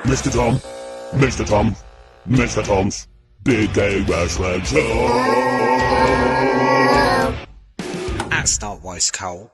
Mr. Tom, Mr. Tom, Mr. Tom's Big Gay Wrestling Show. That's not Waste Coal.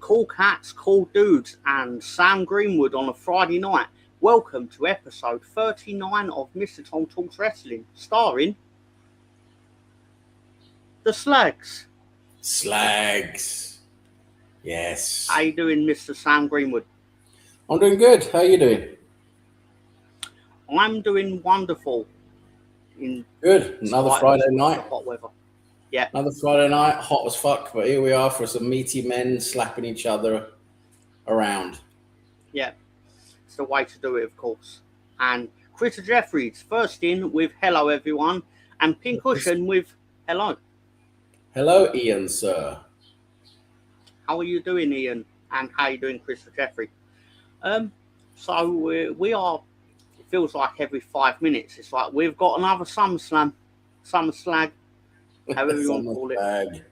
Cool cats, cool dudes, and Sam Greenwood on a Friday night. Welcome to episode 39 of Mr. Tom Talks Wrestling, starring the Slags. Slags. Yes. How you doing, Mr. Sam Greenwood? I'm doing good. How are you doing? I'm doing wonderful. Good. Another Friday night. Hot weather. Yeah. Another Friday night. Hot as fuck, but here we are for some meaty men slapping each other around. Yeah. It's the way to do it, of course. And Chris Jeffries, first in with hello, everyone. And Pincushion with hello. Hello, Ian, sir. How are you doing, Ian? And how are you doing, Chris Jeffrey? So we are, it feels like every 5 minutes, it's like we've got another SummerSlam, SummerSlag, however you want to call it.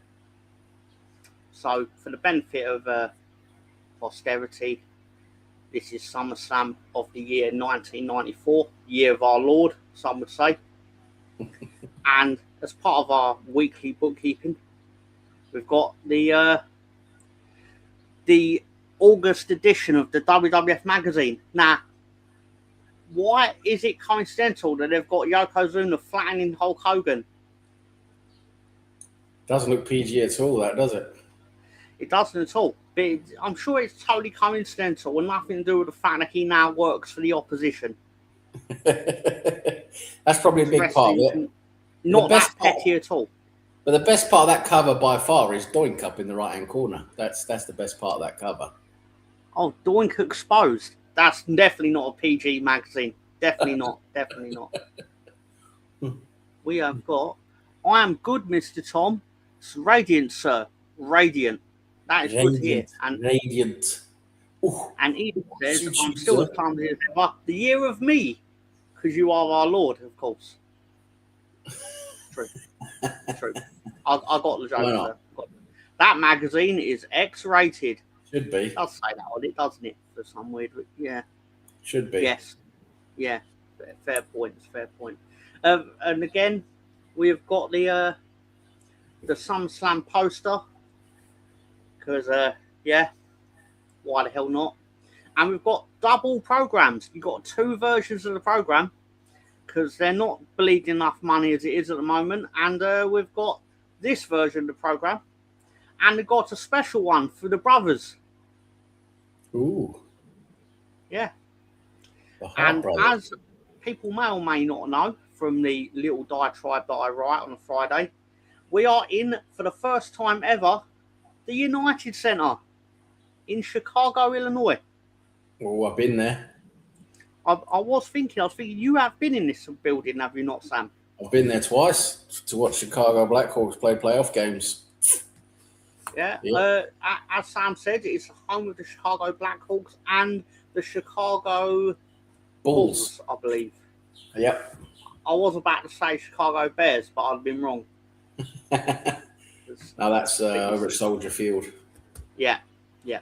So for the benefit of posterity, this is SummerSlam of the year 1994, year of our Lord, some would say. And as part of our weekly bookkeeping, we've got the August edition of the WWF magazine. Now, why is it coincidental that they've got Yokozuna flattening Hulk Hogan? Doesn't look PG at all, that, does it? It doesn't at all. But I'm sure it's totally coincidental and nothing to do with the fact that he now works for the opposition. That's probably a big part of it. Not that petty at all. But the best part of that cover by far is Doink up in the right-hand corner. That's the best part of that cover. Oh, Doink exposed. That's definitely not a PG magazine. Definitely not. Definitely not. We have got, I am good, Mr. Tom. It's radiant, sir. Radiant. That is good to hear. And radiant. Ooh. And Edith says, I'm still as clumsy as ever. The year of me. Because you are our Lord, of course. True. True. I got the joke. That magazine is X-rated. Should be. It does say that on it, doesn't it? For some weird, yeah. Should be. Yes. Yeah. Fair point. Fair point. And again, we've got the SummerSlam poster. Because yeah, why the hell not? And we've got double programs. You've got two versions of the program. Because they're not bleeding enough money as it is at the moment. And we've got this version of the program. And we've got a special one for the brothers. Ooh. Yeah. And as people may or may not know from the little diatribe that I write on a Friday, we are in, for the first time ever, the United Center in Chicago, Illinois. Oh, I've been there. I was thinking, you have been in this building, have you not, Sam? I've been there twice to watch Chicago Blackhawks play playoff games. Yeah. As Sam said, it's the home of the Chicago Blackhawks and the Chicago Bulls, I believe. Yep. I was about to say Chicago Bears, but I'd been wrong. No, that's over at Soldier Field. Yeah, yeah.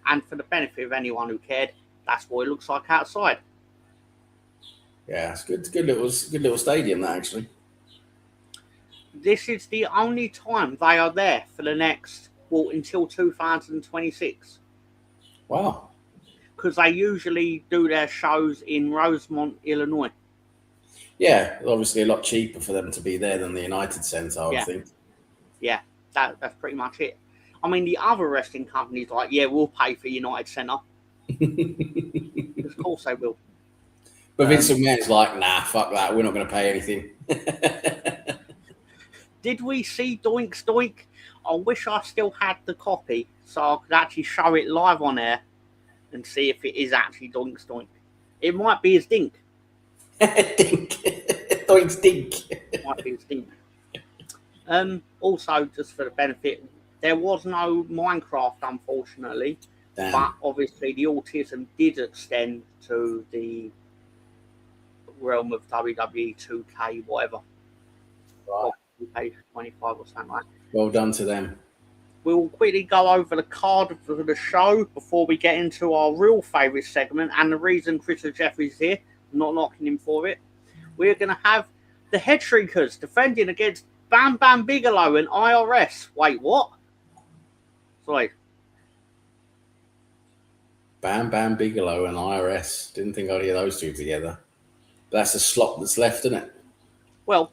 And for the benefit of anyone who cared, that's what it looks like outside. Yeah, it's good. It's good little stadium, that actually. This is the only time they are there for the next, until 2026. Wow. Because they usually do their shows in Rosemont, Illinois. Yeah, obviously a lot cheaper for them to be there than the United Center, I would think. Yeah, that's pretty much it. I mean, the other wrestling companies like, yeah, we'll pay for United Center. Of course they will. But Vince McMahon's like, nah, fuck that. We're not going to pay anything. Did we see Doink's Doink? I wish I still had the copy so I could actually show it live on air and see if it is actually Doink's Doink. It might be his dink. Dink. Doink's dink. It might be his dink. Also, just for the benefit, There was no Minecraft, unfortunately. Damn. But obviously the autism did extend to the realm of WWE 2K, whatever. Right. 2K 25 or something like that. Well done to them. We'll quickly go over the card of the show before we get into our real favourite segment and the reason Chris Jeffries is here. I'm not knocking him for it. We're going to have the Head Shrinkers defending against Bam Bam Bigelow and IRS. Wait, what? Sorry. Bam Bam Bigelow and IRS. Didn't think I'd hear those two together. That's the slot that's left, isn't it? Well,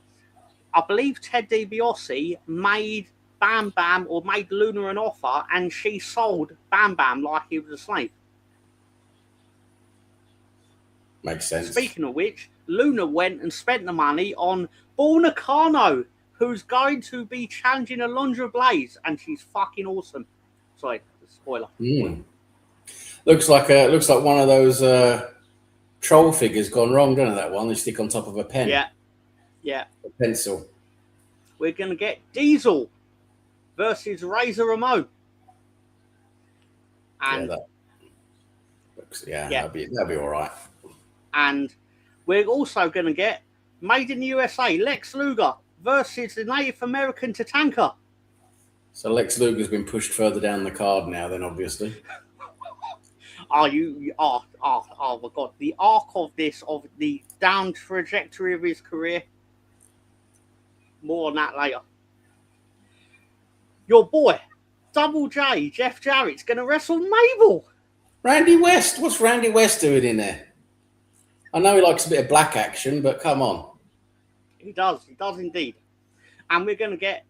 I believe Ted DiBiase made Bam Bam or made Luna an offer and she sold Bam Bam like he was a slave. Makes sense. Speaking of which, Luna went and spent the money on Bull Nakano, who's going to be challenging Alundra Blayze, and she's fucking awesome. Sorry, spoiler. Looks like one of those troll figures gone wrong, doesn't it? That one they stick on top of a pen. Yeah. A pencil. We're gonna get Diesel versus Razor Ramon. And that'd be all right. And we're also gonna get Made in the USA, Lex Luger versus the Native American Tatanka. So Lex Luger's been pushed further down the card now, then obviously. Oh my God. The arc of the down trajectory of his career. More on that later. Your boy, Double J, Jeff Jarrett's going to wrestle Mabel. Randy West. What's Randy West doing in there? I know he likes a bit of black action, but come on. He does indeed. And we're going to get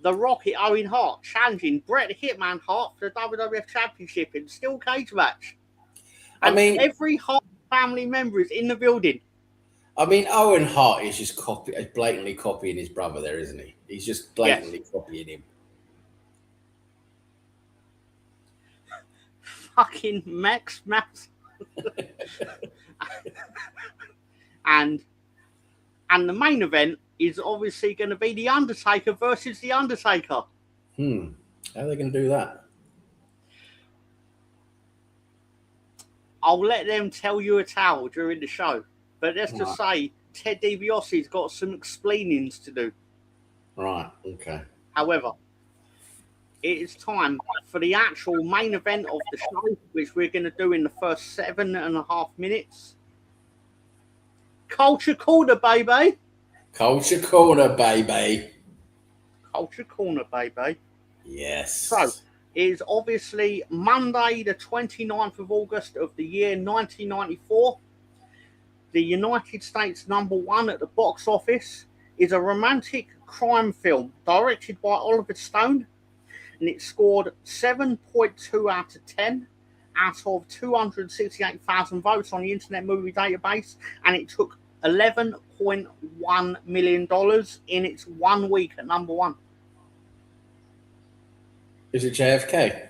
The Rocket Owen Hart challenging Bret Hitman Hart for the WWF Championship in a steel cage match. And every Hart family member is in the building. I mean, Owen Hart is just blatantly copying his brother there, isn't he? He's just blatantly copying him. Fucking Max. and the main event is obviously going to be The Undertaker versus The Undertaker. How are they going to do that? I'll let them tell you a tale during the show. But let's just say Ted DiBiase's got some explainings to do. Right, okay. However, it is time for the actual main event of the show, which we're going to do in the first 7.5 minutes. Culture Corner, baby. Culture Corner, baby. Culture Corner, baby. Yes. So, it is obviously Monday, the 29th of August of the year 1994. The United States #1 at the box office is a romantic crime film directed by Oliver Stone, and it scored 7.2 out of 10 out of 268,000 votes on the Internet Movie Database, and it took $11.1 million in its 1 week at #1. Is it JFK?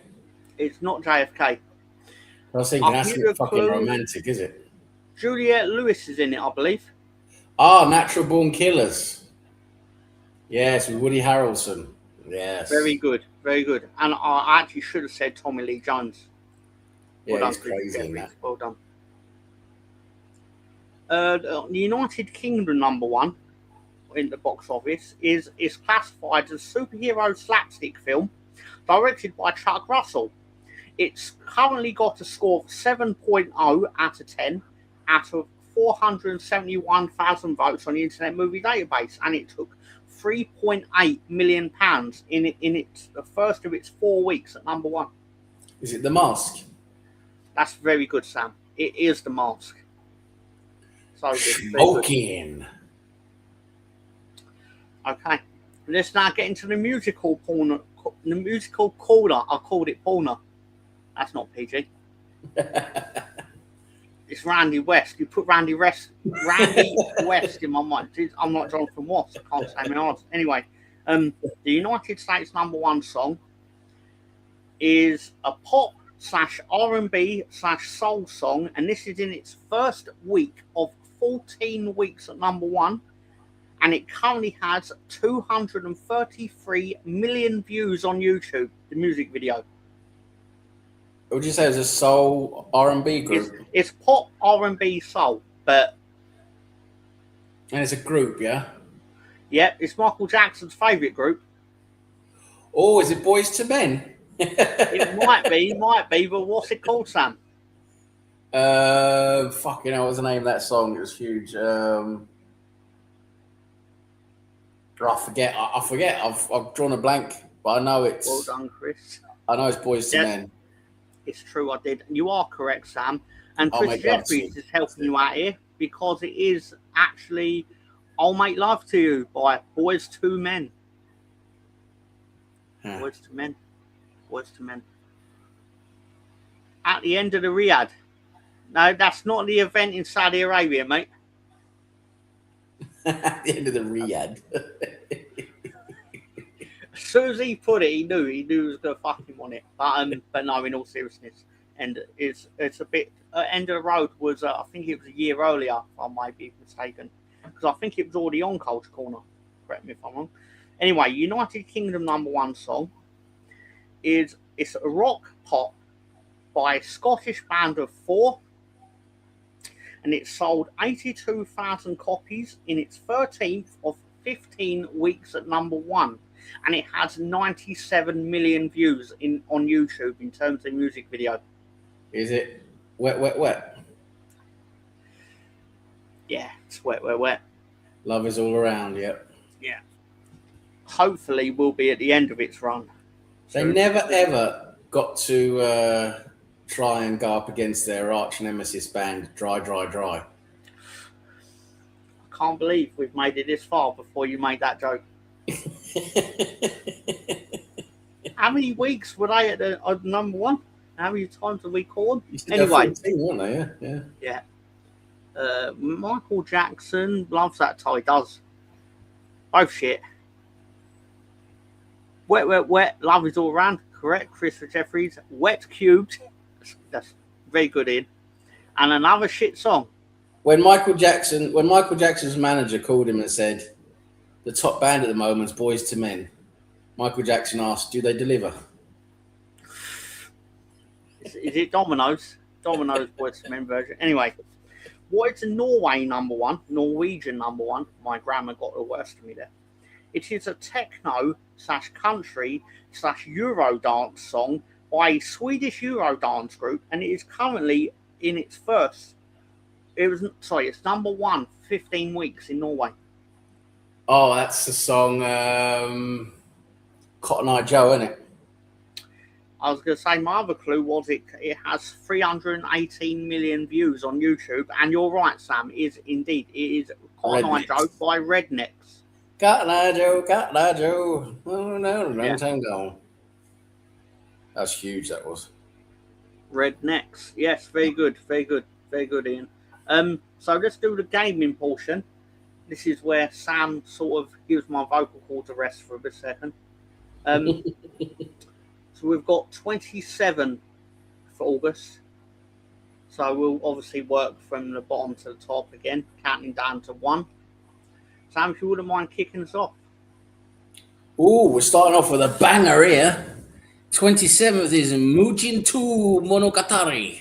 It's not JFK. I was thinking that's not fucking romantic, is it? Juliette Lewis is in it, I believe. Natural Born Killers. Yes, with Woody Harrelson. Yes. Very good, very good. And I actually should have said Tommy Lee Jones. Yeah, he's crazy in that. Well done. The United Kingdom #1 in the box office is classified as a superhero slapstick film directed by Chuck Russell. It's currently got a score of 7.0 out of 10 out of 471,000 votes on the Internet Movie Database, and it took £3.8 million in its the first of its 4 weeks at #1. Is it The Mask? That's very good, Sam. It is The Mask. So Smoking. Okay, let's now get into the musical corner. The musical corner. I called it corner. That's not PG. It's Randy West. You put Randy West in my mind. I'm not Jonathan Watts. I can't say my odds. Anyway, the United States #1 song is a pop / R&B / soul song, and this is in its first week of 14 weeks at #1, and it currently has 233 million views on YouTube. The music video. Would you say it was a soul R&B group? It's pop R&B soul, but And it's a group, yeah? yeah, it's Michael Jackson's favourite group. Oh, is it Boys to Men? It might be, but what's it called, Sam? Fucking hell, what was the name of that song? It was huge. I forget. I've drawn a blank, but I know it's. Well done, Chris. I know it's Boys to Men. It's true, I did. You are correct, Sam. And I'll Chris Make Jeffries is helping you out here because it is actually I'll Make Love to You by Boys to Men. Huh. Boys to Men. Boys to Men. At the end of the Riyadh. No, that's not the event in Saudi Arabia, mate. At the end of the Riyadh. As soon as he put it, he knew he was gonna fucking want it. But no, in all seriousness, and it's a bit. End of the Road was I think it was a year earlier, if I might be mistaken, because I think it was already on Culture Corner. Correct me if I'm wrong. Anyway, United Kingdom #1 song it's a rock pop by a Scottish band of 4, and it sold 82,000 copies in its 13th of 15 weeks at #1. And it has 97 million views on YouTube in terms of music video. Is it Wet, Wet, Wet? Yeah, it's Wet, Wet, Wet. Love is all around, yep. Yeah. Hopefully we'll be at the end of its run. They never ever got to try and go up against their arch nemesis band, Dry, Dry, Dry. I can't believe we've made it this far before you made that joke. How many weeks were they at #1? How many times have we called? Anyway, 14, weren't they? Yeah. Michael Jackson loves that tie. He does. Both shit. Wet, Wet, Wet. Love is all around. Correct. Christopher Jeffries. Wet Cubed. That's very good in. And another shit song. When Michael Jackson's manager called him and said, the top band at the moment is Boys to Men, Michael Jackson asked, do they deliver? Is it Domino's? Domino's Boys to Men version. Anyway, what is a Norway #1? Norwegian #1. My grammar got the worst of me there. It is a techno/country/Eurodance song by a Swedish Eurodance group, and it is currently in its first. It's #1, 15 weeks in Norway. Oh, that's the song Cotton Eye Joe, isn't it? I was going to say my other clue was it has 318 million views on YouTube, and you're right, Sam. It is Cotton Eye Joe by Rednecks. Cotton Eye Joe. Oh no, long time gone. That's huge. That was. Rednecks. Yes, very good, Ian. So let's do the gaming portion. This is where Sam sort of gives my vocal cords a rest for a second. So we've got 27 for August. So we'll obviously work from the bottom to the top again, counting down to 1. Sam, if you wouldn't mind kicking us off. Oh, we're starting off with a banger here. 27th is Mujintu Monogatari.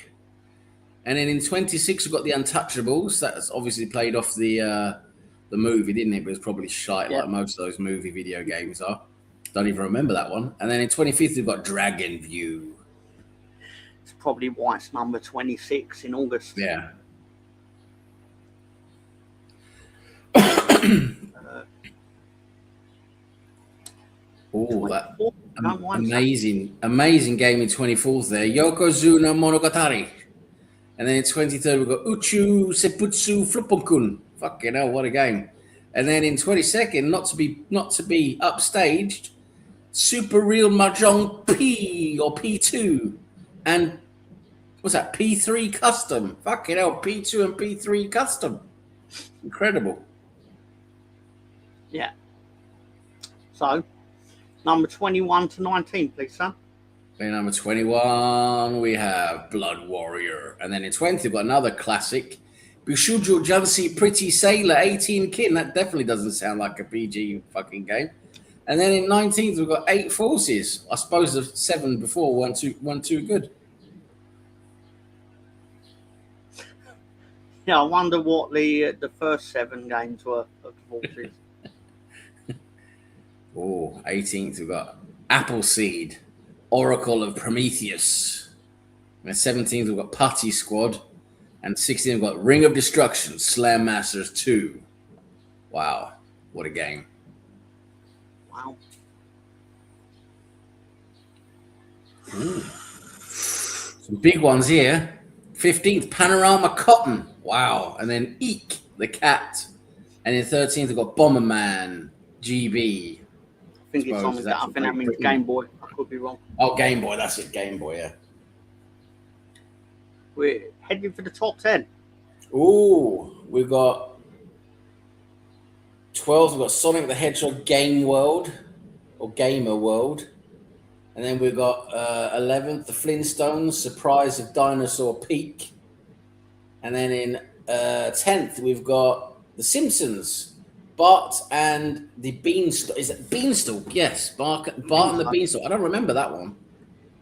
And then in 26, we've got The Untouchables. That's obviously played off the movie, didn't it? But it's probably shite like most of those movie video games are. Don't even remember that one. And then in 25th, we've got Dragon View. It's probably why it's number 26 in August. Yeah. That amazing game in 24th there. Yokozuna Monogatari. And then in 23rd, we've got Uchu Seputsu Flipponkun. Fucking hell, what a game. And then in 22nd, not to be upstaged, Super Real Mahjong P or P2. And what's that? P3 Custom. Fucking hell, P2 and P3 Custom. Incredible. Yeah. So, number 21 to 19, please, Sam. In number 21, we have Blood Warrior. And then in 20, we've got another classic, Bishujo Jansi Pretty Sailor 18 Kin. That definitely doesn't sound like a PG fucking game. And then in 19th, we've got 8 Forces. I suppose the 7 before weren't too good. Yeah, I wonder what the first 7 games were of the Forces. Oh, 18th, we've got Appleseed, Oracle of Prometheus. And 17th, we've got Putty Squad. And 16th, we've got Ring of Destruction, Slam Masters 2. Wow, what a game. Wow. Ooh. Some big ones here. 15th, Panorama Cotton. Wow. And then Eek, the cat. And in 13th, we've got Bomberman, GB. I think it's on that. I think that means Game Boy. I could be wrong. Oh, Game Boy. That's it. Game Boy, yeah. We're heading for the top 10. Ooh, we've got 12. We've got Sonic the Hedgehog Game World or Gamer World. And then we've got 11th, the Flintstones, Surprise of Dinosaur Peak. And then in 10th, we've got The Simpsons, Bart and the Beanstalk. Is it Beanstalk? Yes, Bart and the Beanstalk. I don't remember that one.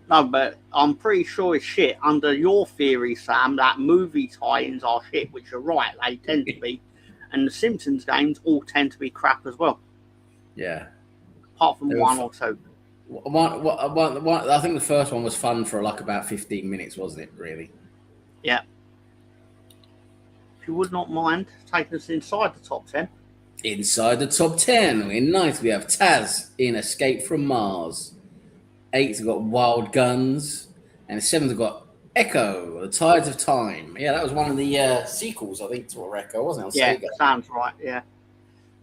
No, but I'm pretty sure it's shit. Under your theory, Sam, that movie tie-ins are shit, which are right. They tend to be. And the Simpsons games all tend to be crap as well. Yeah. Apart from one or two. I think the first one was fun for like about 15 minutes, wasn't it, really? Yeah. If you would not mind taking us inside the top 10. Inside the top 10. In 9th, we have Taz in Escape from Mars. 8th, we've got Wild Guns. And 7th, we've got Echo, The Tides of Time. Yeah, that was one of the sequels, I think, to Echo, wasn't it? Yeah, sounds right, yeah.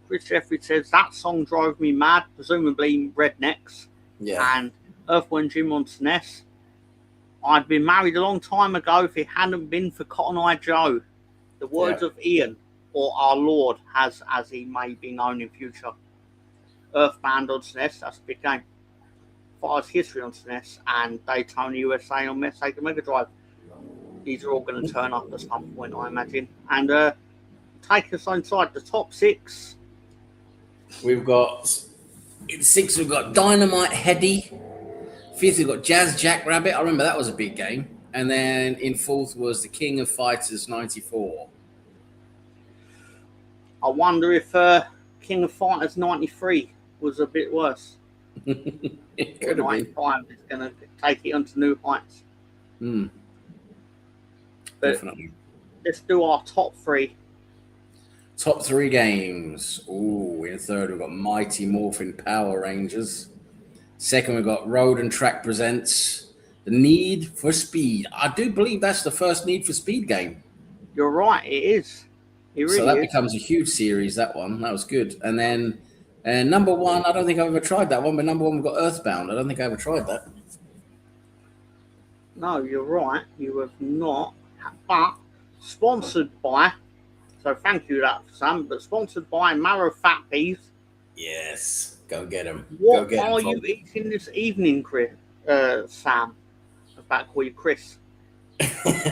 Chris Jeffrey says, that song drove me mad, presumably Rednecks. Yeah. And Earthworm Jim on SNES. I'd been married a long time ago if it hadn't been for Cotton Eye Joe. The words of Ian, or our Lord, as he may be known in future. Earthbound on SNES, that's a big game. Fire's History on SNES and Daytona USA on Sega Mega Drive. These are all going to turn up at some point, I imagine. And take us inside the top 6. We've got, in 6th, we've got Dynamite Heady. 5th, we've got Jazz Jackrabbit. I remember that was a big game. And then in 4th was the King of Fighters 94. I wonder if King of Fighters 93 was a bit worse. It could have 95 is going to take it onto new heights. But definitely. Let's do our top 3. Top 3 games. Ooh, in 3rd, we've got Mighty Morphin Power Rangers. 2nd, we've got Road and Track Presents The Need for Speed. I do believe that's the first Need for Speed game. You're right, it is. It really so that is. becomes a huge series, that one. That was good. And then number 1, I don't think I've ever tried that one, but number 1, we've got Earthbound. I don't think I ever tried that. No, you're right. You have not. But sponsored by, so thank you that, Sam, but sponsored by Marrow Fat Peas. Yes. Go get them. What are you eating this evening, Chris? Sam? I was about to call you Chris.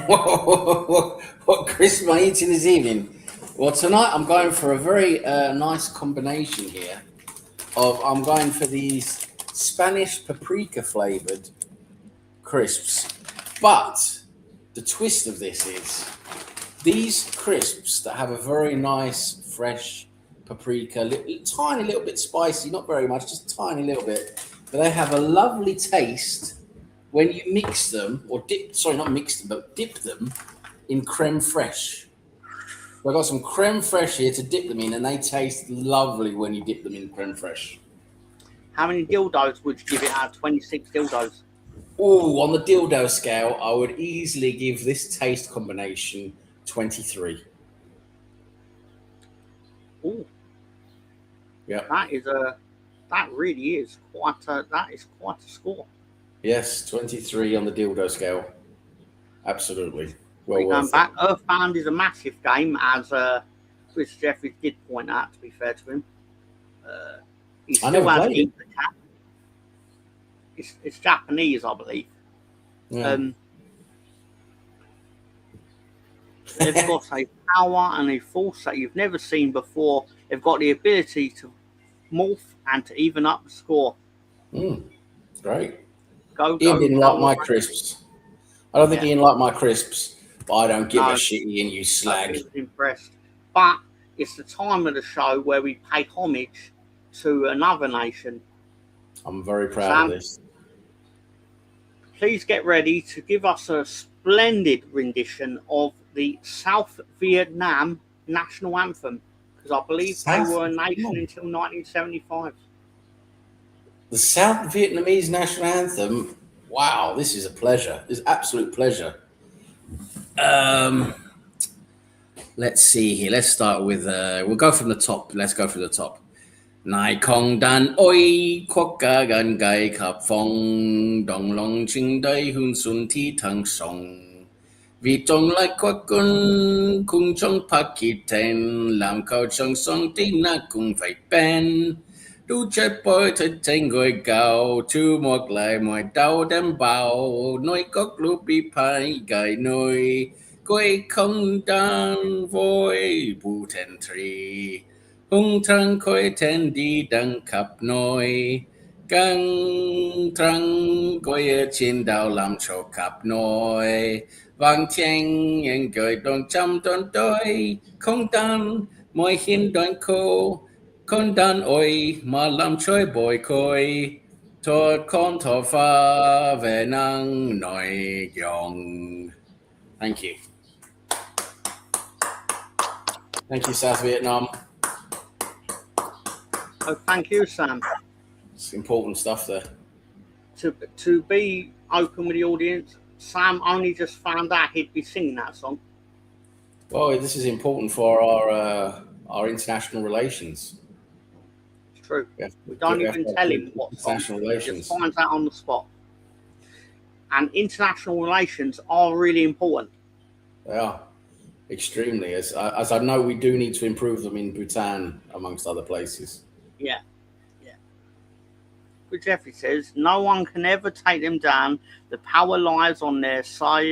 What Chris am I eating this evening? Well, tonight I'm going for a very nice combination here. I'm going for these Spanish paprika flavored crisps. But the twist of this is these crisps that have a very nice, fresh paprika, tiny little bit spicy, not very much, just a tiny little bit. But they have a lovely taste when you mix them, or dip them in creme fraiche. So I've got some creme fraiche here to dip them in, and they taste lovely when you dip them in creme fraiche. How many dildos would you give it out of 26 dildos? Oh, on the dildo scale, I would easily give this taste combination 23. Oh, yeah, that really is quite a score. Yes, 23 on the dildo scale. Absolutely. Well Going back, Earthbound is a massive game, as Chris Jeffries did point out, to be fair to him. He still has the cat. It's Japanese, I believe. Yeah. They've got a power and a force that you've never seen before. They've got the ability to morph and to even up the score. Great. Go, Ian didn't like my Power crisps. I don't think Ian liked my crisps, but I don't give No. a shit, Ian, you slag. He was impressed. But it's the time of the show where we pay homage to another nation. I'm very proud of this. Please get ready to give us a splendid rendition of the South Vietnam national anthem, because I believe they were a nation until 1975. The South Vietnamese national anthem. Wow, this is a pleasure. It's absolute pleasure. Let's see here. Let's start with. We'll go from the top. Let's go from the top. Nai Kong Dan Oi Kwok Ga Gan Gai Kap Fong Dong Long Ching Dai Hun Sun Ti Tang Song Vi Tong Lai Kwok Kun Kung Chong Pak Ki Ten Lam Kao Chong Song Ti Na Kung Fai Ben Du Chet Boy Thật Thành Goi Gao Chu Mok Lai Moi Dao Dem Bao Noi Kok Lu Bi Pai Gai Noi Goi Kong Dan Voi Bu Ten Tri Hung trăng khói ten đi đăng khắp nơi, căng trăng khói ở trên đảo làm cho khắp nơi, vang chang những người đón chăm đón đôi, không đan mỗi hiên đón khô, không đan ôi mà làm trôi bồi khôi, thọ con thọ pha về năng nói dòng. Thank you. Thank you, South Vietnam. Oh, thank you, Sam. It's important stuff there. To be open with the audience, Sam only just found out he'd be singing that song. Well, this is important for our international relations. It's true. We don't even tell him what international relations. He just finds out on the spot. And international relations are really important. They are extremely. As I know, we do need to improve them in Bhutan, amongst other places. Yeah. But Jeffrey says, no one can ever take them down. The power lies on their side.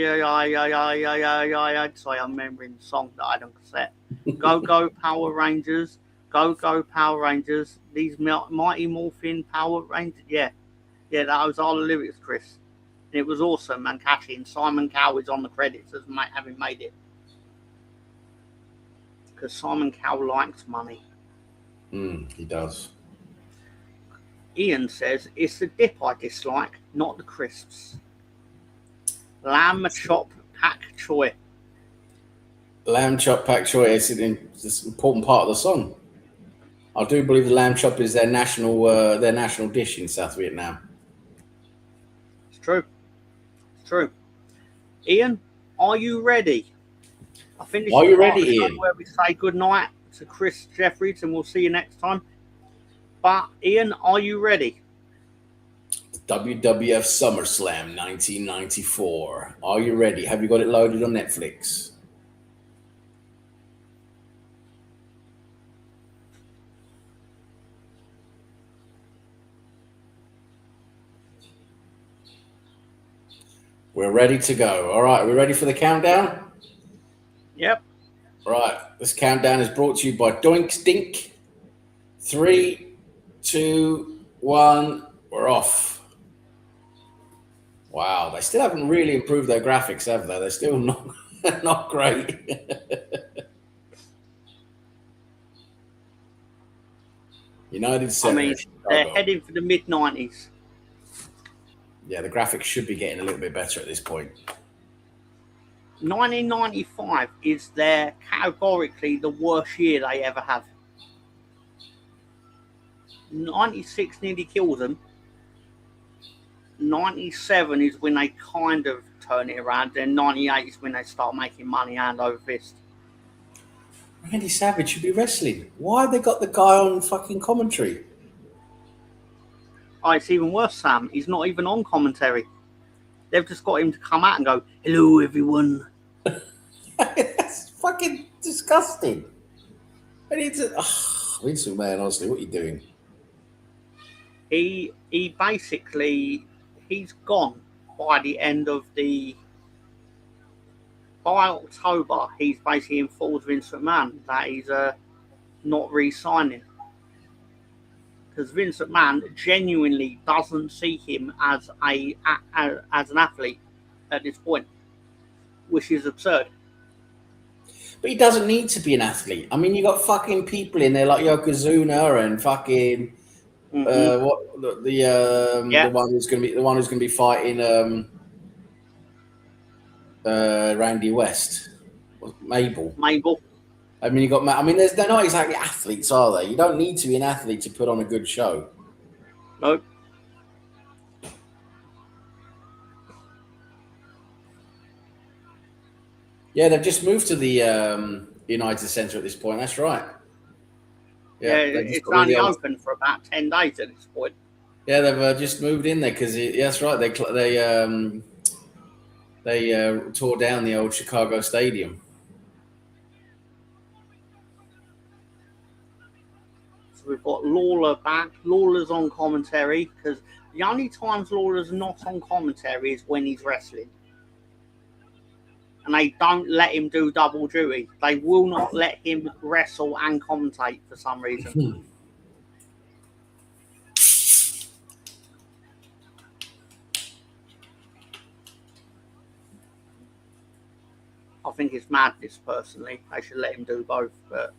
Sorry, I'm remembering the song that I don't cassette. Go, go, Power Rangers. Go, go, Power Rangers. These mighty morphin Power Rangers. Yeah, that was all the lyrics, Chris. And it was awesome. And Cashy and Simon Cowell is on the credits as having made it. Because Simon Cowell likes money. He does. Ian says, it's the dip I dislike, not the crisps. Lamb chop pak choy. Lamb chop pak choy is an important part of the song. I do believe the lamb chop is their national dish in South Vietnam. It's true. Ian, are you ready? I think this is ready, Ian? Where we say good night to Chris Jeffries, and we'll see you next time. But Ian, are you ready? WWF SummerSlam 1994. Are you ready? Have you got it loaded on Netflix? We're ready to go. All right, are we ready for the countdown? Yep. Right, this countdown is brought to you by Doink Dink. 3, 2, 1, we're off. Wow, they still haven't really improved their graphics, have they? They're still not great. United Center. I mean, they're heading for the mid-90s. Yeah, the graphics should be getting a little bit better at this point. 1995 is categorically the worst year they ever have. 96 nearly kills them. 97 is when they kind of turn it around. Then 98 is when they start making money hand over fist. Randy Savage should be wrestling. Why have they got the guy on fucking commentary? Oh, it's even worse, Sam. He's not even on commentary. They've just got him to come out and go, hello, everyone. That's fucking disgusting. I need to... Vince McMahon, honestly, what are you doing? He basically... He's gone by the end of the by October, he's basically informed Vince McMahon that he's not re-signing. Because Vince McMahon genuinely doesn't see him as as an athlete at this point, which is absurd. But he doesn't need to be an athlete. I mean, you got fucking people in there like Yokozuna and fucking the one who's going to be fighting Randy West, Mabel. I mean, they're not exactly athletes, are they? You don't need to be an athlete to put on a good show. Nope. Yeah, they've just moved to the United Centre at this point. That's right. Yeah, it's only open for about 10 days at this point. Yeah, they've just moved in there because that's right. They tore down the old Chicago Stadium. So we've got Lawler back. Lawler's on commentary because the only times Lawler's not on commentary is when he's wrestling. And they don't let him do double duty. They will not let him wrestle and commentate for some reason. I think it's madness, personally. They should let him do both. But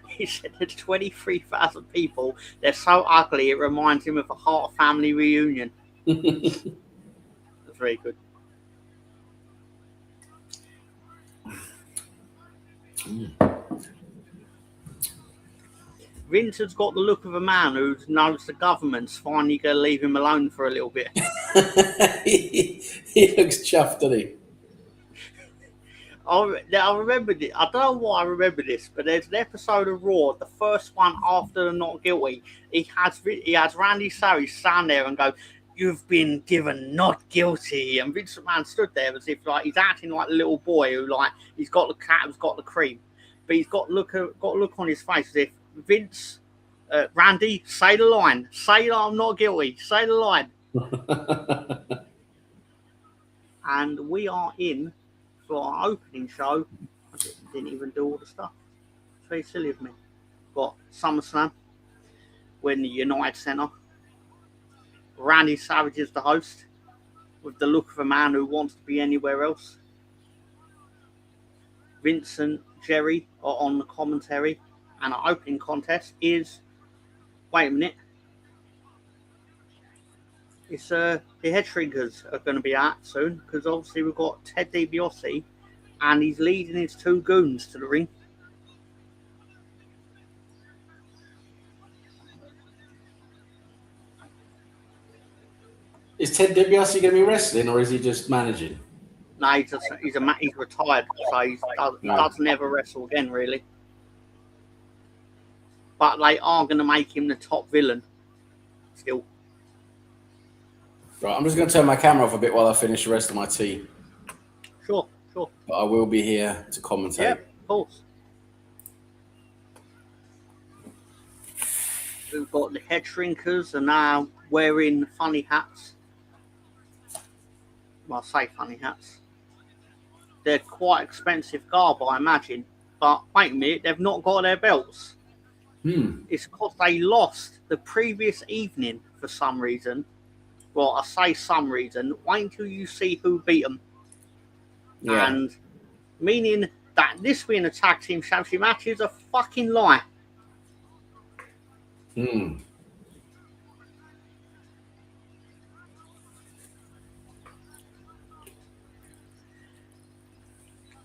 he said there's 23,000 people. They're so ugly, it reminds him of a Hart family reunion. That's very good. Vince has got the look of a man who knows the government's finally going to leave him alone for a little bit. He looks chuffed, doesn't he? I remember this. I don't know why I remember this, but there's an episode of Raw, the first one after the Not Guilty. He has Randy Savage stand there and go, "You've been given not guilty," and Vince McMahon stood there as if like he's acting like a little boy who like he's got the cat who's got the cream, but he's got look on his face as if Vince, Randy, say the line, say that I'm not guilty, say the line, and we are in. For our opening show, I didn't even do all the stuff. It's very silly of me. Got SummerSlam. We're in the United Centre. Randy Savage is the host, with the look of a man who wants to be anywhere else. Vincent, Jerry are on the commentary, and our opening contest is. Wait a minute. It's the head shrinkers are going to be out soon because obviously we've got Ted DiBiase and he's leading his two goons to the ring. Is Ted DiBiase going to be wrestling or is he just managing? No, he's retired, so he doesn't ever wrestle again, really. But they are going to make him the top villain still. Right, I'm just going to turn my camera off a bit while I finish the rest of my tea. Sure. But I will be here to commentate. Yeah, of course. We've got the head shrinkers are now wearing funny hats. Well, I say funny hats. They're quite expensive garb, I imagine. But wait a minute, they've not got their belts. It's because they lost the previous evening for some reason. Well, I say some reason. Wait until you see who beat them. Yeah. And meaning that this being a tag team championship match is a fucking lie.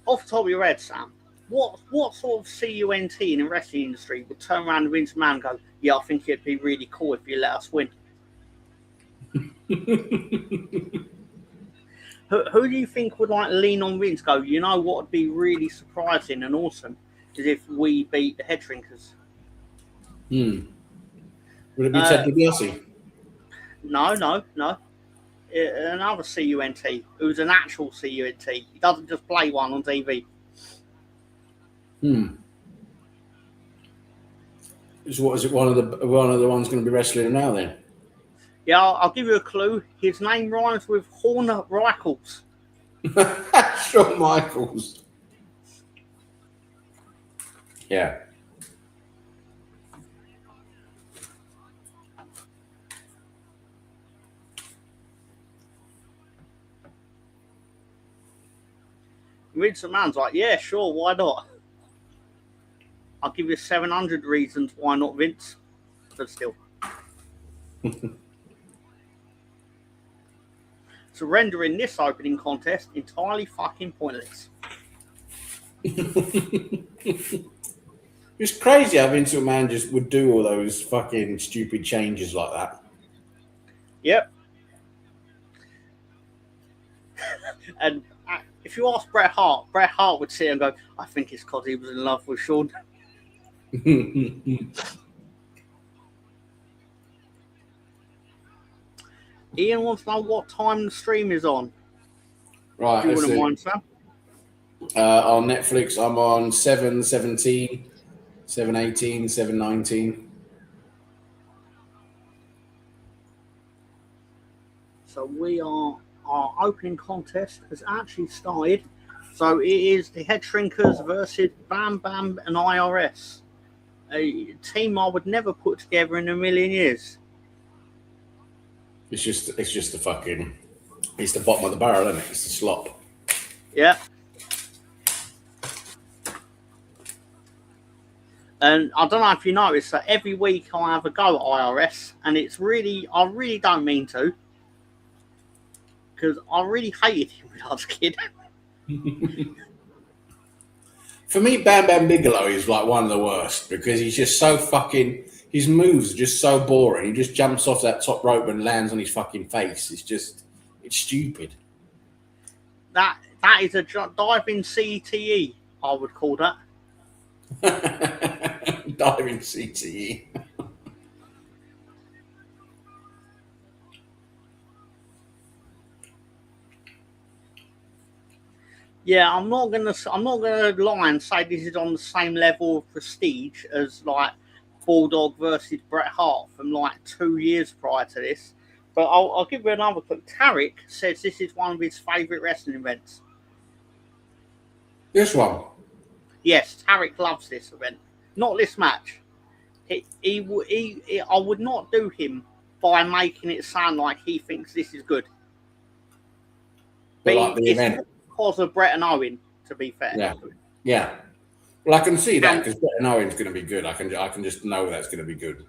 Off the top of your head, Sam, what sort of CUNT in the wrestling industry would turn around and Vince McMahon and go, "Yeah, I think it'd be really cool if you let us win"? Who do you think would like lean on Vince? Go, you know what would be really surprising and awesome is if we beat the head shrinkers. Would it be Ted DiBiase? No. Another CUNT who's an actual CUNT. He doesn't just play one on TV. what is it? One of the ones going to be wrestling now then? Yeah, I'll give you a clue. His name rhymes with Horner Michaels. Shawn Michaels. Yeah. Vince McMahon's like, yeah, sure, why not? I'll give you 700 reasons why not, Vince. But still. So rendering this opening contest entirely fucking pointless. It's crazy how Vince McMahon just would do all those fucking stupid changes like that. Yep. And if you ask Bret Hart would sit and go, I think it's because he was in love with Shawn. Ian wants to know what time the stream is on. Right. If you wouldn't mind, Sam. On Netflix, I'm on 7:17, 7:18, 7:19. So our opening contest has actually started. So it is the Head Shrinkers versus Bam Bam and IRS. A team I would never put together in a million years. It's just the fucking, it's the bottom of the barrel, isn't it? It's the slop. Yeah. And I don't know if you noticed that every week I have a go at IRS, and I really don't mean to, because I really hated him when I was a kid. For me, Bam Bam Bigelow is like one of the worst because he's just so fucking. His moves are just so boring. He just jumps off that top rope and lands on his fucking face. It's stupid. That is a diving CTE, I would call that. Diving CTE. Yeah, I'm not gonna lie and say this is on the same level of prestige as like Bulldog versus Bret Hart from like 2 years prior to this. But I'll give you another clue. Tarek says this is one of his favourite wrestling events. This one. Yes, Tarek loves this event. Not this match. I would not do him by making it sound like he thinks this is good. But like the event. Because of Bret and Owen, to be fair. Yeah. Yeah. Well, I can see that because Bret and Owen's going to be good. I can just know that's going to be good.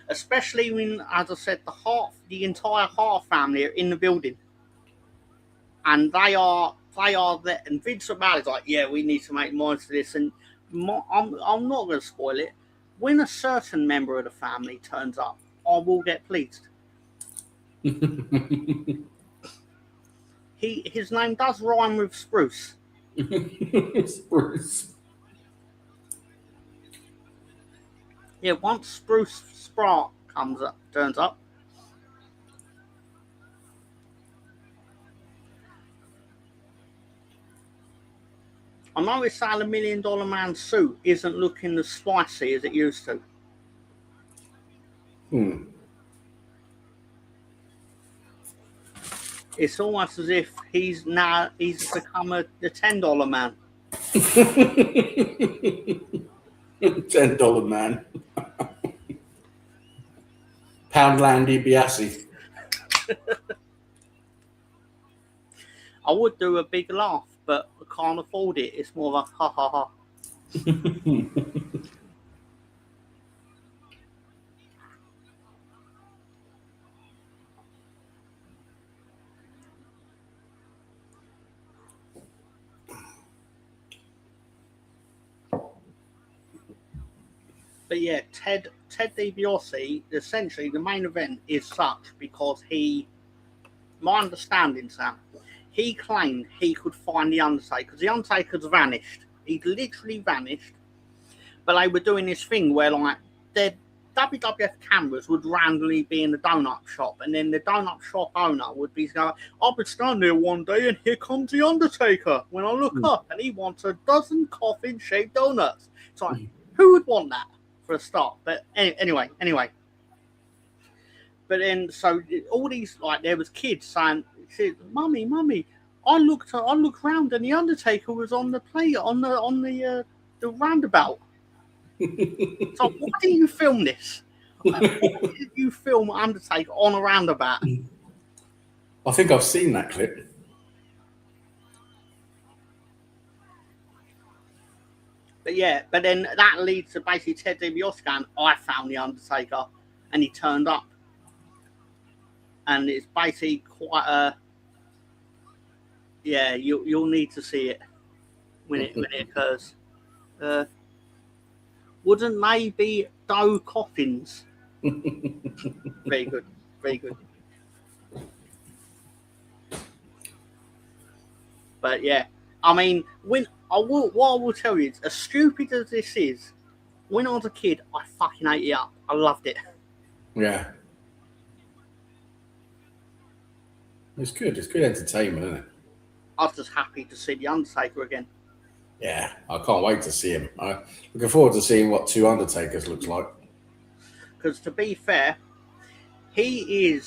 Especially when, as I said, the entire Hart family are in the building, and they are there. And Vince McMahon is like, "Yeah, we need to make more of this." And I'm not going to spoil it. When a certain member of the family turns up, I will get pleased. His name does rhyme with Spruce. Spruce. Yeah, once Spruce Sprout turns up. I noticed that the $1 Million Man suit isn't looking as spicy as it used to. It's almost as if he's become the $10 man. $10 man. Poundland DiBiase. I would do a big laugh, but I can't afford it. It's more of a ha ha ha. But yeah, Ted DiBiase, essentially the main event is such because my understanding, Sam, he claimed he could find the Undertaker because the Undertaker's vanished. He'd literally vanished. But they were doing this thing where like their WWF cameras would randomly be in the donut shop, and then the donut shop owner would be going, "I've been standing there one day, and here comes the Undertaker." When I look up, and he wants a dozen coffin-shaped donuts. It's like, Who would want that for a start? But anyway. But then, so all these, like, there was kids saying, "Mummy, I looked around and the Undertaker was on the plate on the roundabout." So why didn't you film this? Why did you film Undertaker on a roundabout? I think I've seen that clip. But yeah, but then that leads to basically Ted DiBiase going, "I found the Undertaker," and he turned up, and it's basically quite a You'll need to see it when it occurs. Wouldn't they be dough coffins? Very good. But yeah, I mean, what I will tell you is, as stupid as this is, when I was a kid, I fucking ate it up. I loved it. Yeah. It's good. It's good entertainment, isn't it? I was just happy to see the Undertaker again. Yeah, I can't wait to see him. I'm looking forward to seeing what two Undertakers looks like. Because to be fair, he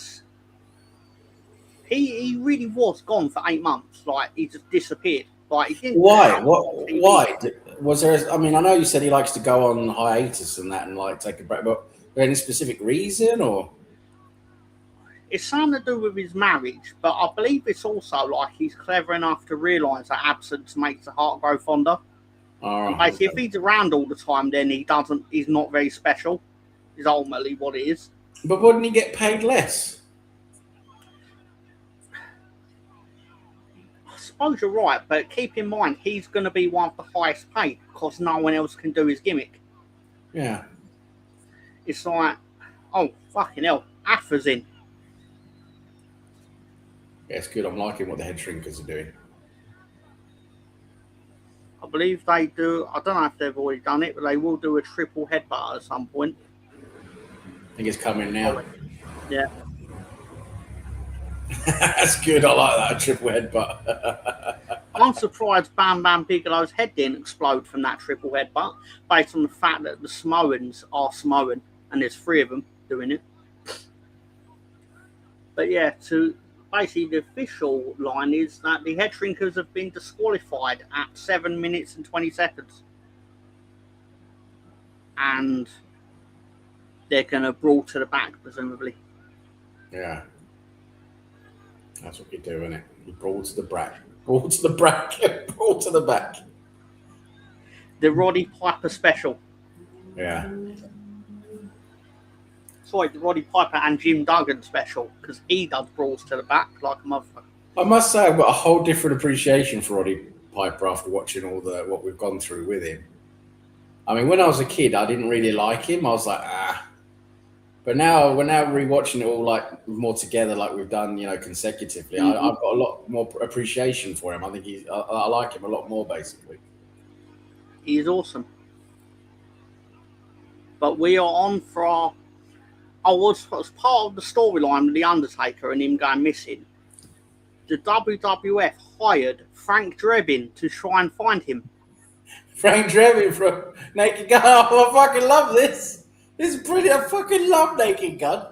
really was gone for 8 months. Like, he just disappeared. Like, he didn't. Why? Why was there? I mean, I know you said he likes to go on hiatus and that, and like take a break. But any specific reason, or? It's something to do with his marriage, but I believe it's also like he's clever enough to realise that absence makes the heart grow fonder. Right, basically, if he's around all the time, then he's not very special. Is ultimately what it is. But wouldn't he get paid less? I suppose you're right, but keep in mind he's going to be one of the highest paid because no one else can do his gimmick. Yeah. It's like, oh fucking hell, Affa's in. Yeah, it's good. I'm liking what the head shrinkers are doing. I believe they do. I don't know if they've already done it, but they will do a triple headbutt at some point. I think it's coming now. Yeah. That's good. I like that, a triple headbutt. I'm surprised Bam Bam Bigelow's head didn't explode from that triple headbutt, based on the fact that the Samoans are Samoan, and there's 3 of them doing it. But yeah, basically, the official line is that the head shrinkers have been disqualified at 7 minutes and 20 seconds. And they're going to brawl to the back, presumably. Yeah. That's what you do, isn't it? You brawl to the back. Brawl to the back. Brawl to the back. The Roddy Piper special. Yeah. Sorry, the Roddy Piper and Jim Duggan special, because he does brawls to the back like a motherfucker. I must say, I've got a whole different appreciation for Roddy Piper after watching all what we've gone through with him. I mean, when I was a kid, I didn't really like him. I was like, But now we're rewatching it all like more together, like we've done, consecutively. Mm-hmm. I've got a lot more appreciation for him. I think I like him a lot more, basically. He's awesome. But we are on for our. As part of the storyline with The Undertaker and him going missing, the WWF hired Frank Drebin to try and find him. Frank Drebin from Naked Gun. Oh, I fucking love this. This is brilliant. I fucking love Naked Gun.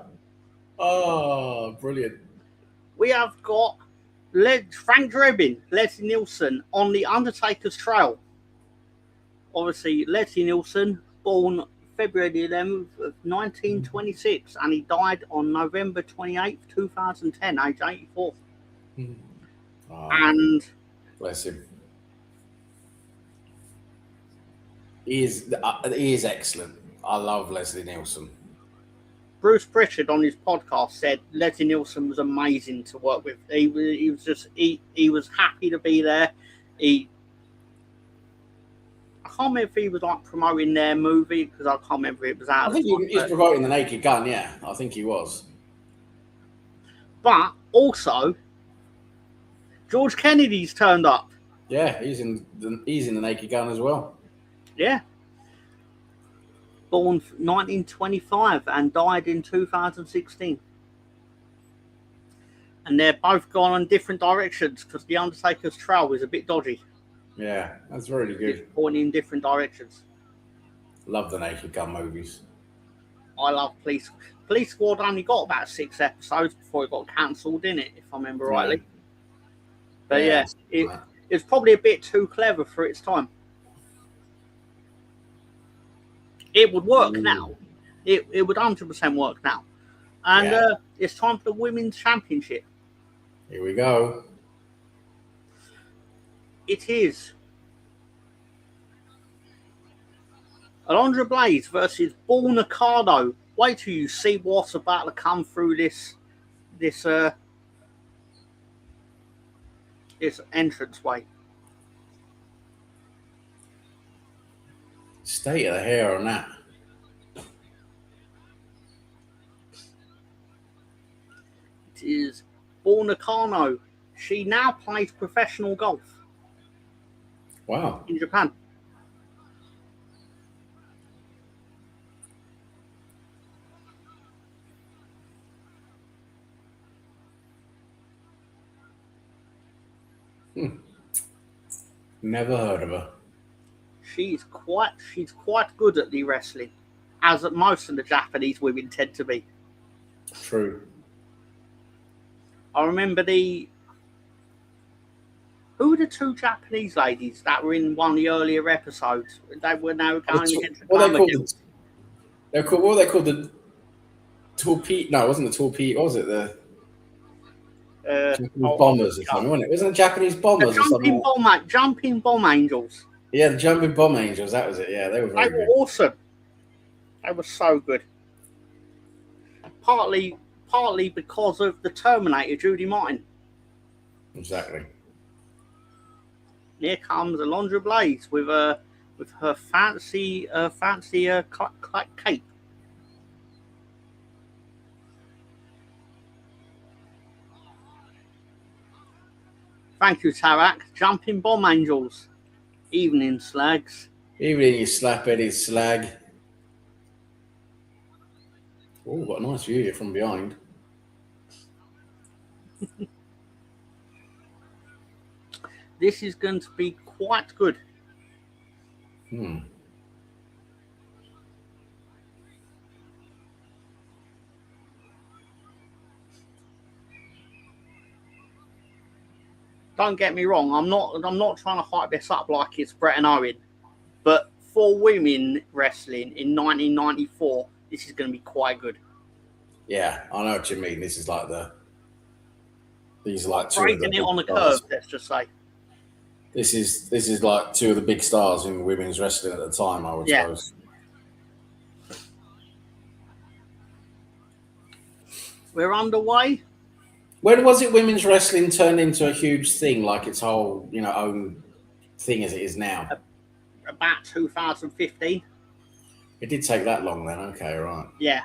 Oh, brilliant. We have got Frank Drebin, Leslie Nielsen on The Undertaker's trail. Obviously, Leslie Nielsen, born February 11th of 1926, and he died on November 28th, 2010, age 84. Oh, and bless him. He is excellent. I love Leslie Nielsen. Bruce Pritchard on his podcast said Leslie Nielsen was amazing to work with. He was happy to be there. I can't remember if he was like promoting their movie, because I can't remember if it was out. I think he was promoting The Naked Gun. Yeah, I think he was. But also, George Kennedy's turned up. Yeah, he's in The Naked Gun as well. Yeah. Born 1925 and died in 2016. And they're both gone in different directions because The Undertaker's trail is a bit dodgy. Yeah, that's really good. It's pointing in different directions. Love the Naked Gun movies. I love Police. Police Squad only got about 6 episodes before it got cancelled, didn't it? If I remember rightly. But yeah, it's probably a bit too clever for its time. It would work now. It would 100% work now. And it's time for the Women's Championship. Here we go. It is Alundra Blayze versus Bull Nakano. Wait till you see what's about to come through this entranceway. State of the hair on that. It is Bull Nakano. She now plays professional golf. Wow. In Japan. Never heard of her. She's quite good at the wrestling, as most of the Japanese women tend to be. True. I remember who were the 2 Japanese ladies that were in one of the earlier episodes? They were now going against the what were they called? The torpedo? No, it wasn't the torpedo. What was it? The bombers or something, wasn't it? Wasn't it Japanese bombers or something? Jumping bomb angels. Yeah, the jumping bomb angels. That was it. Yeah, they were very good. Awesome. They were so good. Partly because of the Terminator, Judy Martin. Exactly. Here comes Alundra Blayze with her fancy cape. Thank you, Tarak. Jumping bomb angels. Evening, slags. Evening, you slap-headed slag. Oh, what a nice view here from behind. This is going to be quite good. Don't get me wrong. I'm not trying to hype this up like it's Bret and Owen, but for women wrestling in 1994, this is going to be quite good. Yeah, I know what you mean. This is like these are like two breaking it on the curve. Let's just say this is like 2 of the big stars in women's wrestling at the time. I would suppose. We're underway. When was it women's wrestling turned into a huge thing, like its whole, own thing as it is now? About 2015. It did take that long then. Okay, right. Yeah.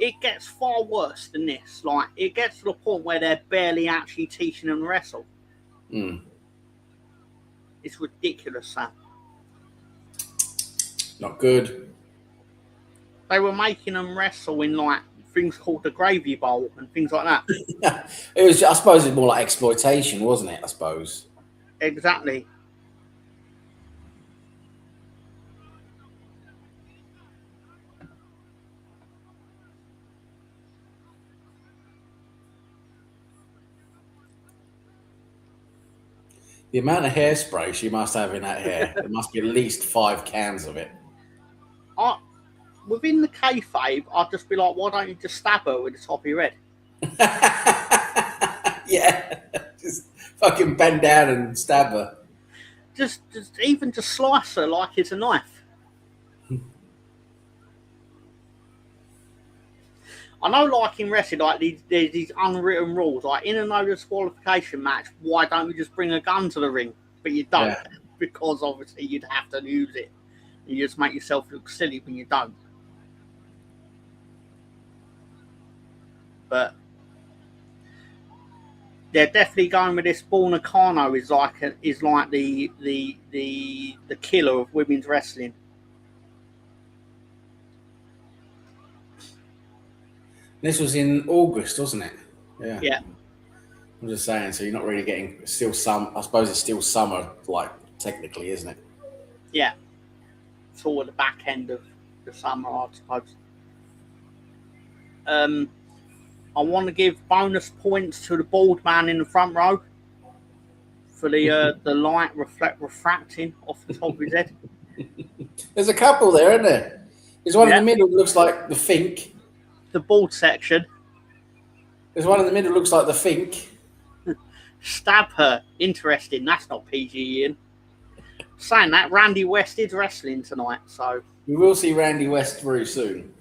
It gets far worse than this. Like, it gets to the point where they're barely actually teaching them to wrestle. It's ridiculous, Sam. Not good. They were making them wrestle in like things called the gravy bowl and things like that. It was, I suppose, it's more like exploitation, wasn't it? I suppose. Exactly. The amount of hairspray she must have in that hair, there must be at least 5 cans of it. Within the kayfabe, I'd just be like, why don't you just stab her with the top of your head? Yeah, just fucking bend down and stab her. Just slice her like it's a knife. I know, like in wrestling, like there's these unwritten rules. Like in a no disqualification match, why don't you just bring a gun to the ring? But you don't, because obviously you'd have to use it. You just make yourself look silly when you don't. But they're definitely going with this. Bull Nakano is like the killer of women's wrestling. This was in August, wasn't it? Yeah. Yeah. I'm just saying, so you're not really getting still some. I suppose it's still summer, like technically, isn't it? Yeah, toward the back end of the summer, I suppose. I want to give bonus points to the bald man in the front row for the light refracting off the top of his head. There's a couple there, isn't there? There's one in Yeah. the middle that looks like the Fink. The bald section. There's one in the middle that looks like the Fink. Stab her. Interesting. That's not PG, Ian. Saying that, Randy West is wrestling tonight, so We will see Randy West very soon.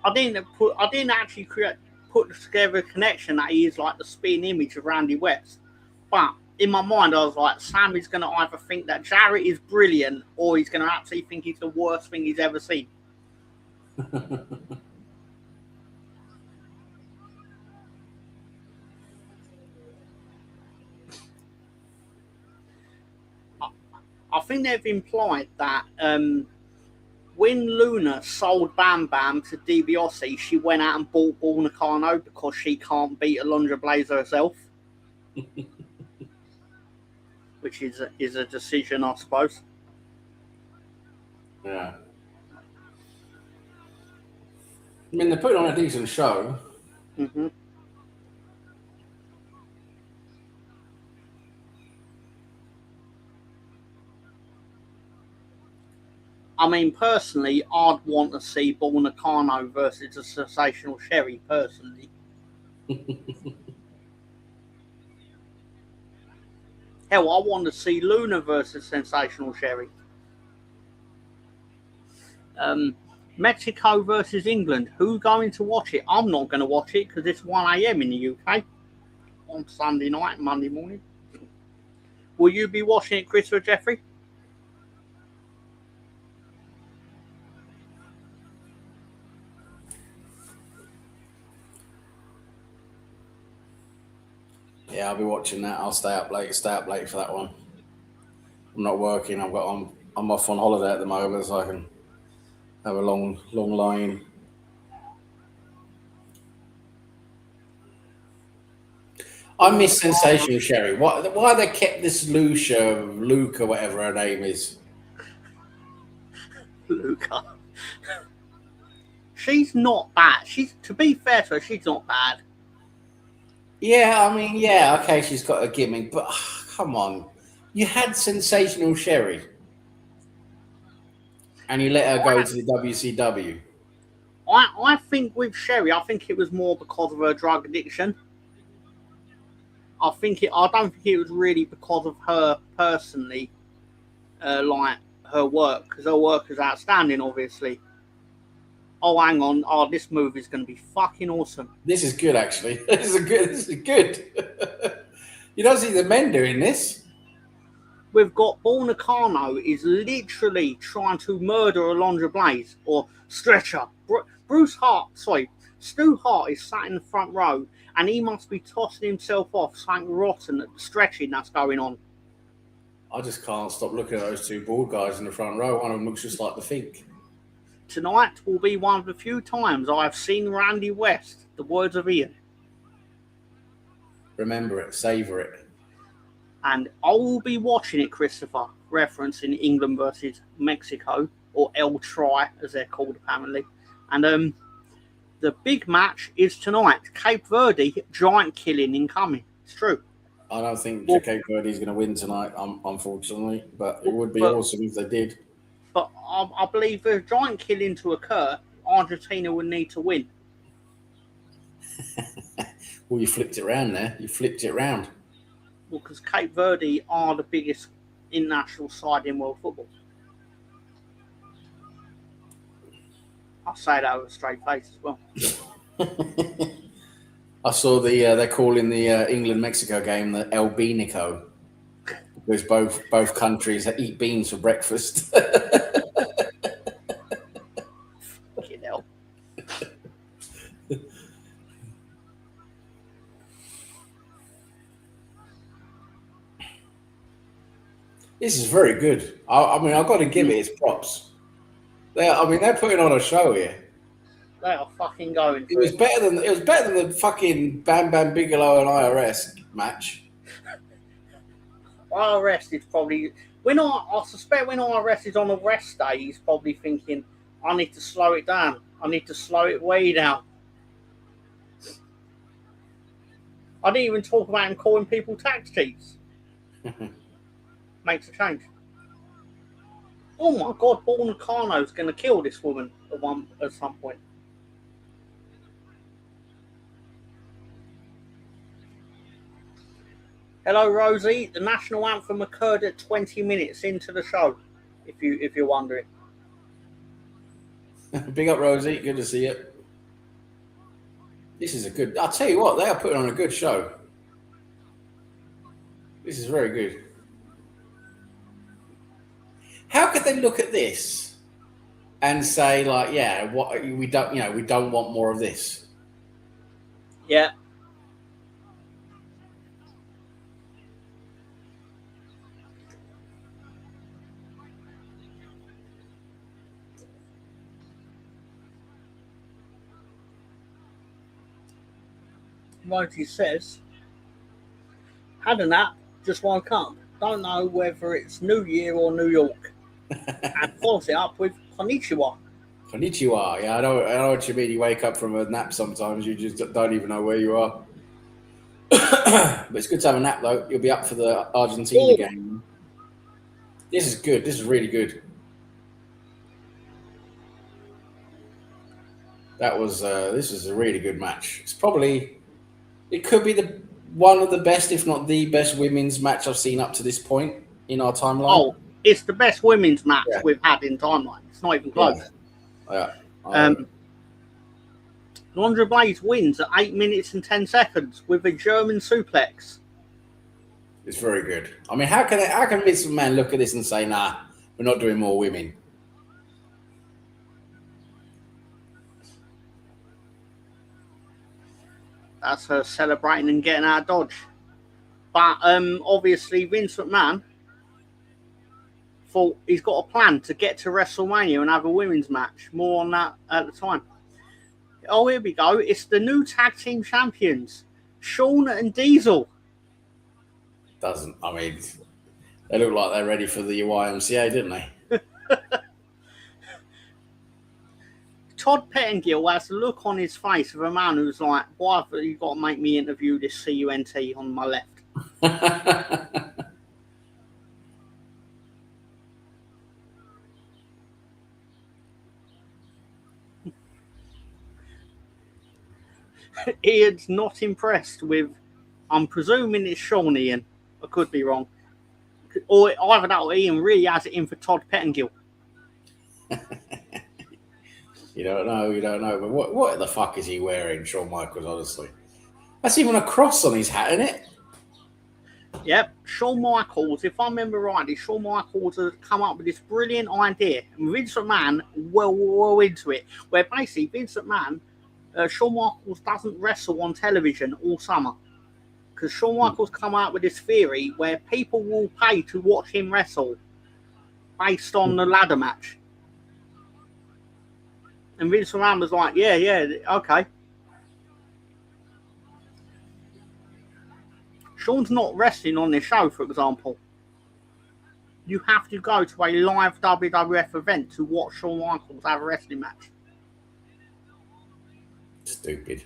I didn't actually put together a connection that he is like the spin image of Randy West. But in my mind, I was like, Sam is going to either think that Jarrett is brilliant or he's going to actually think he's the worst thing he's ever seen. I think they've implied that when Luna sold Bam Bam to DiBiase, she went out and bought Bull Nakano because she can't beat Alundra Blayze herself. Which is a decision, I suppose. Yeah. I mean, they're putting on a decent show. Mm-hmm. I mean, personally, I'd want to see Bull Nakano versus a Sensational Sherry, personally. Hell, I want to see Luna versus Sensational Sherry. Mexico versus England. Who's going to watch it? I'm not going to watch it because it's 1 a.m. in the UK on Sunday night, Monday morning. Will you be watching it, Chris or Jeffrey? Yeah, I'll be watching that. I'll stay up late for that one. I'm not working. I'm off on holiday at the moment, so I can have a long line. I miss Sensational Sherry. Why they kept this Luke or whatever her name is? Luca. She's not bad. To be fair to her, she's not bad. Yeah, I mean, yeah, okay, she's got a gimmick, but come on. You had Sensational Sherry. And you let her go to the WCW. I think with Sherry, I think it was more because of her drug addiction. I don't think it was really because of her personally, like her work, because her work is outstanding, obviously. Oh, hang on. Oh, this movie is going to be fucking awesome. This is good, actually. This is good. You don't see the men doing this. We've got Bull Nakano is literally trying to murder Alundra Blayze or Stretcher. Stu Hart is sat in the front row and he must be tossing himself off something rotten at the stretching that's going on. I just can't stop looking at those two bald guys in the front row. One of them looks just like the Fink. Tonight will be one of the few times I have seen Randy West, the words of Ian. Remember it, savour it. And I will be watching it, Christopher, referencing England versus Mexico, or El Tri, as they're called apparently. And the big match is tonight. Cape Verde, giant killing incoming. It's true. I don't think Cape Verde is going to win tonight, unfortunately, but it would be awesome if they did. But I believe for a giant killing to occur, Argentina would need to win. Well, you flipped it around there. You flipped it around. Well, because Cape Verde are the biggest international side in world football. I'll say that with a straight face as well. I saw they're calling the England-Mexico game the El Beanico, because both countries eat beans for breakfast. Fucking hell. This is very good. I mean, I've got to give it its props. They're putting on a show here. They are fucking going. It was better than the fucking Bam Bam Bigelow and IRS match. IRS is probably I suspect when IRS is on a rest day, he's probably thinking, I need to slow it down. I need to slow it way down. I didn't even talk about him calling people tax cheats. Makes a change. Oh my God, Paul Nakano's going to kill this woman at some point. Hello, Rosie. The national anthem occurred at 20 minutes into the show, if you're wondering. Big up, Rosie. Good to see you. This is I'll tell you what, they are putting on a good show. This is very good. How could they look at this and say, like, yeah, we don't want more of this? Yeah. Monty says, had a nap, just woke up. Don't know whether it's New Year or New York. And follows it up with Konnichiwa. Konnichiwa. Yeah, I know what you mean. You wake up from a nap sometimes. You just don't even know where you are. But it's good to have a nap, though. You'll be up for the Argentina game. This is good. This is really good. This was a really good match. It could be one of the best, if not the best, women's match I've seen up to this point in our timeline. Oh, it's the best women's match we've had in timeline. It's not even close. Yeah. Alundra Blayze wins at 8 minutes and 10 seconds with a German suplex. It's very good. I mean, how can Vince McMahon look at this and say, nah, we're not doing more women? That's her celebrating and getting out of Dodge. But obviously Vince McMahon thought he's got a plan to get to WrestleMania and have a women's match. More on that at the time. Oh, here we go. It's the new tag team champions, Shawn and Diesel. They look like they're ready for the YMCA, didn't they? Todd Pettengill has a look on his face of a man who's like, why have you got to make me interview this CUNT on my left? Ian's not impressed with, I'm presuming it's Shawn, Ian. I could be wrong. Or either that or Ian really has it in for Todd Pettengill. You don't know. But what the fuck is he wearing, Shawn Michaels, honestly? That's even a cross on his hat, isn't it? Yep. Shawn Michaels, if I remember rightly, Shawn Michaels has come up with this brilliant idea. And Vince McMahon well into it. Where basically Vince McMahon, Shawn Michaels doesn't wrestle on television all summer. Because Shawn Michaels come out with this theory where people will pay to watch him wrestle based on the ladder match. And Vince McMahon was like, yeah, okay. Shawn's not wrestling on this show, for example. You have to go to a live WWF event to watch Shawn Michaels have a wrestling match. Stupid.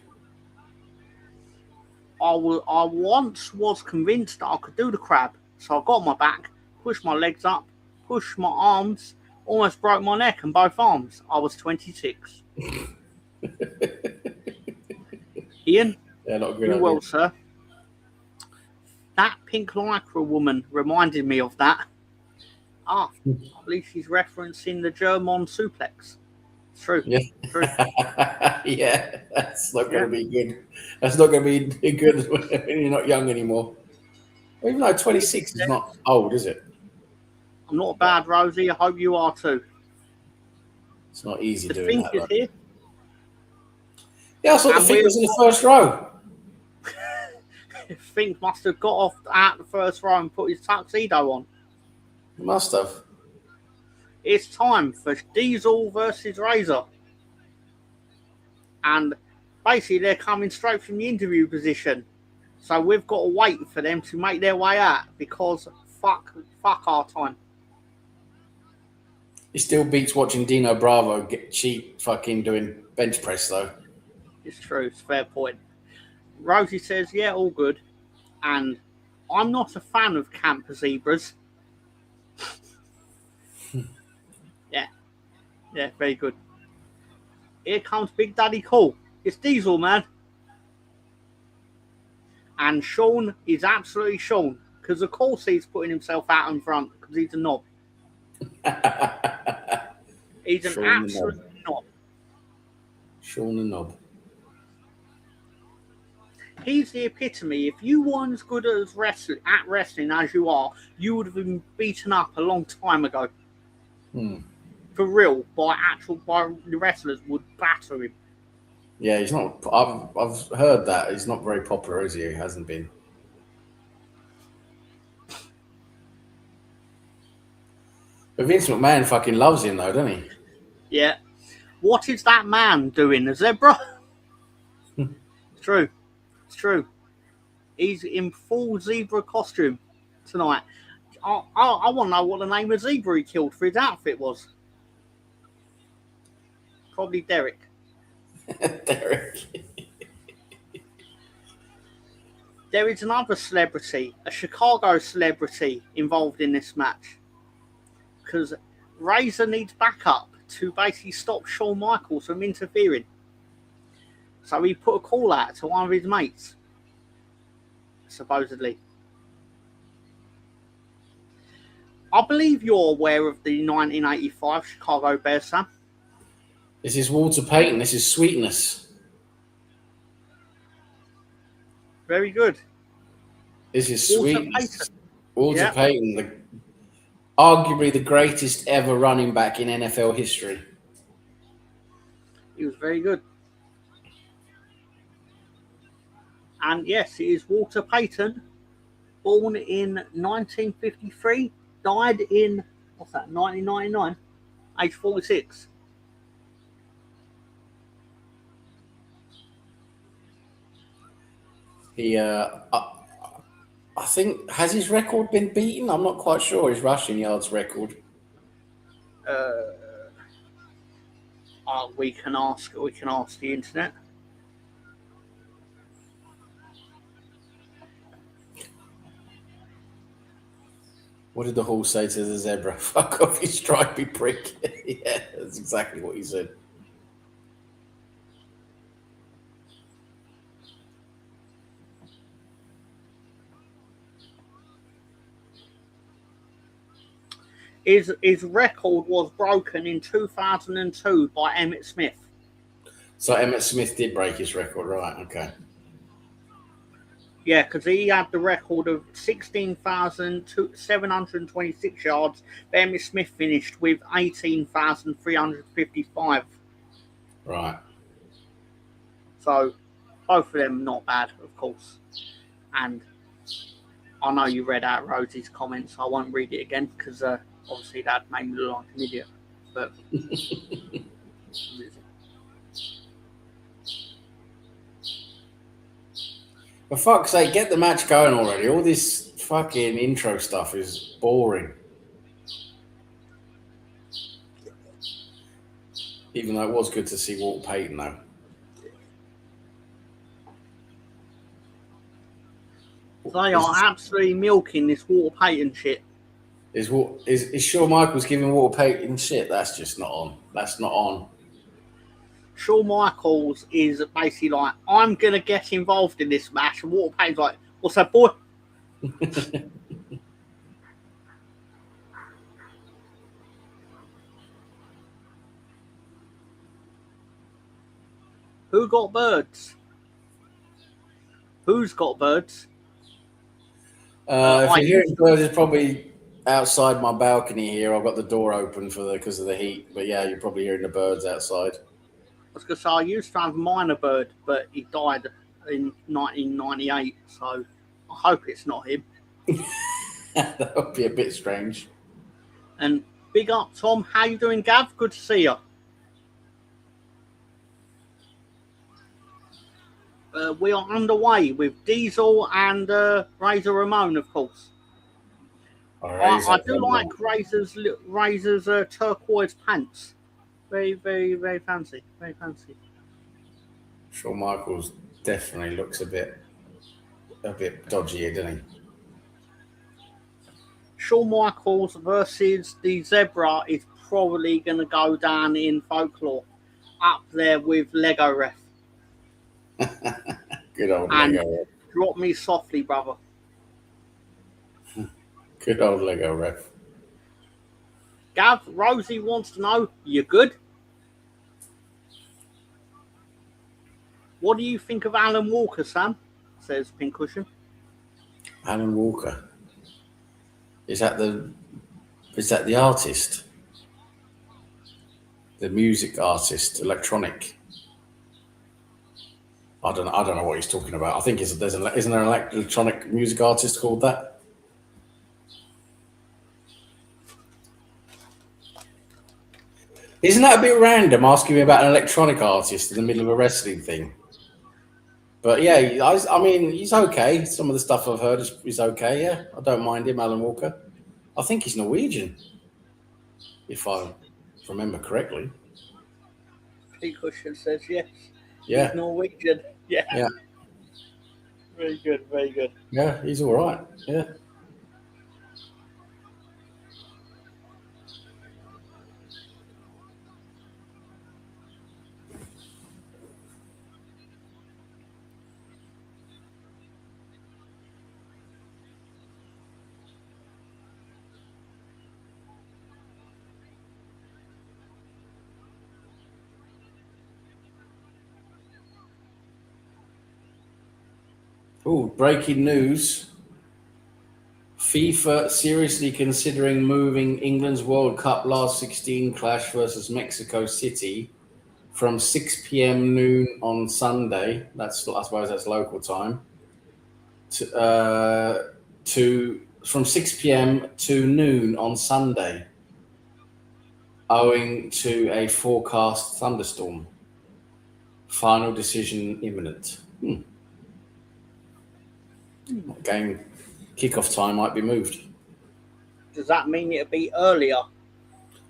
I once was convinced that I could do the crab, so I got on my back, pushed my legs up, pushed my arms, almost broke my neck and both arms. I was 26. Ian, you well, sir. That pink lycra woman reminded me of that. I believe she's referencing the German suplex. It's true. Yeah. True. Yeah, that's not going to be good. That's not going to be good when you're not young anymore. Even though 26 is not old, is it? I'm not bad, Rosie. I hope you are too. It's not easy the doing that. Fink is here. Yeah, I saw the Fink was in the first row. Fink must have got off at the first row and put his tuxedo on. He must have. It's time for Diesel versus Razor. And basically, they're coming straight from the interview position. So we've got to wait for them to make their way out because fuck our time. It still beats watching Dino Bravo get cheap fucking doing bench press, though. It's true. It's a fair point. Rosie says, yeah, all good. And I'm not a fan of camp zebras. Yeah, very good. Here comes Big Daddy Cool. It's Diesel, man. And Shawn is absolutely Shawn. Because of course he's putting himself out in front. Because he's a knob. He's an absolute knob. Shawn the knob. He's the epitome. If you weren't as good at wrestling as you are, you would have been beaten up a long time ago. For real, by the wrestlers would batter him. Yeah, he's not. I've heard that he's not very popular, is he? He hasn't been. But Vince McMahon fucking loves him, though, doesn't he? Yeah. What is that man doing? A zebra? It's true. It's true. He's in full zebra costume tonight. I want to know what the name of zebra he killed for his outfit was. Probably Derek. Derek. There is another celebrity, a Chicago celebrity, involved in this match. Because Razor needs backup to basically stop Shawn Michaels from interfering. So he put a call out to one of his mates. Supposedly. I believe you're aware of the 1985 Chicago Bears, Sam. This is Walter Payton. This is Sweetness. Very good. This is Walter Sweetness. Payton. Walter Payton, arguably the greatest ever running back in NFL history. He was very good. And yes, it is Walter Payton, born in 1953, died in, 1999, age 46. He, I think, has his record been beaten? I'm not quite sure. His rushing yards record. We can ask the internet. What did the horse say to the zebra? Fuck off, you stripy prick. Yeah, that's exactly what he said. His record was broken in 2002 by Emmett Smith. So Emmett Smith did break his record, right? Okay. Yeah, because he had the record of 16,726 yards. But Emmett Smith finished with 18,355. Right. So both of them not bad, of course. And I know you read out Rosie's comments. So I won't read it again because obviously that made me look like an idiot. But for fuck's sake, get the match going already. All this fucking intro stuff is boring. Even though it was good to see Walter Payton, though. They are absolutely milking this Walter Payton shit. Is Shawn Michaels giving Walter Payton shit? That's just not on. That's not on. Shawn Michaels is basically like, I'm going to get involved in this match. And Walter Payton's like, what's that, boy? Who got birds? Who's got birds? If you're hearing birds, it's probably outside my balcony here. I've got the door open because of the heat. But yeah, you're probably hearing the birds outside. I was going to say, I used to have a minor bird, but he died in 1998. So I hope it's not him. That would be a bit strange. And big up, Tom. How you doing, Gav? Good to see you. we are underway with Diesel and Razor Ramon, of course. I do like Razor's turquoise pants. Very, very, very fancy. Very fancy. Shawn Michaels definitely looks a bit dodgy, doesn't he? Shawn Michaels versus the Zebra is probably going to go down in folklore, up there with Lego Ref. Good old And Lego Ref. drop me softly, brother. Good old Lego Ref. Gav, Rosie wants to know, you good? What do you think of Alan Walker, Sam? Says Pincushion. Alan Walker. Is that the artist? The music artist, electronic. I don't know what he's talking about. I think isn't there an electronic music artist called that? Isn't that a bit random asking me about an electronic artist in the middle of a wrestling thing? But yeah, I mean, he's okay. Some of the stuff I've heard is okay. Yeah, I don't mind him, Alan Walker. I think he's Norwegian, if I remember correctly. Pincushion says yes. Yeah. He's Norwegian. Yeah. Yeah. Very good, very good. Yeah, he's all right. Yeah. Oh, breaking news. FIFA seriously considering moving England's World Cup last 16 clash versus Mexico City from 6 p.m. noon on Sunday. I suppose that's local time. From 6 p.m. to noon on Sunday, owing to a forecast thunderstorm. Final decision imminent. Game kickoff time might be moved. Does that mean it'll be earlier?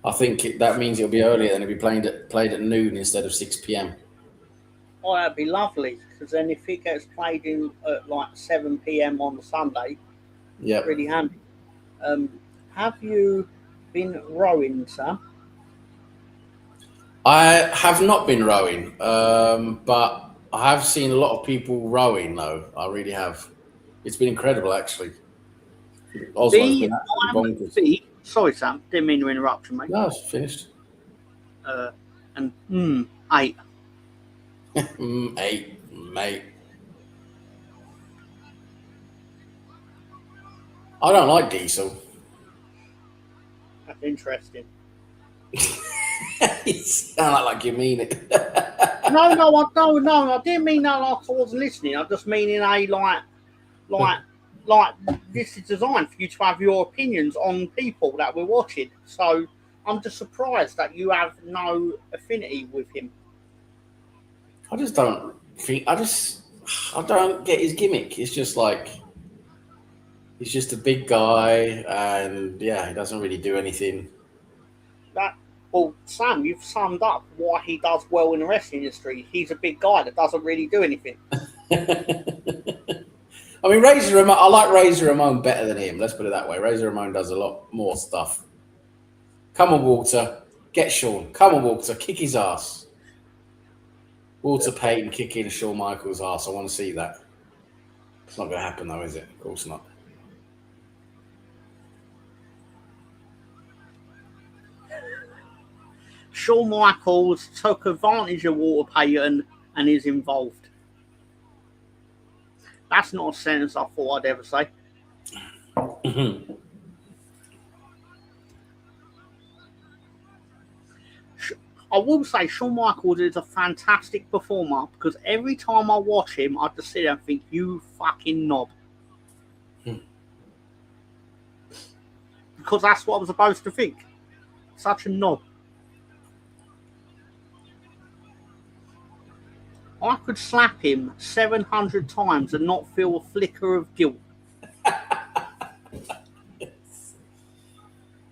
I think that means it'll be earlier and it'll be played at noon instead of 6 p.m. Oh, that'd be lovely. Because then if it gets played in at like 7 p.m. on the Sunday, Yeah, really handy. Have you been rowing, Sam? I have not been rowing, but I have seen a lot of people rowing. Though I really have. It's been incredible, actually. Oslo's been absolutely bonkers. Sorry, Sam. Didn't mean to interrupt you, mate. No, it's finished. And 8. 8, mate. I don't like Diesel. That's interesting. You sound like you mean it. No, I didn't mean that like I wasn't listening. I just mean in a like this is designed for you to have your opinions on people that we're watching. So I'm just surprised that you have no affinity with him. I don't get his gimmick. It's just like he's just a big guy, and yeah, he doesn't really do anything. Well, Sam, you've summed up why he does well in the wrestling industry. He's a big guy that doesn't really do anything. I mean, Razor Ramon. I like Razor Ramon better than him. Let's put it that way. Razor Ramon does a lot more stuff. Come on, Walter. Get Shawn. Come on, Walter. Kick his ass. Walter Payton kicking Shawn Michaels' ass. I want to see that. It's not going to happen, though, is it? Of course not. Shawn Michaels took advantage of Walter Payton and is involved. That's not a sentence I thought I'd ever say. I will say Shawn Michaels is a fantastic performer because every time I watch him, I just sit there and think, you fucking knob. Because that's what I'm supposed to think. Such a knob. I could slap him 700 times and not feel a flicker of guilt.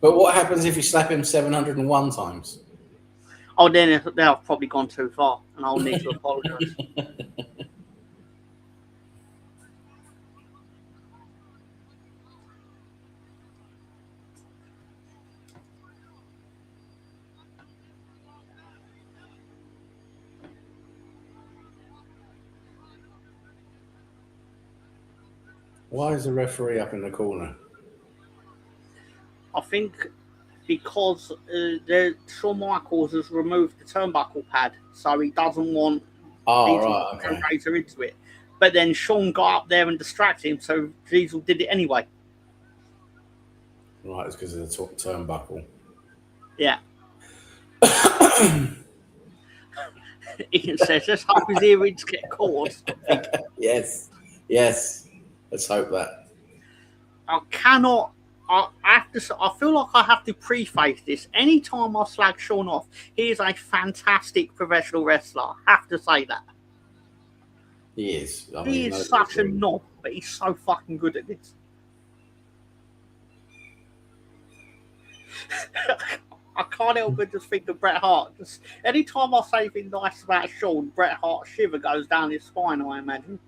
But what happens if you slap him 701 times? Oh, then I've probably gone too far, and I'll need to apologise. Why is the referee up in the corner? I think because Shawn Michaels has removed the turnbuckle pad, so he doesn't want Oh, right, okay. Razor into it. But then Shawn got up there and distracted him, so Diesel did it anyway. Right, it's because of the turnbuckle. Yeah. Ian says, let's hope his earrings get caught. Yes. Let's hope that. I feel like I have to preface this. Anytime I slag Shawn off, he is a fantastic professional wrestler. I have to say that. He is. He is such a knob, but he's so fucking good at this. I can't help but just think of Bret Hart. Anytime I say anything nice about Shawn, Bret Hart's shiver goes down his spine, I imagine.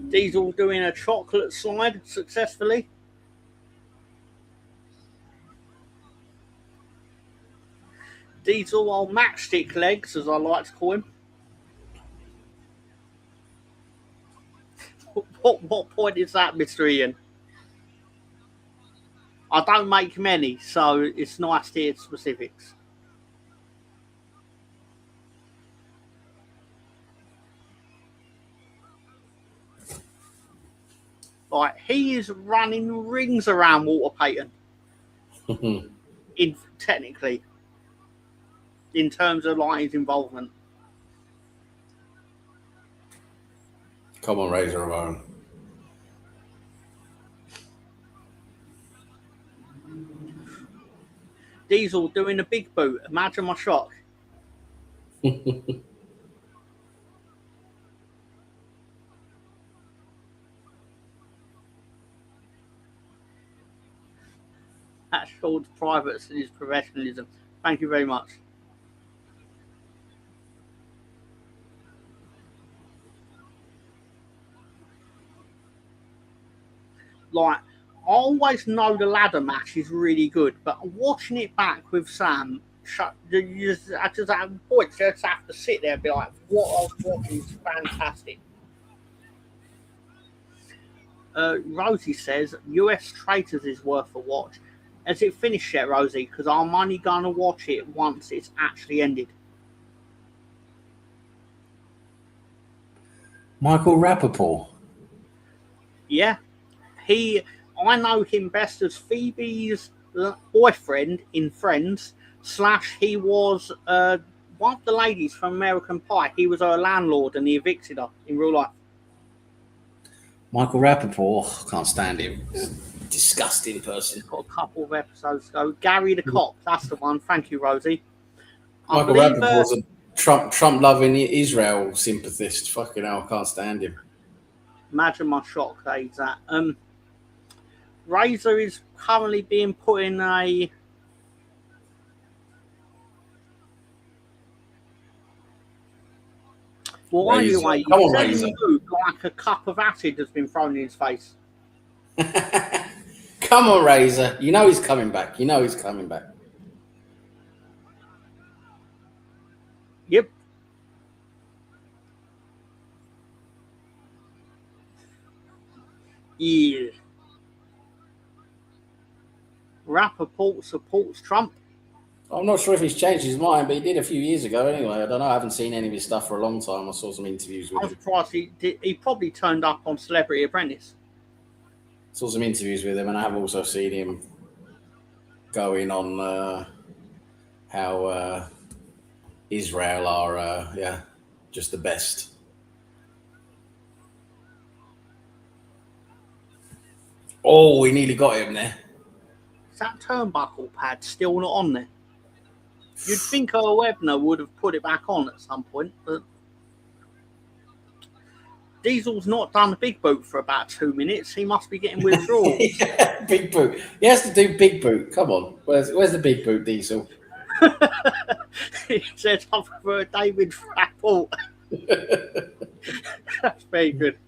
Diesel doing a chocolate slide successfully. Diesel on matchstick legs, as I like to call him. What point is that, Mr. Ian? I don't make many, so it's nice to hear specifics. Like, he is running rings around Walter Payton. Technically. In terms of like his involvement. Come on, Razor Ramon. Diesel doing a big boot. Imagine my shock. That shows privates and his professionalism. Thank you very much. Like, I always know the ladder match is really good, but watching it back with Sam, I just at points just have to sit there and be like, what I was watching is fantastic. Rosie says, US Traitors is worth a watch. Has it finished yet, Rosie? Because I'm only going to watch it once it's actually ended. Michael Rappaport. Yeah. I know him best as Phoebe's boyfriend in Friends, / he was one of the ladies from American Pie. He was her landlord and he evicted her in real life. Michael Rappaport, can't stand him. Disgusting person. Got a couple of episodes ago. Gary the Cop, that's the one. Thank you, Rosie. Michael Rappaport's a Trump-loving Israel sympathist. Fucking hell, I can't stand him. Imagine my shock that he's at. Razor is currently being put in a... Well, anyway, Razor. Like a cup of acid has been thrown in his face. Come on, Razor. You know he's coming back. Yep. Yeah. Rappaport supports Trump. I'm not sure if he's changed his mind, but he did a few years ago anyway. I don't know. I haven't seen any of his stuff for a long time. I saw some interviews with him. I'm surprised he probably turned up on Celebrity Apprentice. Saw some interviews with him, and I have also seen him going on how Israel are, just the best. Oh, we nearly got him there. Is that turnbuckle pad still not on there? You'd think Webner would have put it back on at some point, but Diesel's not done the big boot for about 2 minutes. He must be getting withdrawals. Yeah, big boot. He has to do big boot. Come on. Where's the big boot, Diesel? He said, I prefer David Rapport. That's very good.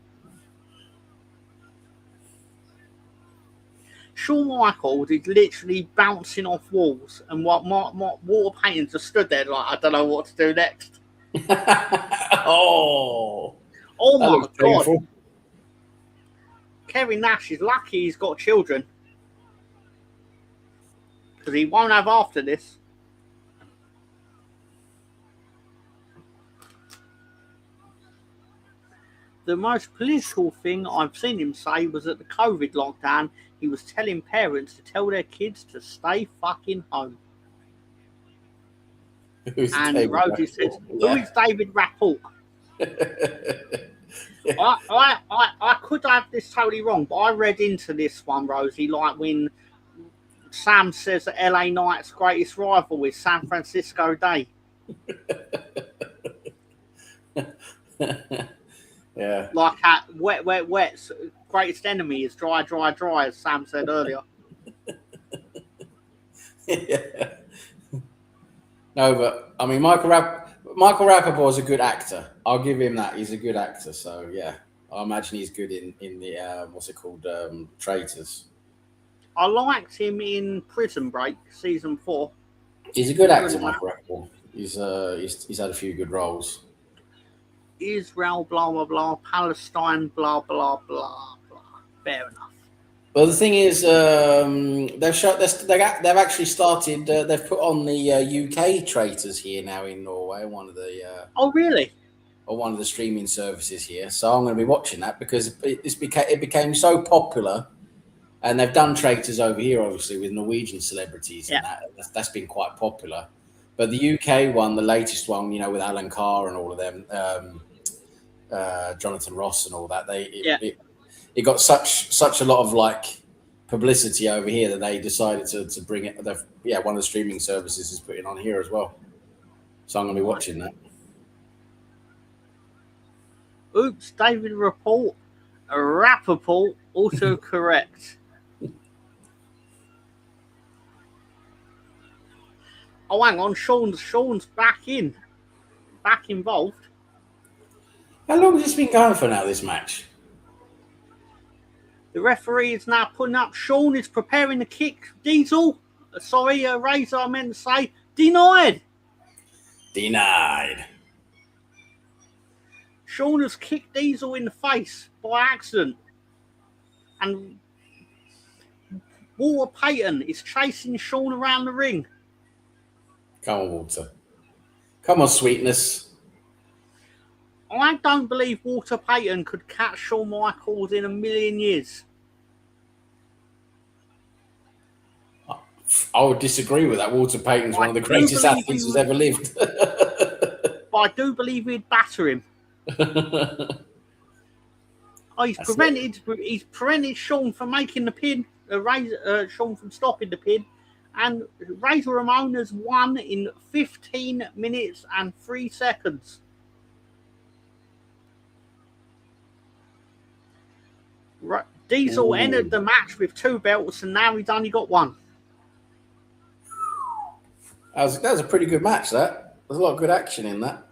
Shawn Michaels is literally bouncing off walls, and what Walter Payton just stood there like, I don't know what to do next. Oh my God. painful. Kevin Nash is lucky he's got children, because he won't have after this. The most political thing I've seen him say was at the COVID lockdown, he was telling parents to tell their kids to stay fucking home. And Rosie says, who is David Rapport? I could have this totally wrong, but I read into this one, Rosie, like when Sam says that LA Knight's greatest rival is San Francisco Day. Yeah. Like at Wet's greatest enemy is dry, as Sam said earlier. Yeah. No, but I mean, Michael Rappaport is a good actor. I'll give him that. He's a good actor. So yeah, I imagine he's good in the what's it called, Traitors. I liked him in Prison Break season 4. He's a good actor, Michael Rappaport. He's had a few good roles. Israel, blah blah blah, Palestine, blah blah blah blah. Fair enough. Well, the thing is, they've actually started. They've put on the UK Traitors here now in Norway. One of the oh really? Or one of the streaming services here. So I'm going to be watching that because it became so popular, and they've done Traitors over here, obviously with Norwegian celebrities, and that's been quite popular. But the UK one, the latest one, you know, with Alan Carr and all of them, Jonathan Ross and all that, it got such a lot of like publicity over here that they decided to bring it. One of the streaming services is putting on here as well. So I'm going to be watching that. Oops, David Rappaport also correct. Oh, hang on, Shawn's back involved. How long has this been going for now, this match? The referee is now putting up. Shawn is preparing to kick Diesel. Sorry, Razor, I meant to say. Denied. Shawn has kicked Diesel in the face by accident. And Walter Payton is chasing Shawn around the ring. Come on, Walter. Come on, sweetness. I don't believe Walter Payton could catch Shawn Michaels in a million years. I would disagree with that. Walter Payton's one of the greatest athletes who's ever lived. But I do believe he'd batter him. He's prevented Shawn from making the pin, Shawn from stopping the pin, and Razor Ramon has won in 15 minutes and 3 seconds. Diesel entered the match with 2 belts, and now he's only got 1. That was a pretty good match, that. There's a lot of good action in that.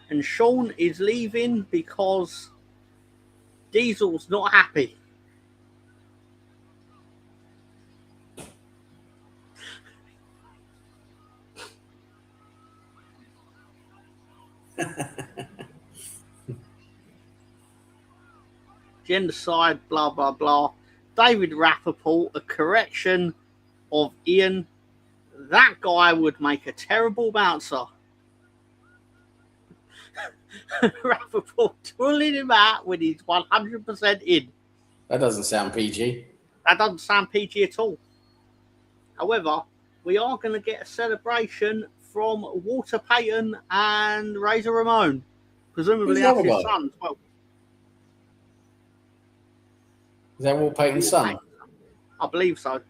And Shawn is leaving because Diesel's not happy. Genocide, blah, blah, blah. David Rappaport, a correction of Ian. That guy would make a terrible bouncer. Rappaport pulling him out when he's 100% in. That doesn't sound PG. That doesn't sound PG at all. However, we are going to get a celebration from Walter Payton and Razor Ramon. Presumably that's his son as well. Is that Walt Payton's son? I believe so.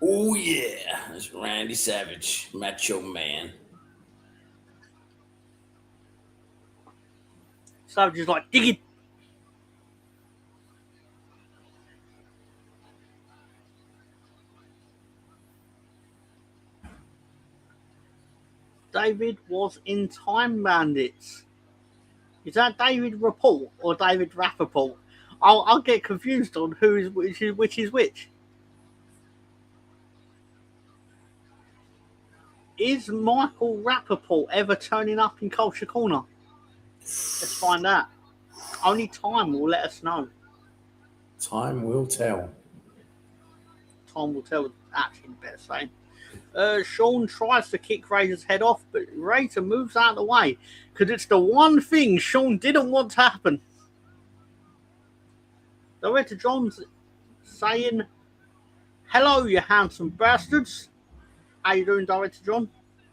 Oh, yeah. That's Randy Savage, Macho Man. Savage is like, dig it. David was in Time Bandits. Is that David Rapport or David Rappaport? I'll get confused on which is which. Is Michael Rappaport ever turning up in Culture Corner? Let's find out. Only time will let us know. Time will tell. Time will tell. Actually, better say. Shawn tries to kick Razor's head off, but Razor moves out of the way because it's the one thing Shawn didn't want to happen. Director John's saying, "Hello, you handsome bastards. How you doing, Director John?"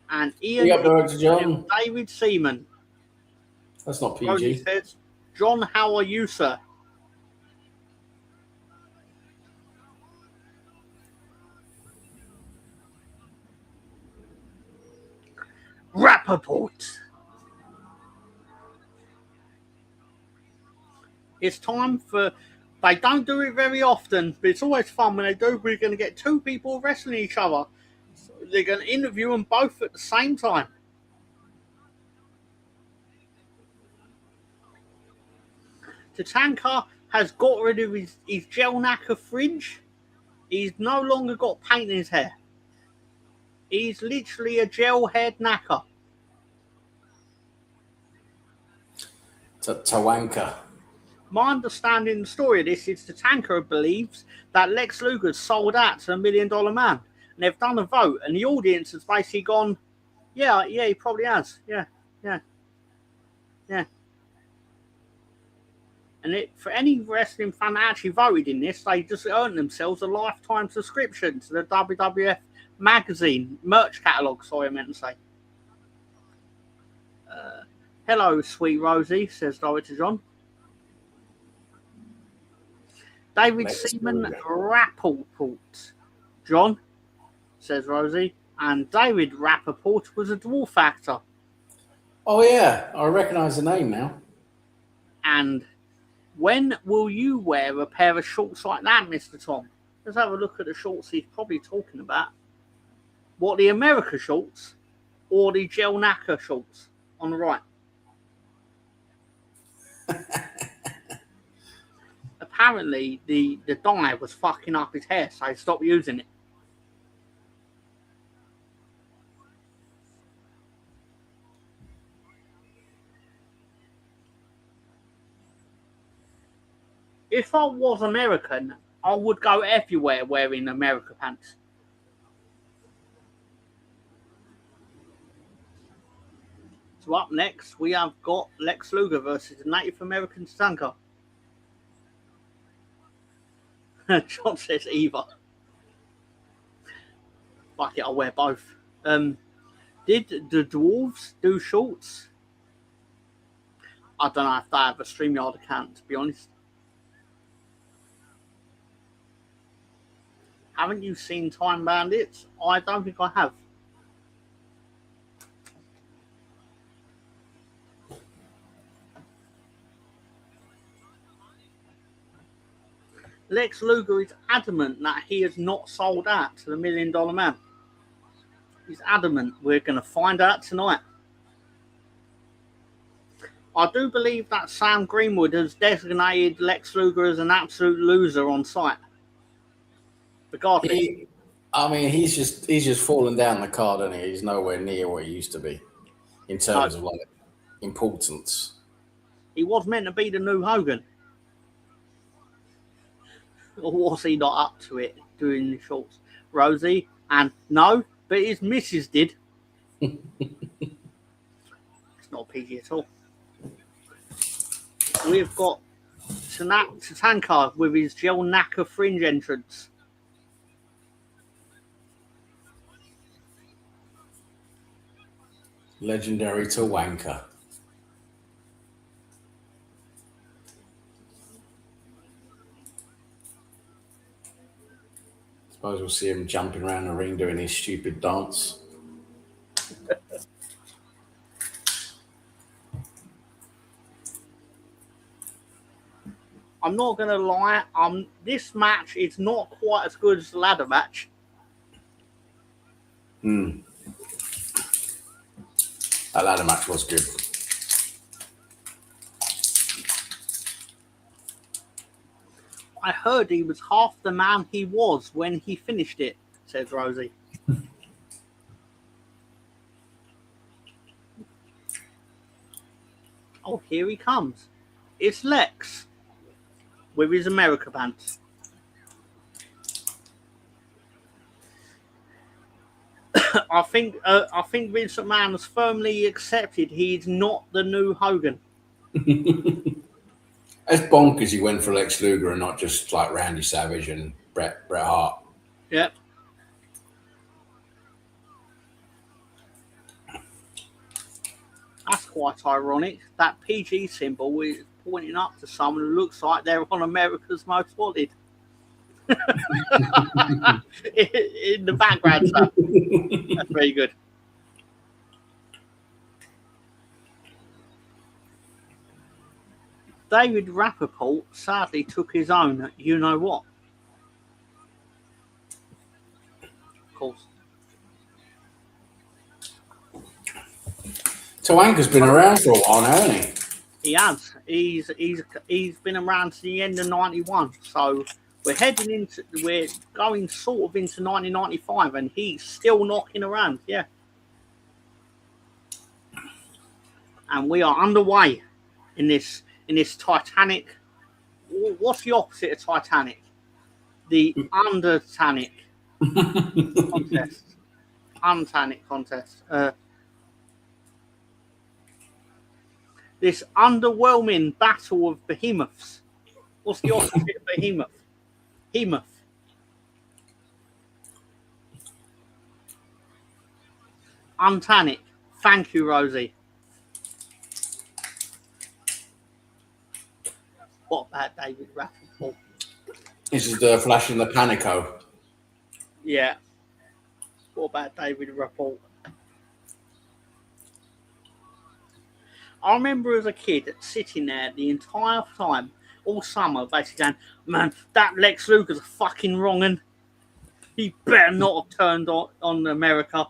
And Ian, Yep, Director John. David Seaman. That's not PG. Brody says, "John, how are you, sir?" Rappaport. It's time for. They don't do it very often, but it's always fun when they do. We're going to get two people wrestling each other. So they're going to interview them both at the same time. Tatanka has got rid of his gel nacre fringe. He's no longer got paint in his hair. He's literally a gel-haired knacker. Tawanka. My understanding of the story of this is Tatanka believes that Lex Luger's sold out to the $1 Million Man. And they've done a vote, and the audience has basically gone, yeah, he probably has. Yeah. And for any wrestling fan that actually voted in this, they just earned themselves a lifetime subscription to the WWF magazine merch catalogue. Sorry, I meant to say. Hello, sweet Rosie, says Director John. David Seaman Rappaport. John, says Rosie. And David Rappaport was a dwarf actor. Oh, yeah. I recognise the name now. And when will you wear a pair of shorts like that, Mr. Tom? Let's have a look at the shorts he's probably talking about. What, the America shorts or the gel nacre shorts on the right? Apparently, the dye was fucking up his hair, so he stopped using it. If I was American, I would go everywhere wearing America pants. So up next, we have got Lex Luger versus the Native American Tatanka. John says either. Fuck it, I'll wear both. Did the dwarves do shorts? I don't know if they have a StreamYard account, to be honest. Haven't you seen Time Bandits? I don't think I have. Lex Luger is adamant that he has not sold out to the $1 Million Man. He's adamant. We're going to find out tonight. I do believe that Sam Greenwood has designated Lex Luger as an absolute loser on site. Regardless. He's just fallen down the card, isn't he? He's nowhere near where he used to be in terms of like importance. He was meant to be the new Hogan. Or was he not up to it doing the shorts? Rosie, and no, but his missus did. It's not PG at all. We've got Tatanka with his gel nacre fringe entrance. Legendary Tawanka. Suppose we'll see him jumping around the ring doing his stupid dance. I'm not going to lie. This match is not quite as good as the ladder match. That ladder match was good. I heard he was half the man he was when he finished it, says Rosie. Oh, here he comes. It's Lex with his America pants. I think Vince McMahon has firmly accepted he's not the new Hogan. It's bonkers he went for Lex Luger and not just like Randy Savage and Bret Hart. Yep. That's quite ironic. That PG symbol is pointing up to someone who looks like they're on America's Most Wanted. In the background stuff. That's very good. David Rappaport sadly took his own, you know what? Of course. Tawanka's been around for a while now, hasn't he? He has. He's been around to the end of '91. So we're going sort of into 1995, and he's still knocking around. Yeah. And we are underway in this Titanic. What's the opposite of Titanic? The Undertanic contest. Untanic contest. This underwhelming battle of behemoths. What's the opposite of behemoth? Behemoth. Untanic. Thank you, Rosie. What about David Rappaport? This is the Flash in the Panico. Yeah. What about David Rappaport? I remember as a kid sitting there the entire time, all summer, basically going, man, that Lex Luger's a fucking wrong un. He better not have turned on America.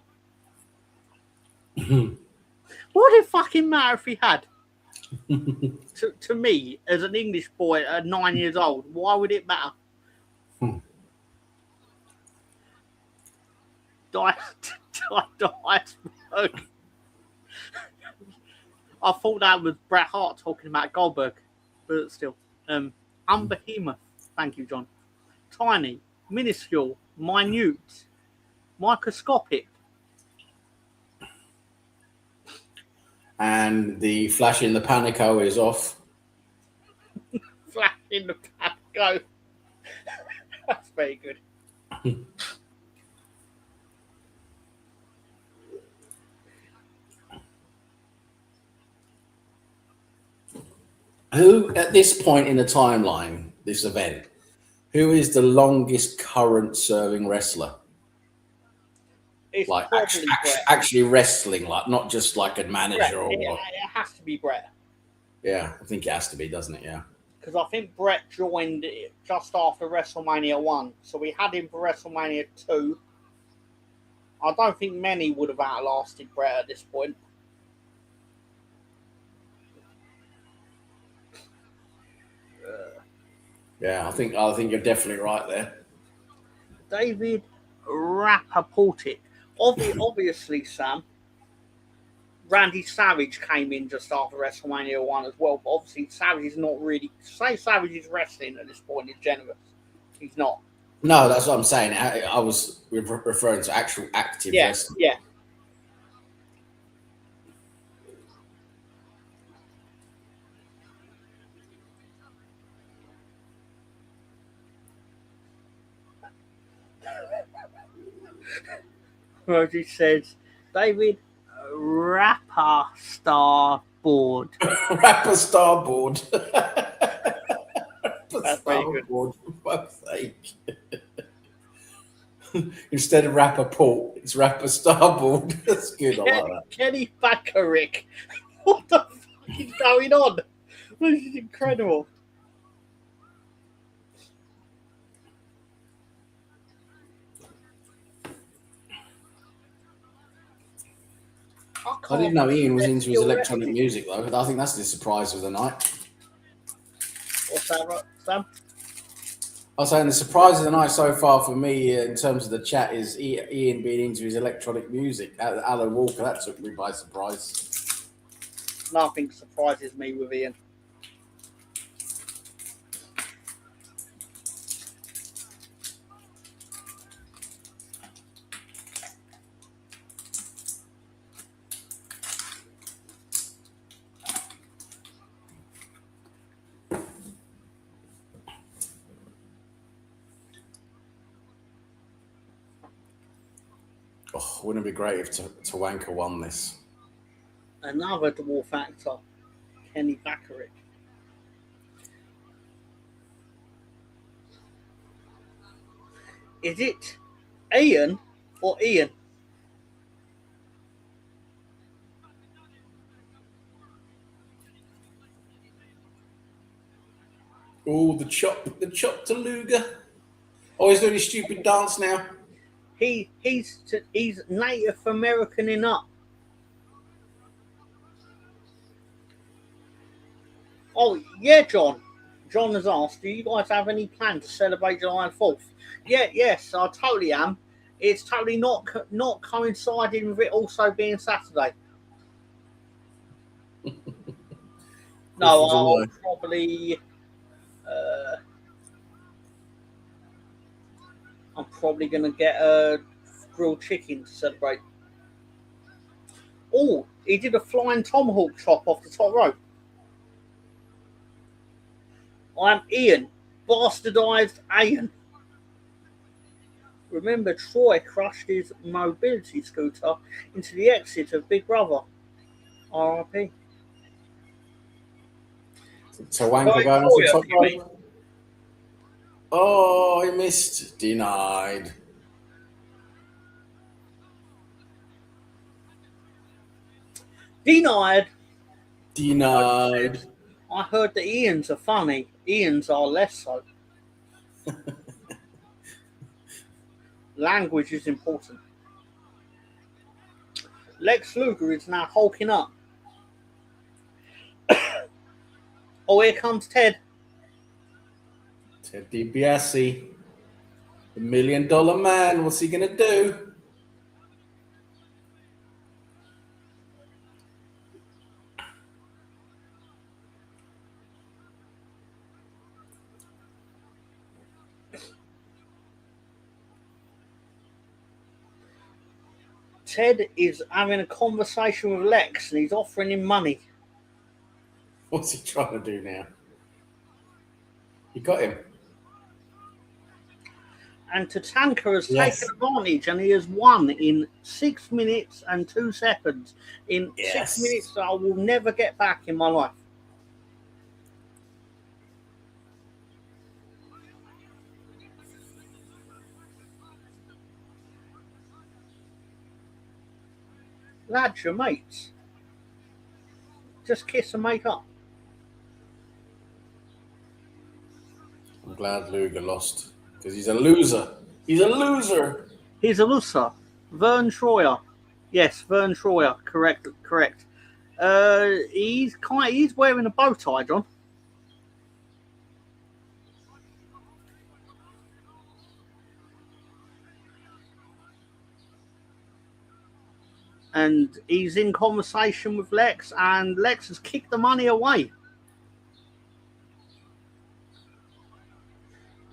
What did it fucking matter if he had? to me, as an English boy at 9 years old, why would it matter? Iceberg. I thought that was Bret Hart talking about Goldberg, but still. Unbehemoth. Thank you, John. Tiny, minuscule, minute, microscopic. And the Flash in the Panico is off. Flash in the Panico. That's very good. Who, at this point in the timeline, this event, who is the longest current serving wrestler? It's like probably actually wrestling, like not just like a manager Bret. or. It has to be Bret. Yeah, I think it has to be, doesn't it? Yeah. Because I think Bret joined just after WrestleMania 1. So we had him for WrestleMania 2. I don't think many would have outlasted Bret at this point. Yeah, I think you're definitely right there. David Rappaport. Obviously, Sam, Randy Savage came in just after WrestleMania 1 as well. But obviously, Savage is not really... Say Savage is wrestling at this point is generous. He's not. No, that's what I'm saying. I was referring to actual active wrestling. Yeah. Rosie says, David Rapper Starboard. Rapper Starboard. That's very good. For fuck's sake. Instead of rapper port, it's rapper starboard. That's good. I like that. Kenny Bacaric. What the fuck is going on? This is incredible. I didn't know Ian was into his electronic music, though. I think that's the surprise of the night. What's that, Sam? I was saying the surprise of the night so far for me in terms of the chat is Ian being into his electronic music. Alan Walker, that took me by surprise. Nothing surprises me with Ian. Oh, wouldn't it be great if Tawanka won this? Another dwarf actor, Kenny Bacaric. Is it Ian or Ian? Oh, the chop to Luger. Oh, he's doing his stupid dance now. He's Native American enough. Oh yeah, John. John has asked, do you guys have any plan to celebrate July 4th? Yes, I totally am. It's totally not coinciding with it also being Saturday. No, I'll probably. I'm probably going to get a grilled chicken to celebrate. Oh, he did a flying tomahawk chop off the top rope. I'm Ian, bastardized Ian. Remember, Troy crushed his mobility scooter into the exit of Big Brother. R.I.P. Tawanka going off the top rope. Oh, he missed. Denied. Denied. I heard the Ians are funny. Ians are less so. Language is important. Lex Luger is now hulking up. Oh, here comes Ted. Ted DiBiase, the $1 Million Man. What's he going to do? Ted is having a conversation with Lex and he's offering him money. What's he trying to do now? You got him. And Tatanka has taken advantage and he has won in 6 minutes and 2 seconds. In 6 minutes that I will never get back in my life. Lads, your mates. Just kiss and make up. I'm glad Luger lost because he's a loser. He's a loser. He's a loser. Vern Troyer. Yes, Vern Troyer. Correct. He's wearing a bow tie, John. And he's in conversation with Lex, and Lex has kicked the money away.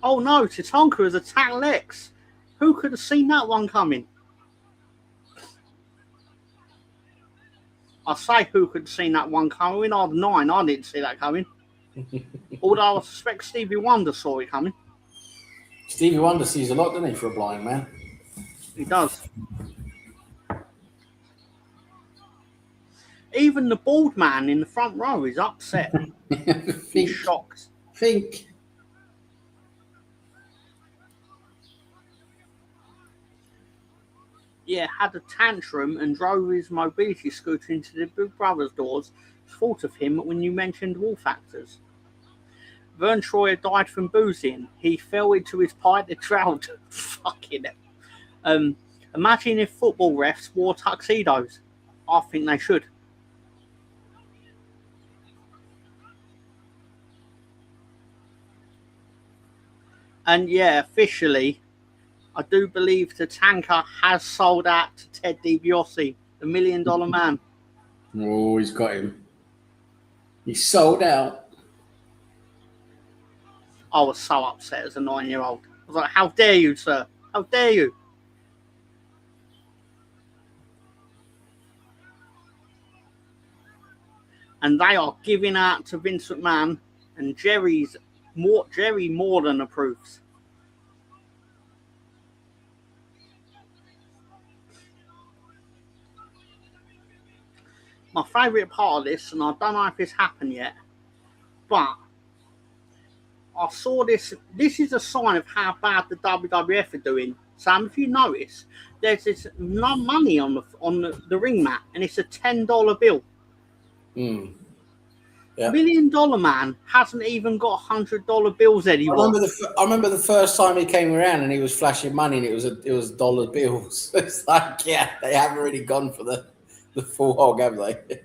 Oh no, Tatanka has attacked Lex. Who could have seen that one coming? I say who could have seen that one coming. I'm 9. I didn't see that coming. Although I suspect Stevie Wonder saw it coming. Stevie Wonder sees a lot, doesn't he, for a blind man? He does. Even the bald man in the front row is upset. He's shocked. yeah, had a tantrum and drove his mobility scooter into the Big Brother's doors. Thought of him when you mentioned Wolf actors. Vern Troyer died from boozing. He fell into his pint and drowned. Fucking hell. Imagine if football refs wore tuxedos. I think they should. And yeah, officially, I do believe Tatanka has sold out to Ted DiBiase, the $1 Million Man. Oh, he's got him. He's sold out. I was so upset as a 9-year-old. I was like, how dare you, sir? How dare you? And they are giving out to Vince McMahon, and Jerry more than approves. My favourite part of this, and I don't know if it's happened yet, but I saw this. This is a sign of how bad the WWF are doing. Sam, if you notice, there's this no money on the ring mat, and it's a $10 bill. Yeah. $1 Million Man hasn't even got $100 bills anymore. I remember the first time he came around and he was flashing money, and it was dollar bills. It's like, yeah, they haven't really gone for the full hog, have they?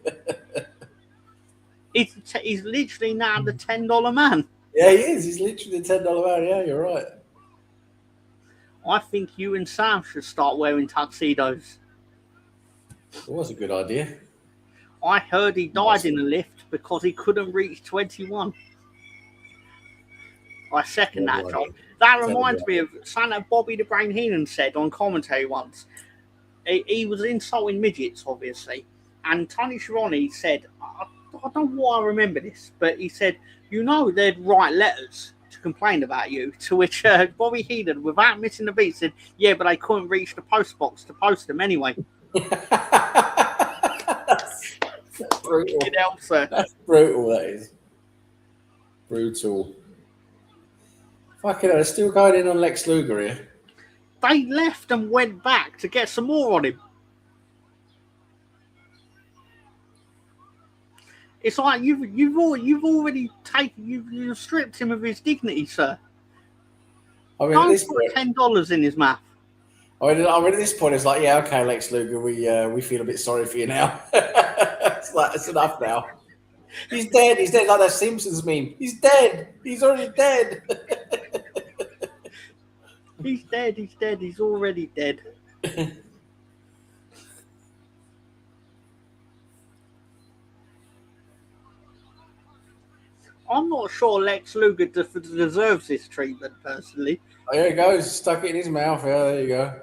He's literally now the $10 man. Yeah, he is. He's literally the $10 man. Yeah, you're right. I think you and Sam should start wearing tuxedos. It was a good idea. I heard he died in a lift because he couldn't reach 21. I second that, John. That reminds me of something that Bobby the Brain Heenan said on commentary once. He was insulting midgets, obviously. And Tony Schiavone said, I don't know why I remember this, but he said, you know they'd write letters to complain about you, to which Bobby Heenan, without missing a beat, said, yeah, but they couldn't reach the post box to post them anyway. That's brutal. It helps, sir. That's brutal, that is. Brutal. Fucking hell, they're still going in on Lex Luger here. They left and went back to get some more on him. It's like you've already you've stripped him of his dignity, sir. I mean, Don't put $10 in his mouth. I mean, at this point, it's like, yeah, okay, Lex Luger, we feel a bit sorry for you now. It's like, it's enough now. He's dead. He's dead, like that Simpsons meme. He's dead. He's already dead. He's dead. He's dead. He's already dead. I'm not sure Lex Luger deserves this treatment, personally. Oh, there he goes. Stuck it in his mouth. Yeah, there you go.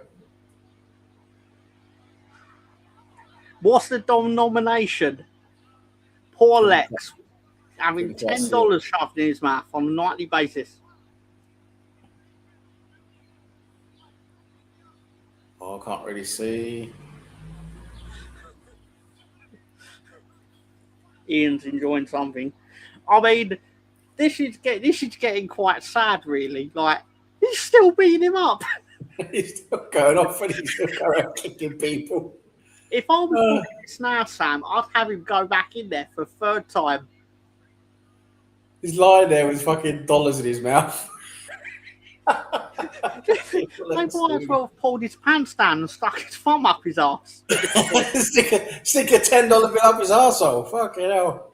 What's the nomination? Poor Lex having $10 shoved in his mouth on a nightly basis. Oh, I can't really see. Ian's enjoying something. I mean, this is getting quite sad, really. Like, he's still beating him up. He's still going off and he's still going kicking people. If I was doing this now, Sam, I'd have him go back in there for a third time. He's lying there with fucking dollars in his mouth. They might as well have pulled his pants down and stuck his thumb up his arse. stick a $10 bill up his arsehole. Fucking hell.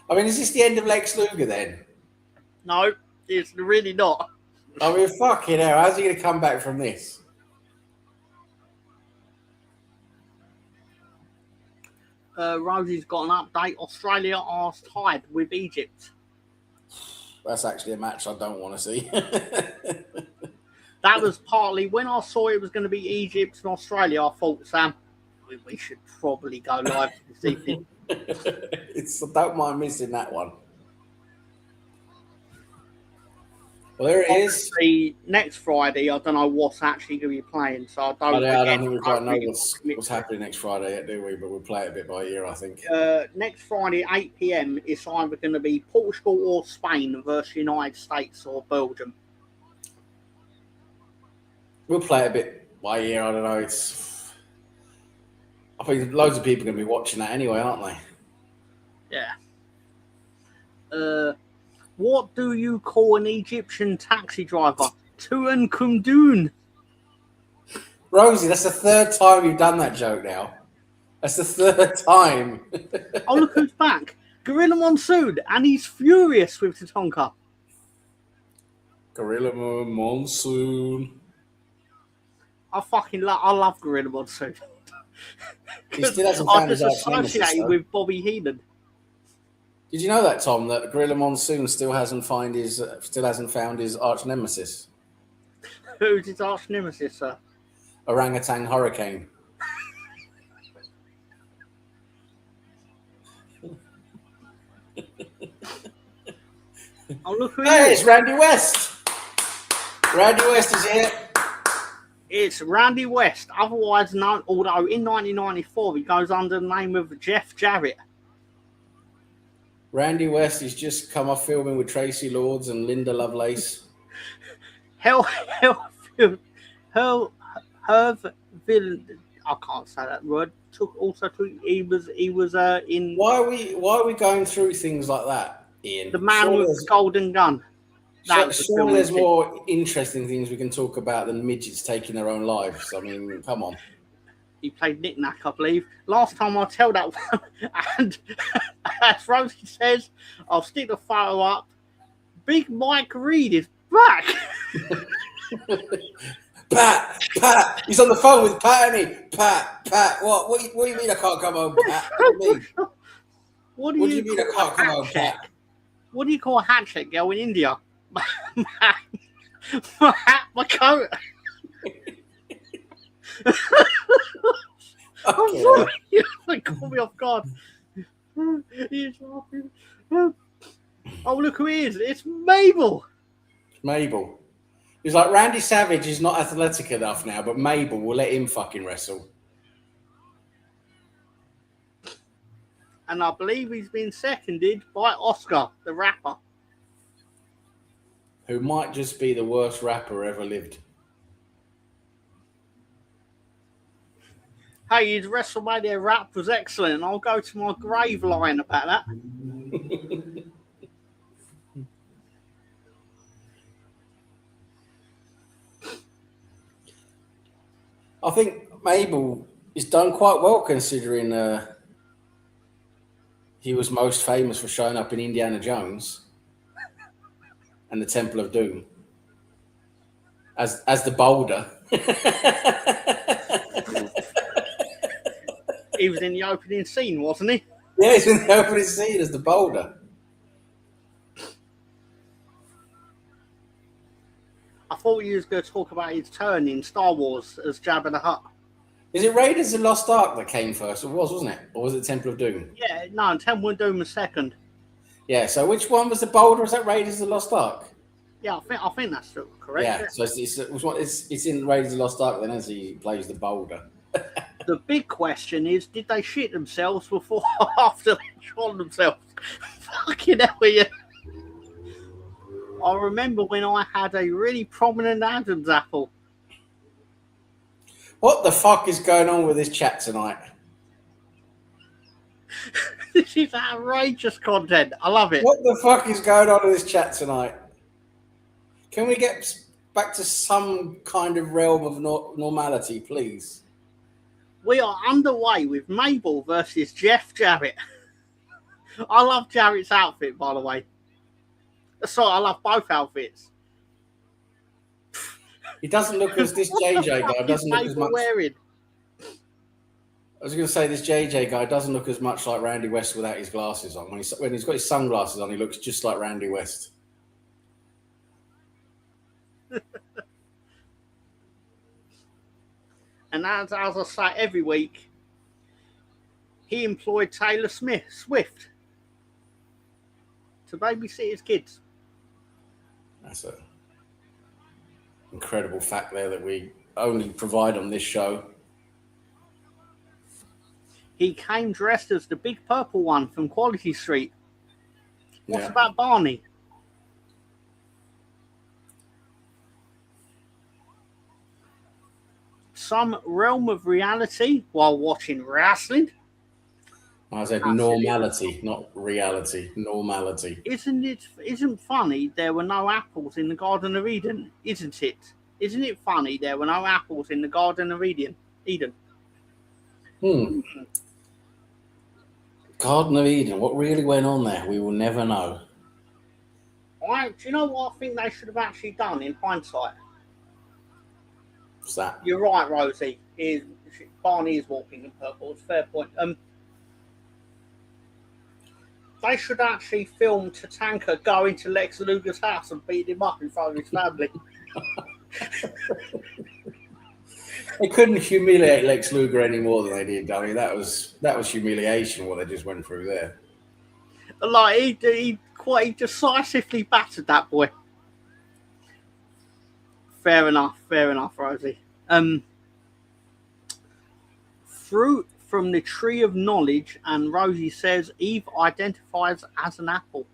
I mean, is this the end of Lex Luger then? No, it's really not. I mean, fucking hell. How's he going to come back from this? Rosie's got an update. Australia are tied with Egypt. That's actually a match I don't want to see. That was partly when I saw it was going to be Egypt and Australia. I thought, Sam, we should probably go live this evening. I don't mind missing that one. Well, there it is. Next Friday, I don't know what's actually going to be playing, so I don't think we quite know what's happening next Friday yet, do we? But we'll play it a bit by ear, I think. Next Friday, 8 p.m, it's either going to be Portugal or Spain versus United States or Belgium. We'll play it a bit by ear. I don't know. I think loads of people are going to be watching that anyway, aren't they? Yeah. What do you call an Egyptian taxi driver? Tuan Kumdun. Rosie, that's the third time you've done that joke now. That's the third time. Oh, look who's back. Gorilla Monsoon, and he's furious with Tatanka. Gorilla Monsoon. I love Gorilla Monsoon. He still hasn't I found his just arch nemesis, associated though. with Bobby Heenan. Did you know that, Tom? That Gorilla Monsoon still hasn't found his arch nemesis, Who's his arch nemesis, sir? Orangutan Hurricane. Oh, look who Hey, it it's is. Randy West. Randy West is here. It's Randy West, otherwise known, although in 1994 he goes under the name of Jeff Jarrett. Randy West has just come off filming with Tracy Lords and Linda Lovelace. Herville, I can't say that word. He was in. Why are we going through things like that, Ian? The Man with the Golden Gun. Surely there's more interesting things we can talk about than midgets taking their own lives. I mean, come on. He played Nick Nack, I believe. Last time I tell that one, and as Rosie says, I'll stick the photo up. Big Mike Reed is back. Pat, he's on the phone with Pat, isn't he? Pat, what do you mean I can't come home, Pat? What do you mean? What do you mean I can't come home, Pat? What do you call a hat check girl in India? My hat, my coat. I'm sorry, you caught me off guard. He's laughing. Oh, look who he is. It's Mabel. Mabel. He's like, Randy Savage is not athletic enough now, but Mabel will let him fucking wrestle. And I believe he's been seconded by Oscar, the rapper. Who might just be the worst rapper ever lived. Hey, his WrestleMania rap was excellent. I'll go to my grave line about that. I think Mabel is done quite well considering he was most famous for showing up in Indiana Jones and the Temple of Doom as the Boulder. He was in the opening scene, wasn't he? Yeah, he's in the opening scene as the Boulder. I thought you was going to talk about his turn in Star Wars as Jabba the Hutt. Is it Raiders of the Lost Ark that came first? It was, wasn't it? Or was it Temple of Doom? Yeah, no, Temple of Doom was second. Yeah, so which one was the Boulder? Was that Raiders of the Lost Ark? Yeah, I think that's correct. Yeah, so it's in Raiders of the Lost Ark then as he plays the Boulder. The big question is, did they shit themselves before or after they shot themselves? Fucking hell, yeah. I remember when I had a really prominent Adam's apple. What the fuck is going on with this chat tonight? This is outrageous content. I love it. What the fuck is going on with this chat tonight? Can we get back to some kind of realm of normality, please? We are underway with Mabel versus Jeff Jarrett. I love Jarrett's outfit, by the way. Sorry, I love both outfits. He doesn't look as this JJ guy doesn't look as much. Wearing? I was going to say this JJ guy doesn't look as much like Randy West without his glasses on. When he's got his sunglasses on, he looks just like Randy West. And as I say every week, he employed Taylor Swift to babysit his kids. That's an incredible fact there that we only provide on this show. He came dressed as the big purple one from Quality Street. What's Yeah. about Barney? some realm of reality while watching wrestling? I said normality, not reality. Normality. Isn't funny there were no apples in the Garden of Eden, isn't it? Isn't it funny there were no apples in the Garden of Eden? Garden of Eden. What really went on there? We will never know. Do you know what I think they should have actually done in hindsight? What's that? You're right, Rosie. Barney is walking in purple. It's a fair point. They should actually film Tatanka going to Lex Luger's house and beat him up in front of his family. They couldn't humiliate Lex Luger any more than they did, Danny. That was humiliation what they just went through there. Like he quite decisively battered that boy. Fair enough, Rosie. Fruit from the tree of knowledge, and Rosie says Eve identifies as an apple.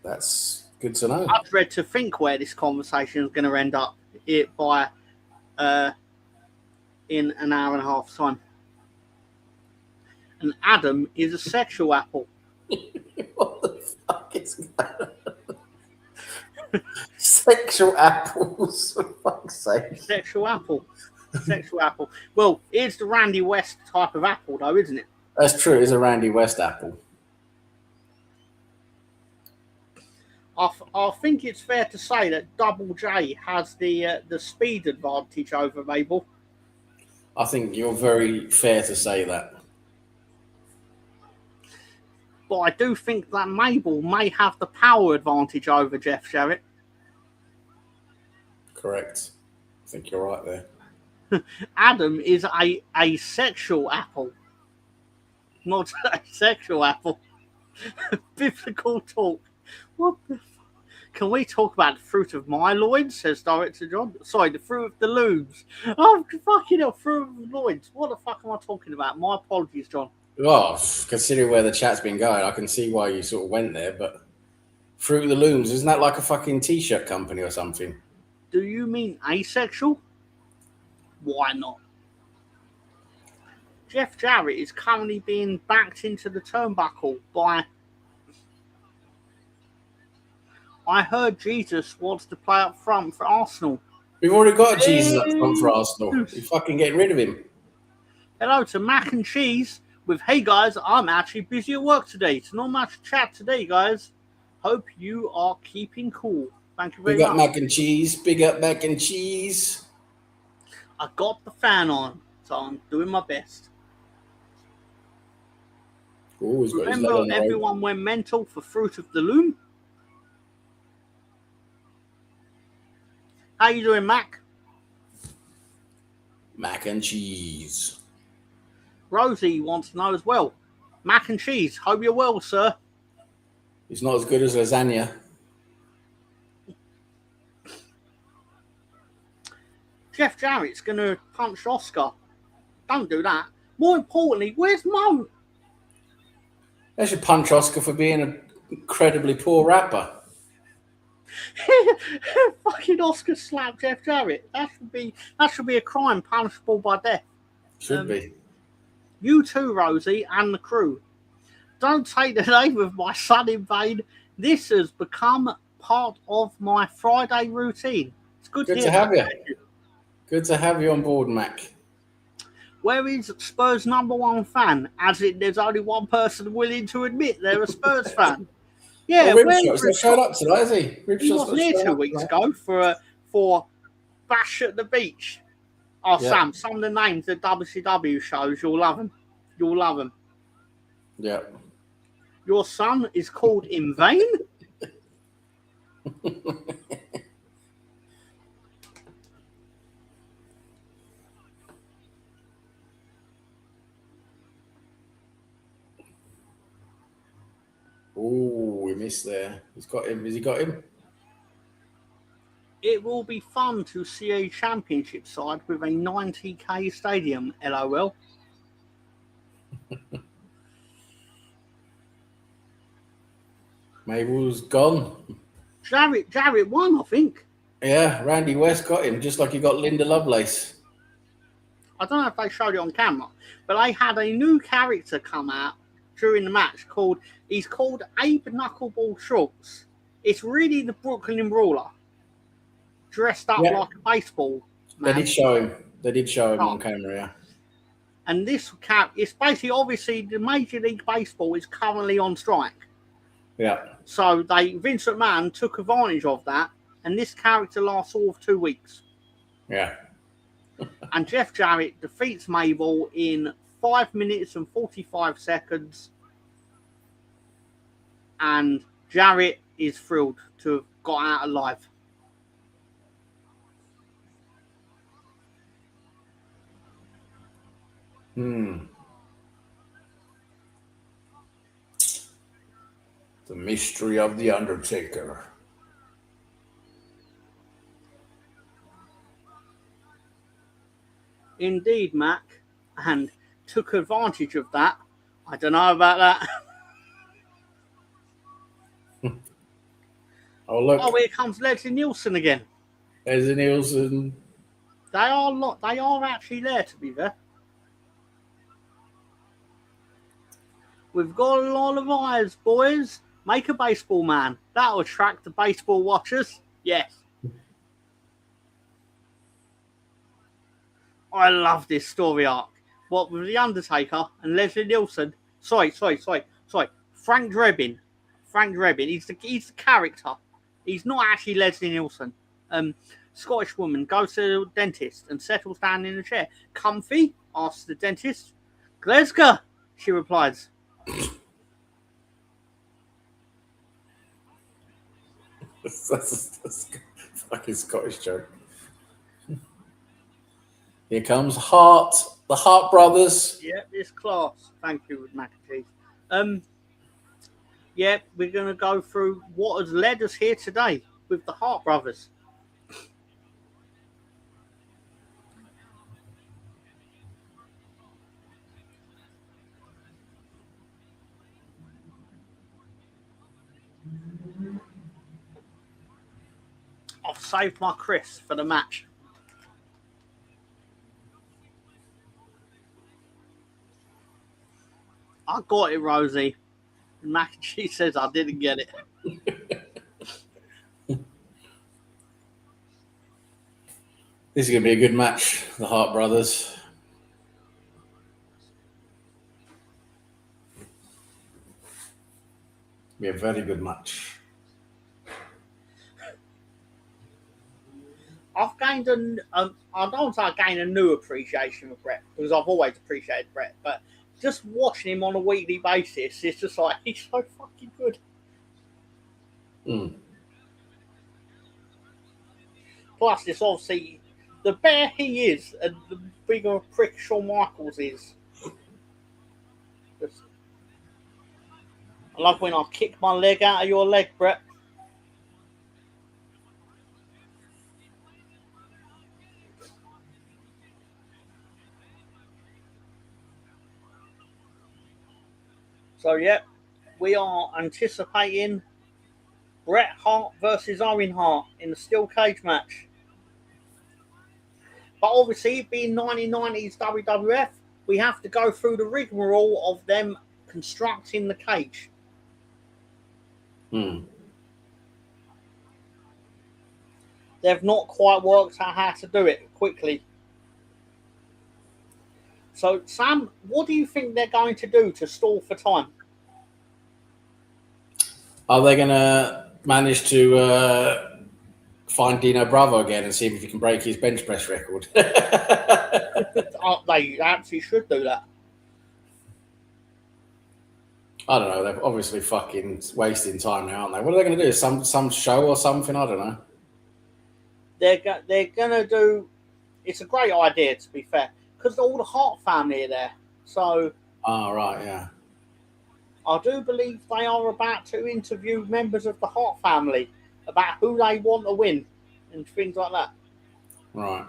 That's good to know. I dread to think where this conversation is going to end up in an hour and a half time. And Adam is a sexual apple. What the fuck is that? Sexual apples, for fuck's sake. Sexual apple. Well, it's the Randy West type of apple, though, isn't it? That's true. It's a Randy West apple. I think it's fair to say that Double J has the speed advantage over Mabel. I think you're very fair to say that. But I do think that Mabel may have the power advantage over Jeff Jarrett. Correct. I think you're right there. Adam is a sexual apple. Not a sexual apple. Biblical talk. What the fuck? Can we talk about the fruit of my loins, says Director John? Sorry, the fruit of the looms. Oh, fucking hell, fruit of the loins. What the fuck am I talking about? My apologies, John. Well, considering where the chat's been going, I can see why you sort of went there, but Fruit of the Looms, isn't that like a fucking t-shirt company or something? Do you mean asexual? Why not? Jeff Jarrett is currently being backed into the turnbuckle by... I heard Jesus wants to play up front for Arsenal. We've already got Jesus up front for Arsenal. We're fucking getting rid of him. Hello to Mac and Cheese with, hey guys, I'm actually busy at work today. So not much chat today, guys. Hope you are keeping cool. Thank you very much. Big up Mac and Cheese. Big up Mac and Cheese. I got the fan on, so I'm doing my best. Ooh, remember, everyone went mental for Fruit of the Loom. How you doing, Mac? Mac and Cheese. Rosie wants to know as well. Mac and Cheese, hope you're well, sir. It's not as good as lasagna. Jeff Jarrett's going to punch Oscar. Don't do that. More importantly, where's Mo? They should punch Oscar for being an incredibly poor rapper. Fucking Oscar slapped Jeff Jarrett. That should be a crime punishable by death. Should be. You too, Rosie, and the crew. Don't take the name of my son in vain. This has become part of my Friday routine. It's good to have you. Good to have you on board, Mac. Where is Spurs' #1 fan? As in, there's only one person willing to admit they're a Spurs fan. Yeah, Ripshot's showed up tonight, has he? He wasn't here 2 weeks ago for Bash at the Beach. Oh, yeah. Sam, some of the names of WCW shows, you'll love them. You'll love them. Yeah. Your son is called in vain? Oh, we missed there. He's got him. Has he got him? It will be fun to see a championship side with a 90k stadium, LOL. Mabel's gone. Jarrett won, I think. Yeah, Randy West got him, just like he got Linda Lovelace. I don't know if they showed it on camera, but they had a new character come out during the match he's called Abe Knuckleball Schultz. It's really the Brooklyn Brawler dressed up like a baseball man. They did show him on camera, yeah. And this it's basically, obviously, the Major League Baseball is currently on strike. Yeah. So Vince McMahon took advantage of that, and this character lasts all of 2 weeks. Yeah. And Jeff Jarrett defeats Mabel in 5 minutes and 45 seconds. And Jarrett is thrilled to have got out alive. The mystery of the Undertaker. Indeed, Mac, and took advantage of that. I don't know about that. Oh, look. Oh, here comes Leslie Nielsen again. Leslie Nielsen. They are actually there, to be fair. We've got a lot of eyes, boys. Make a baseball man. That'll attract the baseball watchers. Yes. I love this story arc. What with The Undertaker and Leslie Nielsen. Sorry. Frank Drebin. He's the character. He's not actually Leslie Nielsen. Scottish woman goes to the dentist and settles down in a chair. Comfy? Asks the dentist. Glasgow, she replies. That's fucking Scottish joke. Here comes Hart, the Hart brothers. Yeah, it's class. Thank you, Mac and Cheese. Yeah, we're going to go through what has led us here today with the Hart brothers. I've saved my Chris for the match. I got it, Rosie. And Mac and Cheese says I didn't get it. This is going to be a good match, the Hart brothers. Be a very good match. I've gained I don't say I gained a new appreciation of Bret, because I've always appreciated Bret, but just watching him on a weekly basis, it's just like, he's so fucking good. Plus, it's obviously, the better he is, and the bigger a prick Shawn Michaels is. I love when I kick my leg out of your leg, Bret. So, yeah, we are anticipating Bret Hart versus Owen Hart in a steel cage match. But obviously, being 1990s WWF, we have to go through the rigmarole of them constructing the cage. They've not quite worked out how to do it quickly. So, Sam, what do you think they're going to do to stall for time? Are they going to manage to find Dino Bravo again and see if he can break his bench press record? They actually should do that. I don't know. They're obviously fucking wasting time now, aren't they? What are they going to do? Some show or something? I don't know. They're going to do... It's a great idea, to be fair, because all the Hart family are there. So... Oh, right, yeah. I do believe they are about to interview members of the Hart family about who they want to win and things like that. Right.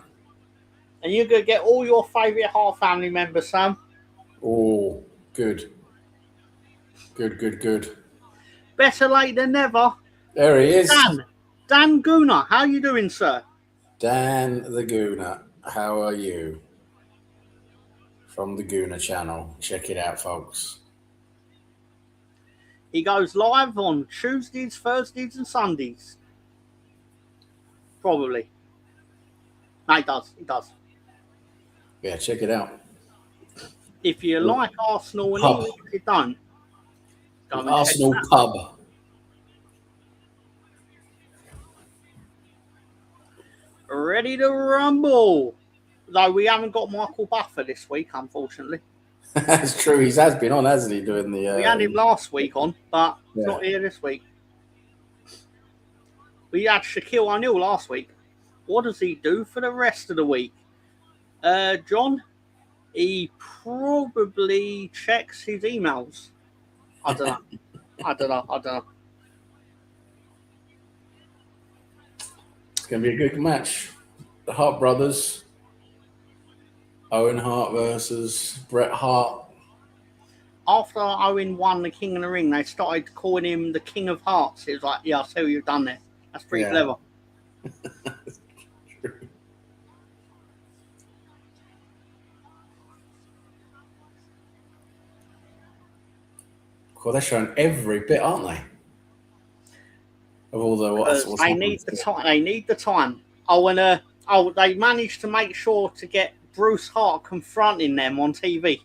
And you're going to get all your favourite Hart family members, Sam. Oh, good. Good. Better late than never. There he is. Dan Gooner. How you doing, sir? Dan the Gooner. How are you? from the Gooner channel. Check it out, folks. He goes live on Tuesdays, Thursdays, and Sundays. Probably. No, he does. He does. Yeah, check it out. If you like Arsenal, and even if you don't, go and Arsenal check it out. pub. Ready to rumble. Though we haven't got Michael Buffer this week, unfortunately. That's true. He has been on, hasn't he? Doing the. We had him last week on, but he's not here this week. We had Shaquille O'Neal last week. What does he do for the rest of the week? John, he probably checks his emails. I don't know. I don't know. It's going to be a good match. The Hart brothers. Owen Hart versus Bret Hart. After Owen won the King of the Ring, they started calling him the King of Hearts. It was like, yeah, I see what you've done there. That's pretty clever. Well, they're showing every bit, aren't they? Of all the what's they need the time. They need the time. They managed to make sure to get Bruce Hart confronting them on TV.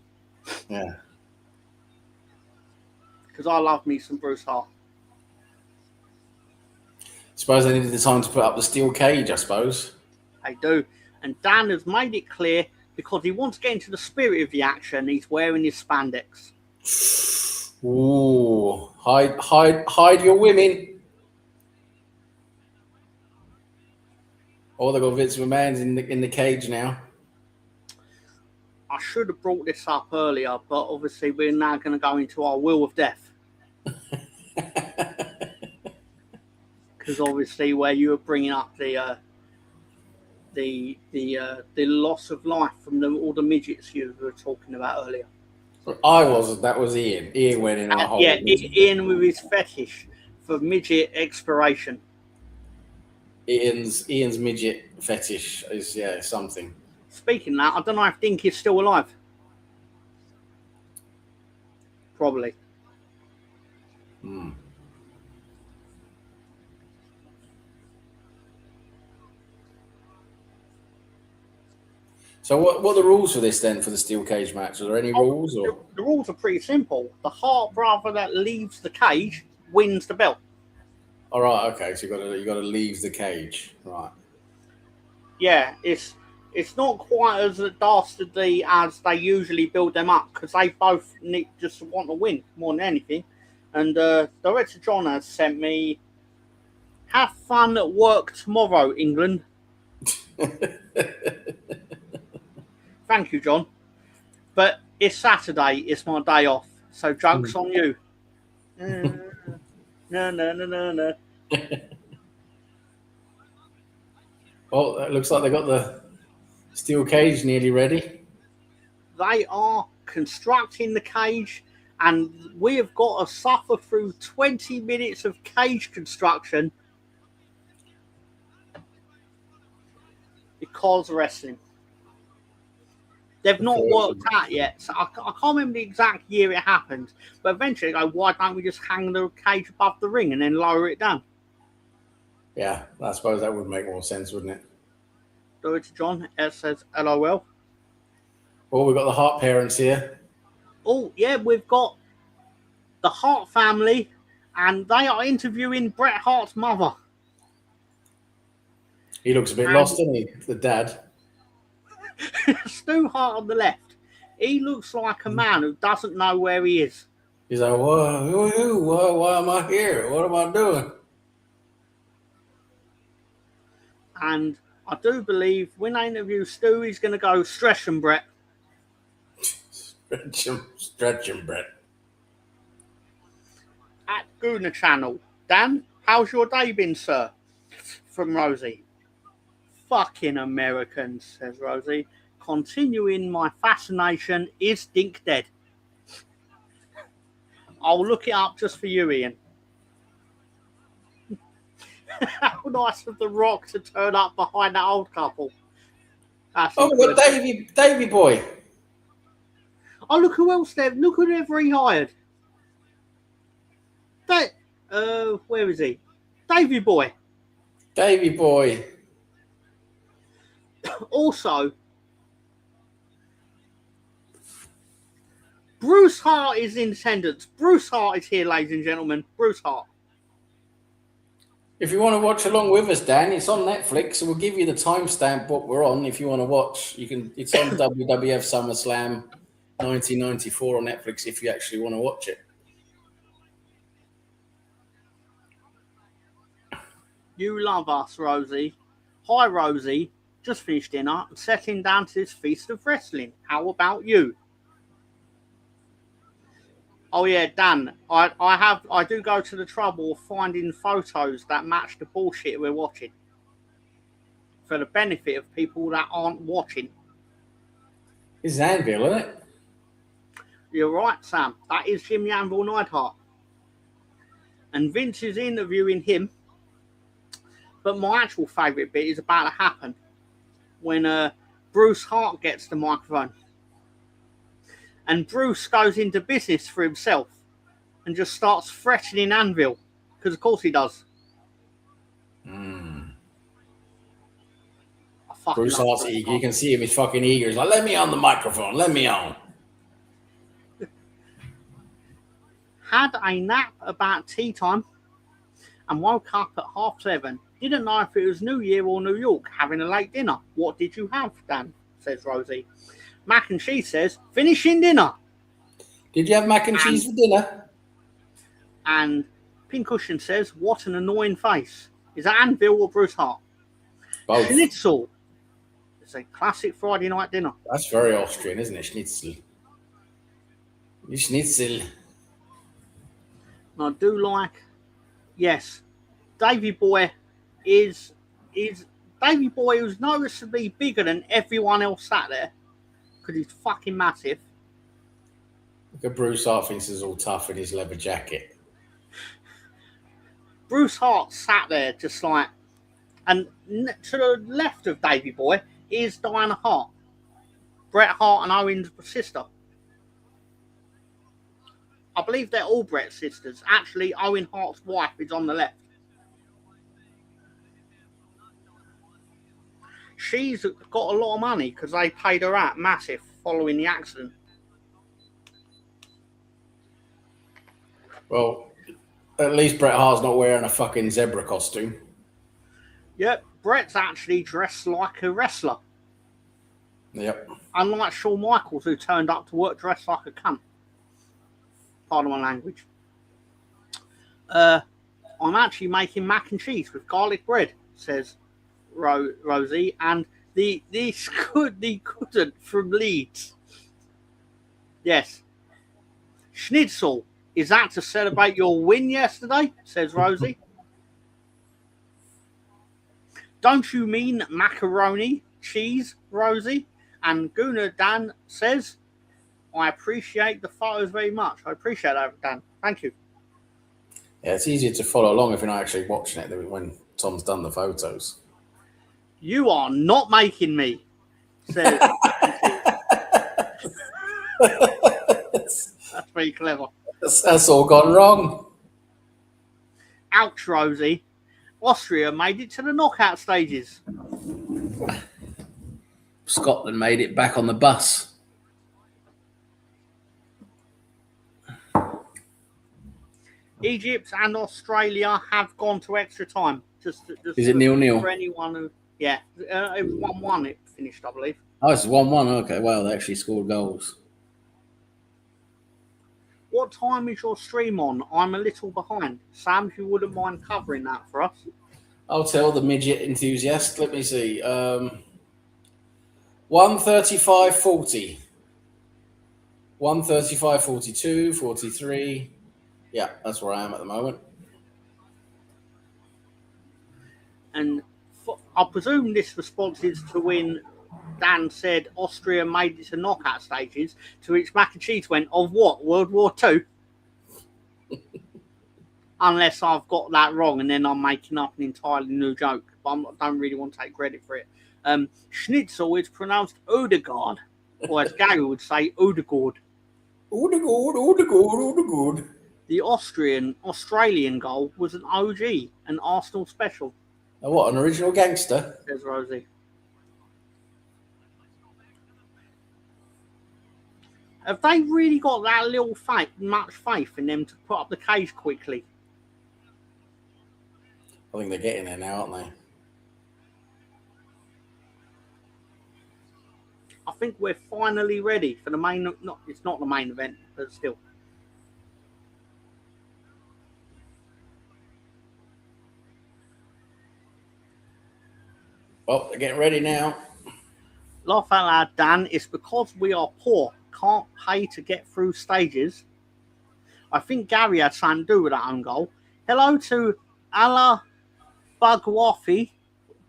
Yeah. Because I love me some Bruce Hart. Suppose they needed the time to put up the steel cage, I suppose. They do. And Dan has made it clear because he wants to get into the spirit of the action, he's wearing his spandex. Ooh. Hide your women. Oh, they've got Vince McMahon's in the cage now. I should have brought this up earlier, but obviously we're now going to go into our Wheel of Death. Because obviously where you were bringing up the loss of life from all the midgets you were talking about earlier. I wasn't. That was Ian. Ian went in our whole. Yeah, Ian with his fetish for midget exploration. Ian's midget fetish is something. Speaking of that, I don't know if Dink is still alive. Probably. Hmm. So what are the rules for this then, for the steel cage match? Are there any rules? Or? The rules are pretty simple. The Hart brother that leaves the cage wins the belt. All right, okay. So you got to leave the cage, right? Yeah, it's not quite as dastardly as they usually build them up because they both just want to win more than anything. And Director John has sent me, have fun at work tomorrow, England. Thank you, John. But it's Saturday. It's my day off. So joke's on you. No. Well, it looks like they got the steel cage nearly ready. They are constructing the cage, and we have got to suffer through 20 minutes of cage construction because of wrestling. They've not worked out yet, so I can't remember the exact year it happened. But eventually, why don't we just hang the cage above the ring and then lower it down? Yeah, I suppose that would make more sense, wouldn't it? Do it to John. It says LOL. Well, we've got the Hart parents here. Oh, yeah, we've got the Hart family, and they are interviewing Bret Hart's mother. He looks a bit lost, doesn't he? The dad. Stu Hart on the left. He looks like a man who doesn't know where he is. He's like, why am I here? What am I doing? And I do believe when they interview Stu, he's going to go stretch him, Bret. Stretch him, Bret. At Gooner Channel. Dan, how's your day been, sir? From Rosie. Fucking Americans, says Rosie. Continuing my fascination, is Dink dead? I'll look it up just for you, Ian. How nice of The Rock to turn up behind that old couple. What Davey boy? Oh, look who else there. Look who they've rehired. That, where is he? Davey Boy. Davey Boy. Also, Bruce Hart is in attendance. Bruce Hart is here, ladies and gentlemen. Bruce Hart. If you want to watch along with us, Dan, it's on Netflix, so we'll give you the timestamp what we're on. If you want to watch, you can. It's on WWF SummerSlam 1994 on Netflix. If you actually want to watch it. You love us, Rosie. Hi, Rosie. Just finished dinner and settling down to this feast of wrestling. How about you? Oh yeah, Dan. I do go to the trouble of finding photos that match the bullshit we're watching, for the benefit of people that aren't watching. It's Anvil, isn't it? You're right, Sam. That is Jimmy Anvil Neidhart. And Vince is interviewing him. But my actual favourite bit is about to happen when Bruce Hart gets the microphone. And Bruce goes into business for himself and just starts threatening Anvil. Because of course he does. Bruce Hart's eager. You can see him, he's fucking eager. He's like, let me on the microphone, let me on. Had a nap about tea time and woke up at 7:30. Didn't know if it was New Year or New York, having a late dinner. What did you have, Dan? Says Rosie. Mac and cheese says, finishing dinner. Did you have mac and cheese for dinner? And Pincushion says, what an annoying face. Is that Anvil or Bruce Hart? Both. Schnitzel. It's a classic Friday night dinner. That's very Austrian, isn't it? Schnitzel. Schnitzel. And I do like, yes, Davey Boy is Davey Boy, who's noticeably bigger than everyone else sat there because he's fucking massive. Look at Bruce Hart, thinks he's all tough in his leather jacket. Bruce Hart sat there just like, and to the left of Davey Boy is Diana Hart, Bret Hart and Owen's sister. I believe they're all Bret's sisters. Actually, Owen Hart's wife is on the left. She's got a lot of money because they paid her out massive following the accident. Well, at least Bret Hart's not wearing a fucking zebra costume. Yep, Bret's actually dressed like a wrestler. Yep. Unlike Shawn Michaels, who turned up to work dressed like a cunt. Pardon my language. I'm actually making mac and cheese with garlic bread, says Rosie, and the couldn't from Leeds. Yes. Schnitzel, is that to celebrate your win yesterday? Says Rosie. Don't you mean macaroni, cheese, Rosie? And Gunnar Dan says, I appreciate the photos very much. I appreciate that, Dan. Thank you. Yeah, it's easier to follow along if you're not actually watching it than when Tom's done the photos. You are not making me. Says. That's very clever. That's all gone wrong. Ouch, Rosie. Austria made it to the knockout stages. Scotland made it back on the bus. Egypt and Australia have gone to extra time. Just Is it 0-0? For anyone who, yeah, it was 1-1. It finished, I believe. Oh, it's 1-1. Okay, well, they actually scored goals. What time is your stream on? I'm a little behind. Sam, if you wouldn't mind covering that for us. I'll tell the midget enthusiast. Let me see. 1:35:40. 1:35:42, 43. Yeah, that's where I am at the moment. And I presume this response is to when Dan said Austria made it to knockout stages, to which Mac and Cheese went, of what, World War II? Unless I've got that wrong and then I'm making up an entirely new joke. But I don't really want to take credit for it. Schnitzel is pronounced Odegaard, or as Gary would say, Odegaard. All the good, all the good, all the good. The Australian goal was an OG, an Arsenal special, Oh, what, an original gangster? says Rosie. Have they really got that little much faith in them to put up the cage quickly? I think they're getting there now, aren't they? I think we're finally ready for the main. It's not the main event, but still. Well, they're getting ready now. Laugh out loud, Dan. It's because we are poor, can't pay to get through stages. I think Gary had something to do with that own goal. Hello to Allah Bugwafi.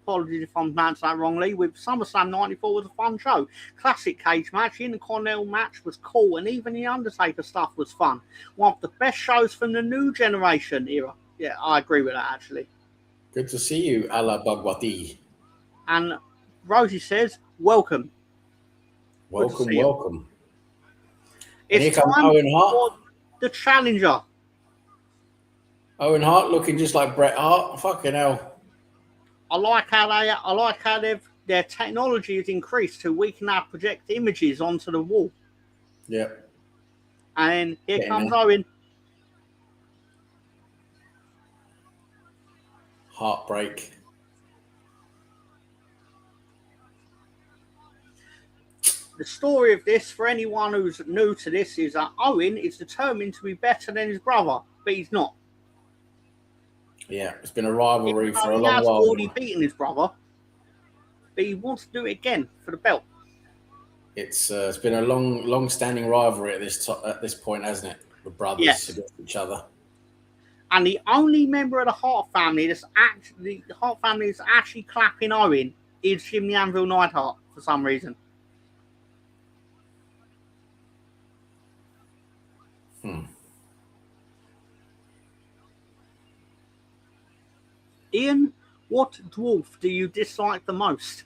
Apologies if I'm pronouncing that wrongly. With SummerSlam 94 was a fun show. Classic cage match. The Intercontinental match was cool, and even the Undertaker stuff was fun. One of the best shows from the new generation era. Yeah, I agree with that actually. Good to see you, Allah Bhagwati. And Rosie says, welcome. Welcome, welcome. It's time for the challenger. Owen Hart looking just like Bret Hart. Fucking hell. I like how their technology has increased to we can now project images onto the wall. Yeah. And here comes Owen. Heartbreak. The story of this, for anyone who's new to this, is that Owen is determined to be better than his brother, but he's not. Yeah, it's been a rivalry for a long while. He has already beaten his brother, but he wants to do it again for the belt. It's been a long-standing rivalry at this point, hasn't it? The brothers against each other. And the only member of the Hart family that's actually clapping Owen is Jim the Anvil Neidhart for some reason. Ian, what dwarf do you dislike the most?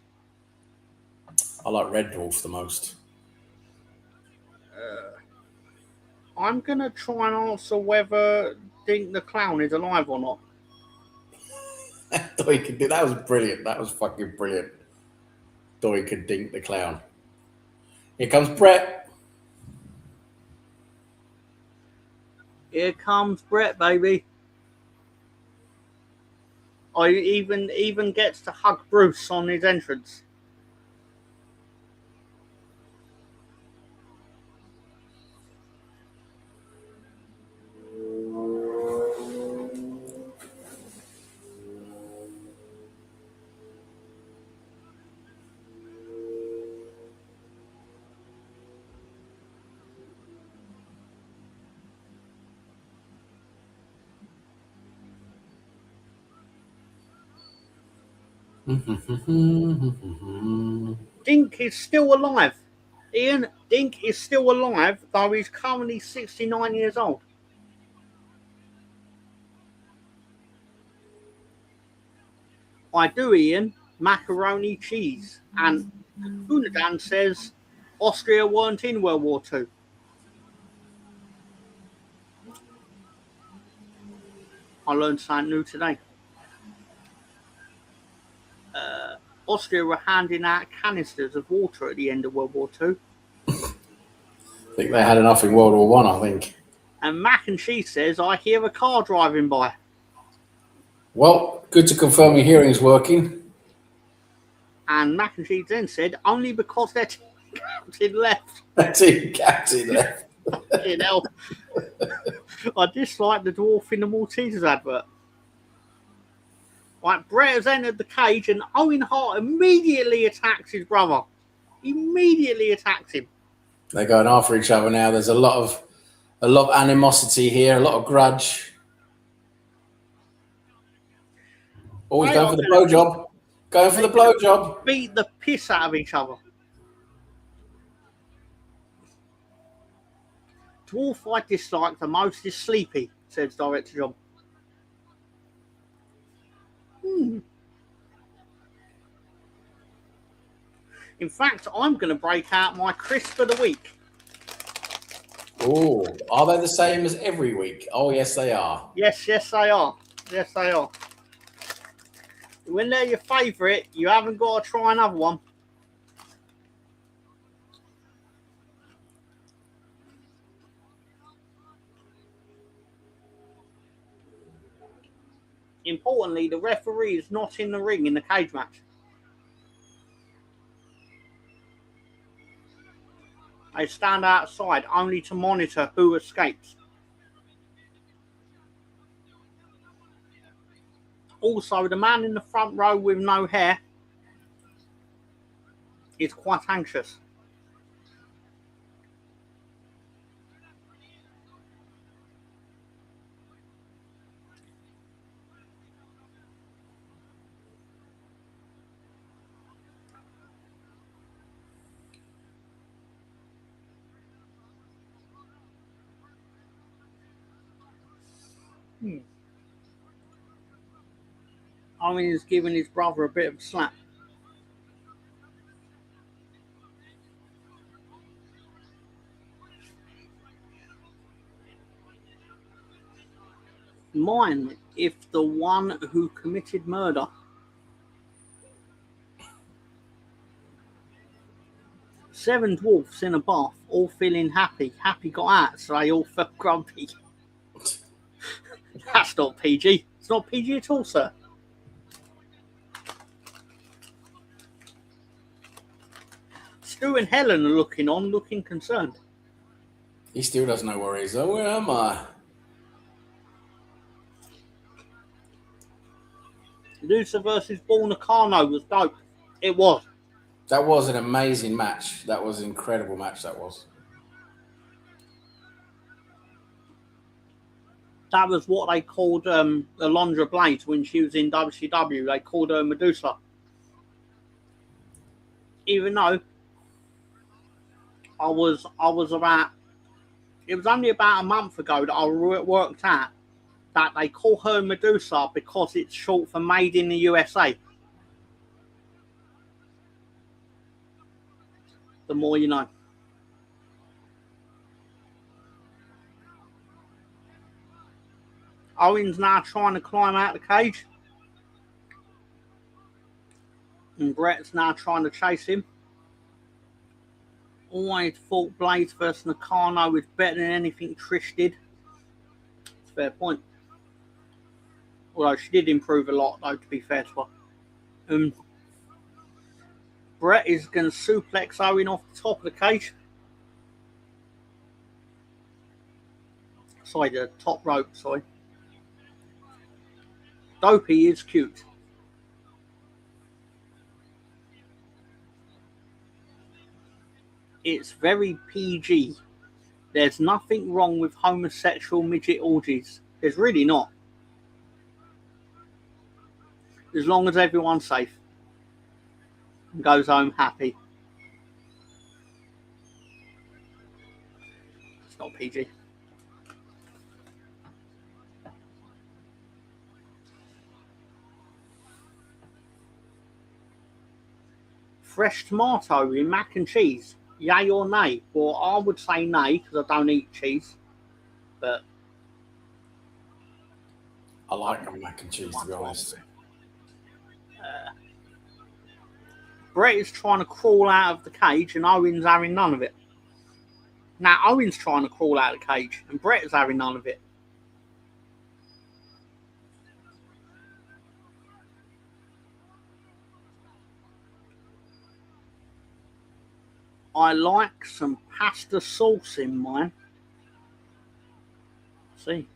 I like Red Dwarf the most. I'm going to try and answer whether Dink the Clown is alive or not. That was brilliant. That was fucking brilliant. Doink and Dink the Clown. Here comes Bret. Here comes Bret, baby. I even gets to hug Bruce on his entrance. Dink is still alive. Ian, Dink is still alive, though he's currently 69 years old. I do, Ian. Macaroni cheese. And Unadan says Austria weren't in World War II. I learned something new today. Austria were handing out canisters of water at the end of World War II. I think they had enough in World War One, I think. And Mac and Cheese says, I hear a car driving by. Well, good to confirm your hearing's working. And Mac and Cheese then said, only because their team captain left. Their team captain left. You know, I dislike the dwarf in the Maltesers advert. Right, Bret has entered the cage and Owen Hart immediately attacks his brother. Immediately attacks him. They're going after each other now. There's a lot of animosity here, a lot of grudge. Oh, he's going for the blowjob. Going for the blowjob. Beat the piss out of each other. Dwarf I dislike the most is Sleepy, says Director John. In fact, I'm going to break out my crisp of the week. Oh, are they the same as every week? Oh, yes, they are. Yes, they are. Yes, they are. When they're your favourite, you haven't got to try another one. Importantly, the referee is not in the ring in the cage match. They stand outside only to monitor who escapes. Also, the man in the front row with no hair is quite anxious. Owen is giving his brother a bit of a slap. Mine, if the one who committed murder. Seven dwarfs in a bath, all feeling happy. Happy got out, so they all felt grumpy. That's not PG. It's not PG at all, sir. Stu and Helen are looking on, looking concerned. He still doesn't know where he is. Oh, where am I? Luther versus Bull Nakano was dope. It was. That was an amazing match. That was an incredible match, that was. That was what they called Alundra Blayze when she was in WCW. They called her Medusa. Even though I was about, it was only about a month ago that I worked out that they call her Medusa because it's short for Made in the USA. The more you know. Owen's now trying to climb out of the cage. And Bret's now trying to chase him. Always thought Blayze versus Nakano was better than anything Trish did. It's a fair point. Although she did improve a lot, though, to be fair to her. Bret is going to suplex Owen off the top of the cage. Sorry, the top rope, sorry. Dopey is cute. It's very PG. There's nothing wrong with homosexual midget orgies. There's really not. As long as everyone's safe and goes home happy. It's not PG. Fresh tomato in mac and cheese. Yay or nay? Well, I would say nay because I don't eat cheese. But I like mac and cheese, to be honest. Bret is trying to crawl out of the cage and Owen's having none of it. Now Owen's trying to crawl out of the cage and Bret is having none of it. I like some pasta sauce in mine. See.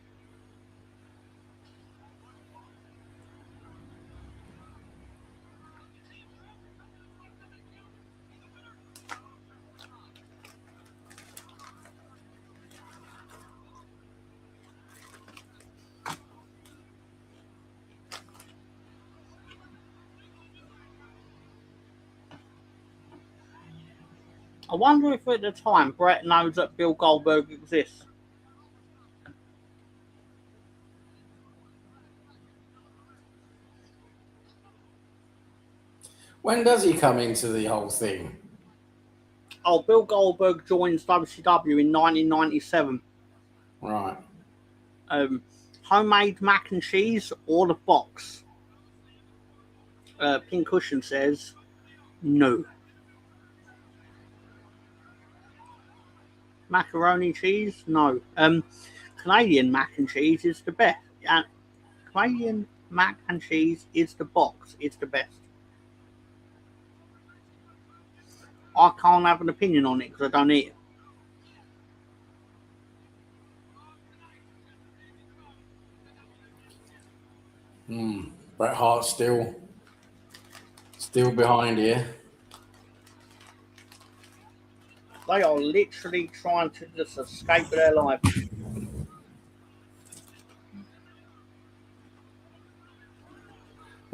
I wonder if at the time Bret knows that Bill Goldberg exists. When does he come into the whole thing? Oh, Bill Goldberg joins WCW in 1997. Right. Homemade mac and cheese or the box? Pink Cushion says no. Macaroni cheese? No. Canadian mac and cheese is the best. Canadian mac and cheese is the box. It's the best. I can't have an opinion on it because I don't eat it. Bret Hart still behind here. They are literally trying to just escape their life.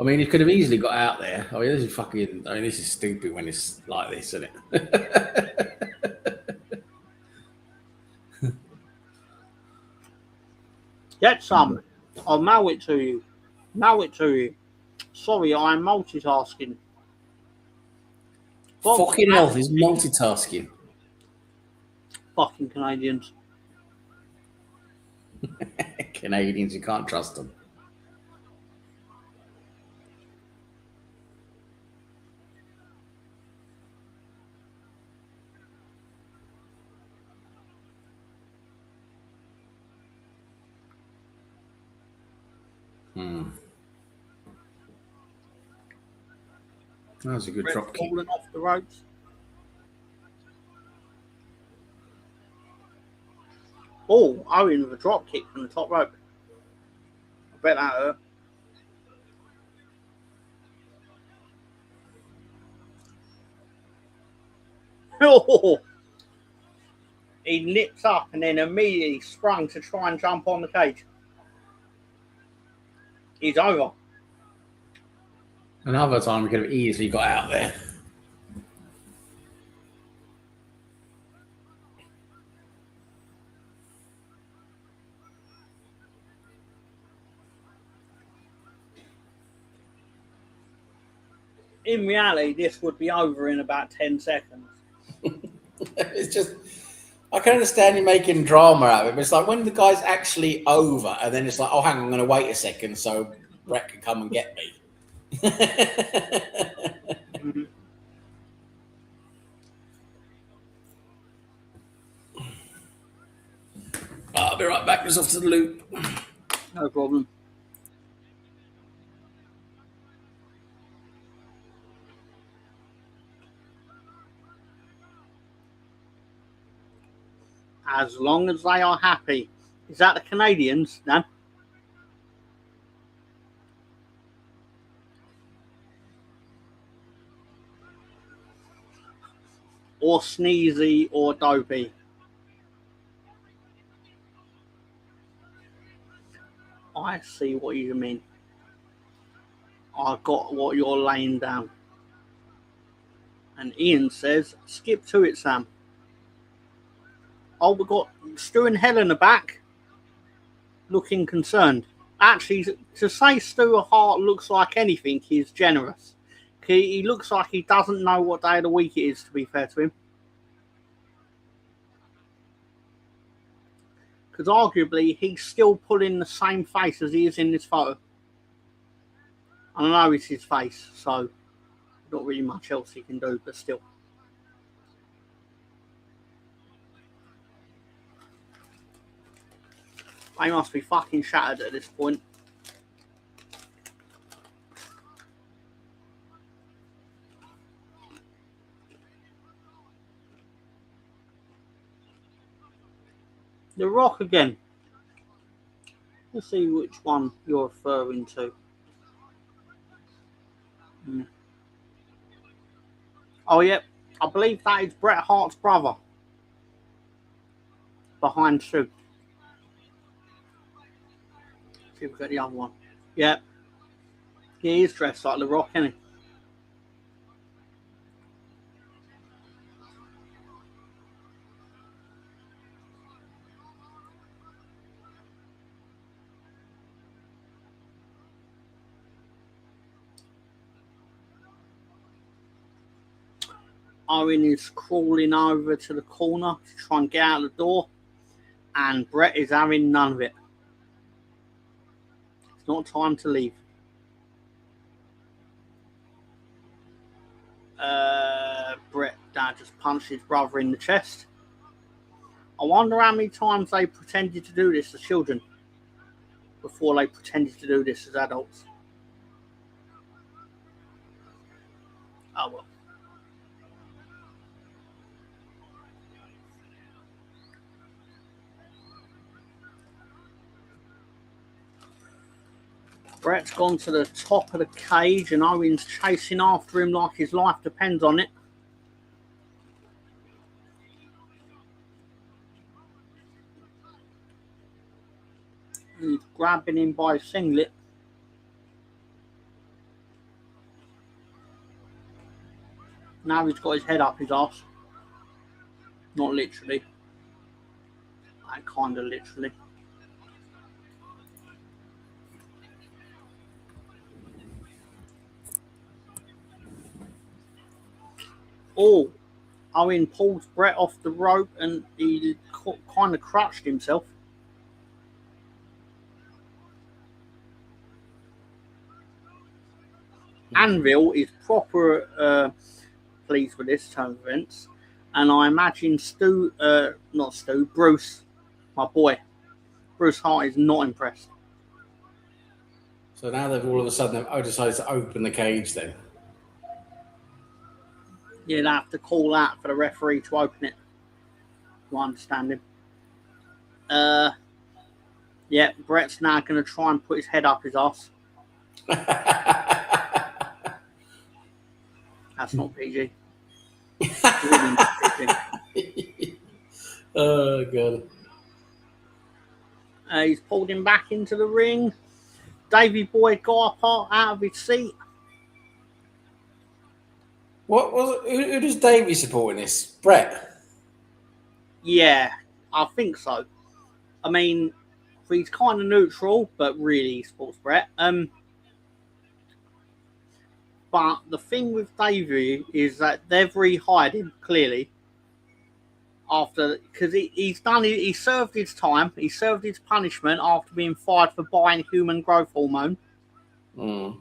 I mean, he could have easily got out there. I mean, this is stupid when it's like this, isn't it? Get some. I'll mail it to you. Sorry, I'm multitasking. Fucking hell, he's multitasking. Fucking Canadians. Canadians, you can't trust them. That was a good drop kick. Falling off the ropes. Oh, Owen with a drop kick from the top rope. I bet that hurt. Oh, he nipped up and then immediately sprung to try and jump on the cage. He's over. Another time we could have easily got out there. In reality, this would be over in about 10 seconds. It's just, I can understand you making drama out of it, but it's like when the guy's actually over and then it's like, oh, hang on, I'm going to wait a second so Bret can come and get me. I'll be right back. Just off to the loop. No problem. As long as they are happy. Is that the Canadians? No. Or sneezy or dopey. I see what you mean. I got what you're laying down. And Ian says, skip to it, Sam. Oh, we've got Stu and Helen back, looking concerned. Actually, to say Stu Hart looks like anything is generous. He looks like he doesn't know what day of the week it is, to be fair to him. Because arguably, he's still pulling the same face as he is in this photo. I know it's his face, so not really much else he can do, but still. They must be fucking shattered at this point. The Rock again. Let's see which one you're referring to. Oh, yeah. I believe that is Bret Hart's brother. Behind Stu. See if we get the other one. Yeah. He is dressed like The Rock, isn't he? Owen is crawling over to the corner to try and get out the door, and Bret is having none of it. It's not time to leave. Bret just punched his brother in the chest. I wonder how many times they pretended to do this as children before they pretended to do this as adults. Oh well. Bret's gone to the top of the cage and Owen's chasing after him like his life depends on it. He's grabbing him by his singlet. Now he's got his head up his arse. Not literally. Like, kind of literally. Oh, Owen pulls Bret off the rope and he kind of crushed himself. Anvil is proper pleased with this turn of events, and I imagine Bruce, my boy, Bruce Hart is not impressed. So now they've all of a sudden decided to open the cage then. You'd have to call out for the referee to open it. I understand him. Yeah, Bret's now going to try and put his head up his ass. That's not PG. Really not PG. Oh, God. He's pulled him back into the ring. Davey Boy got up out of his seat. What was it? Who does Davey support in this? Bret? Yeah, I think so. I mean, he's kind of neutral, but really he supports Bret. But the thing with Davey is that they've rehired him, clearly. Because he served his time, he served his punishment after being fired for buying human growth hormone. Mm.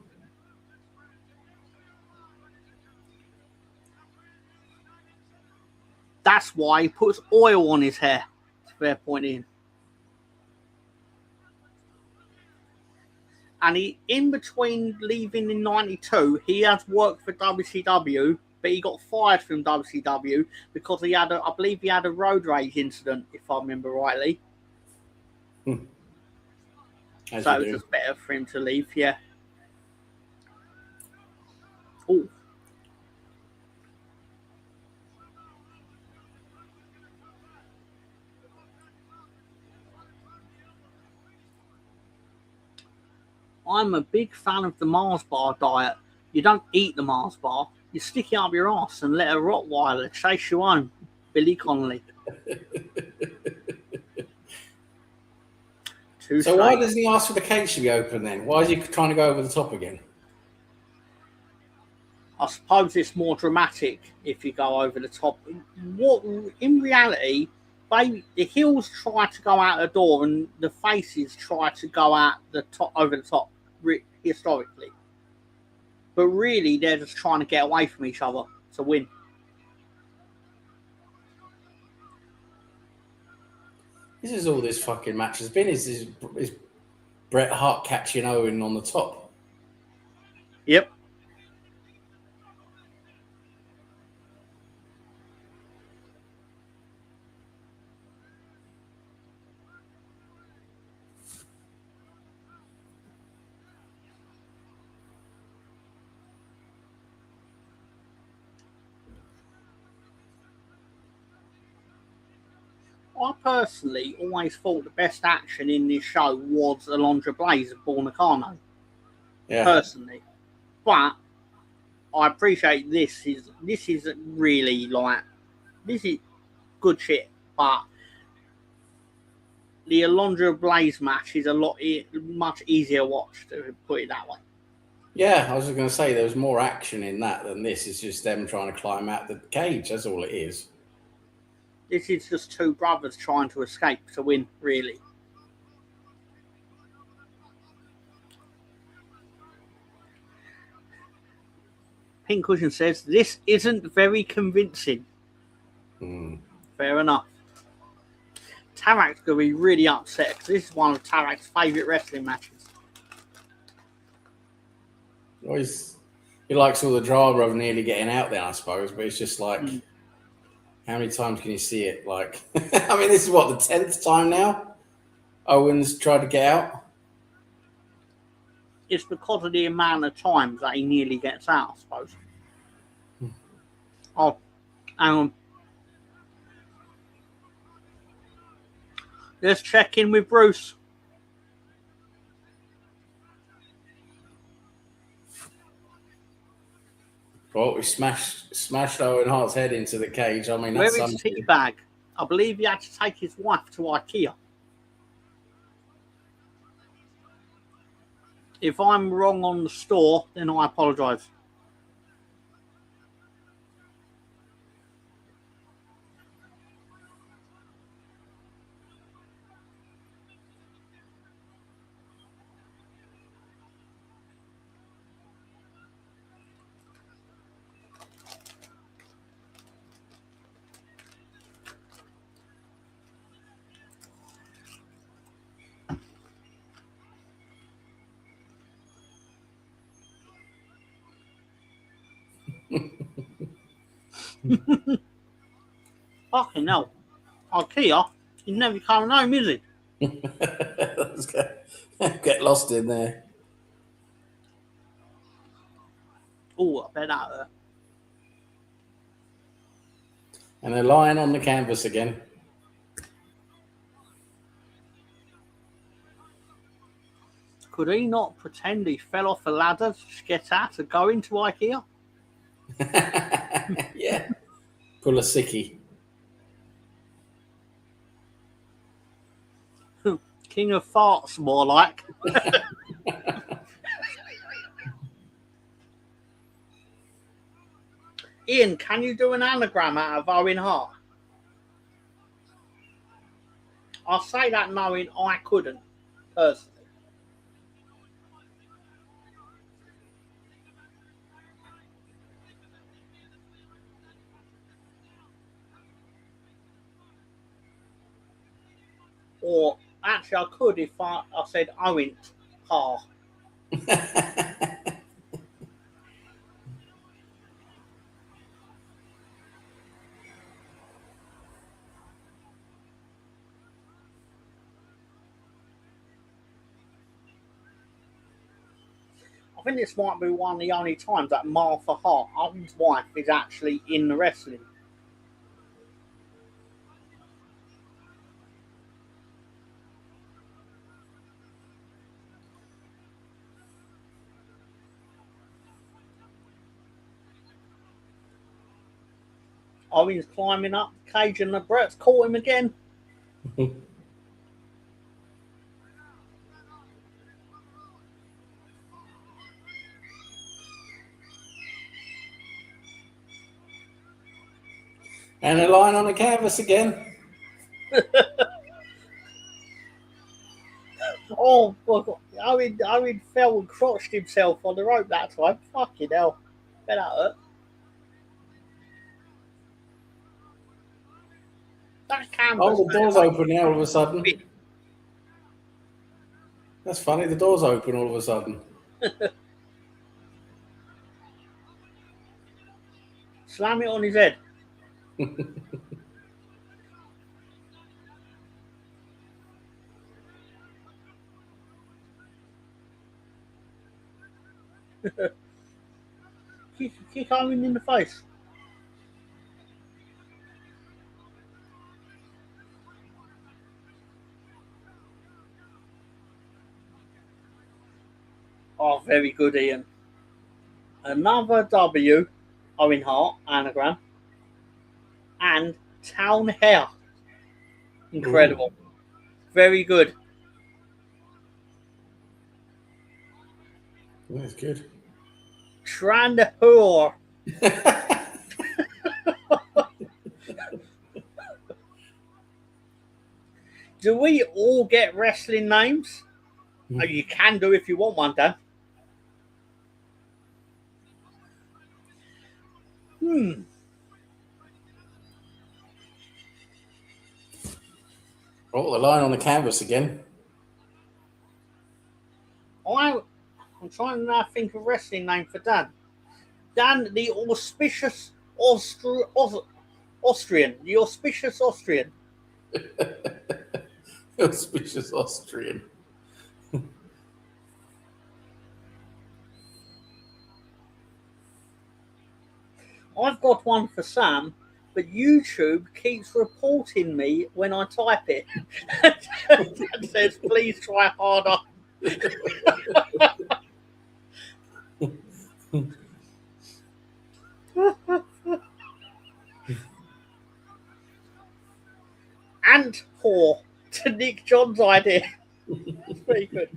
That's why he puts oil on his hair. It's a fair point in. And in between leaving in 92, he has worked for WCW, but he got fired from WCW because I believe he had a road rage incident, if I remember rightly. So it was just better for him to leave, yeah. Oh. I'm a big fan of the Mars bar diet. You don't eat the Mars bar. You stick it up your ass and let a Rottweiler chase you home. Billy Connolly. So why doesn't he ask for the cage to be open then? Why is he trying to go over the top again? I suppose it's more dramatic if you go over the top. What in reality, the heels try to go out the door and the faces try to go out the top over the top historically. But really, they're just trying to get away from each other to win. This is all this fucking match has been. Is Bret Hart catching Owen on the top? Yep. I personally always thought the best action in this show was Alundra Blayze of Paul Nakano. Yeah. Personally. But I appreciate this is really like, this is good shit, but the Alundra Blayze match is much easier watch, to put it that way. Yeah, I was just going to say there was more action in that than this. It's just them trying to climb out the cage. That's all it is. This is just two brothers trying to escape to win, really. Pincushion says, this isn't very convincing. Fair enough. Tarak's going to be really upset because this is one of Tarak's favourite wrestling matches. Well, he likes all the drama of nearly getting out there, I suppose, but it's just like, how many times can you see it? Like, I mean, this is what, the 10th time now Owens tried to get out? It's because of the amount of times that he nearly gets out, I suppose. Oh, hang on. Let's check in with Bruce. Well, we smashed Owen Hart's head into the cage. I mean, that's Where is Teabag? I believe he had to take his wife to IKEA. If I'm wrong on the store, then I apologise. Fucking hell. IKEA? He's never coming home, is he? Get lost in there. Oh, I bet that hurt. And they're lying on the canvas again. Could he not pretend he fell off a ladder to get out to go into IKEA? Yeah. Pull a sickie. King of farts, more like. Ian, can you do an anagram out of Owen Hart? I'll say that knowing I couldn't, personally. Or, actually, I could if I said Owen Hart. I think this might be one of the only times that Martha Hart, Owen's wife, is actually in the wrestling. Owen's climbing up the cage and the Bret's caught him again. And they're lying on the canvas again. Oh, fuck. Owen fell and crotched himself on the rope that time. Fucking hell. Bet that hurt. That canvas. Oh, the door's open now all of a sudden. That's funny, the door's open all of a sudden. Slam it on his head. kick Owen in the face. Oh, very good, Ian. Another W, Owen Hart, anagram. And Town Hair. Incredible. Ooh. Very good. That's good. Trandahur. Do we all get wrestling names? Oh, you can do if you want one, Dan. Oh, the line on the canvas again. I'm trying to now think of a wrestling name for Dan. Dan, the auspicious Austrian. The auspicious Austrian. Auspicious Austrian. I've got one for Sam, but YouTube keeps reporting me when I type it. It says, please try harder. And poor to Nick John's idea. It's very good.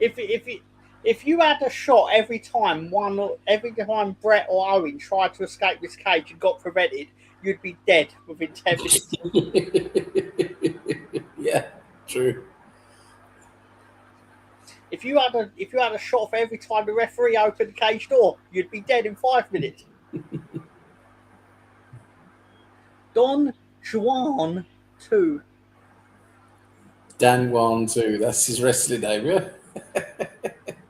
If you had a shot every time Bret or Owen tried to escape this cage and got prevented, you'd be dead within 10 minutes. Yeah, true. If you had a shot for every time the referee opened the cage door, you'd be dead in 5 minutes. Don Juan 2. Dan Juan 2. That's his wrestling name, yeah?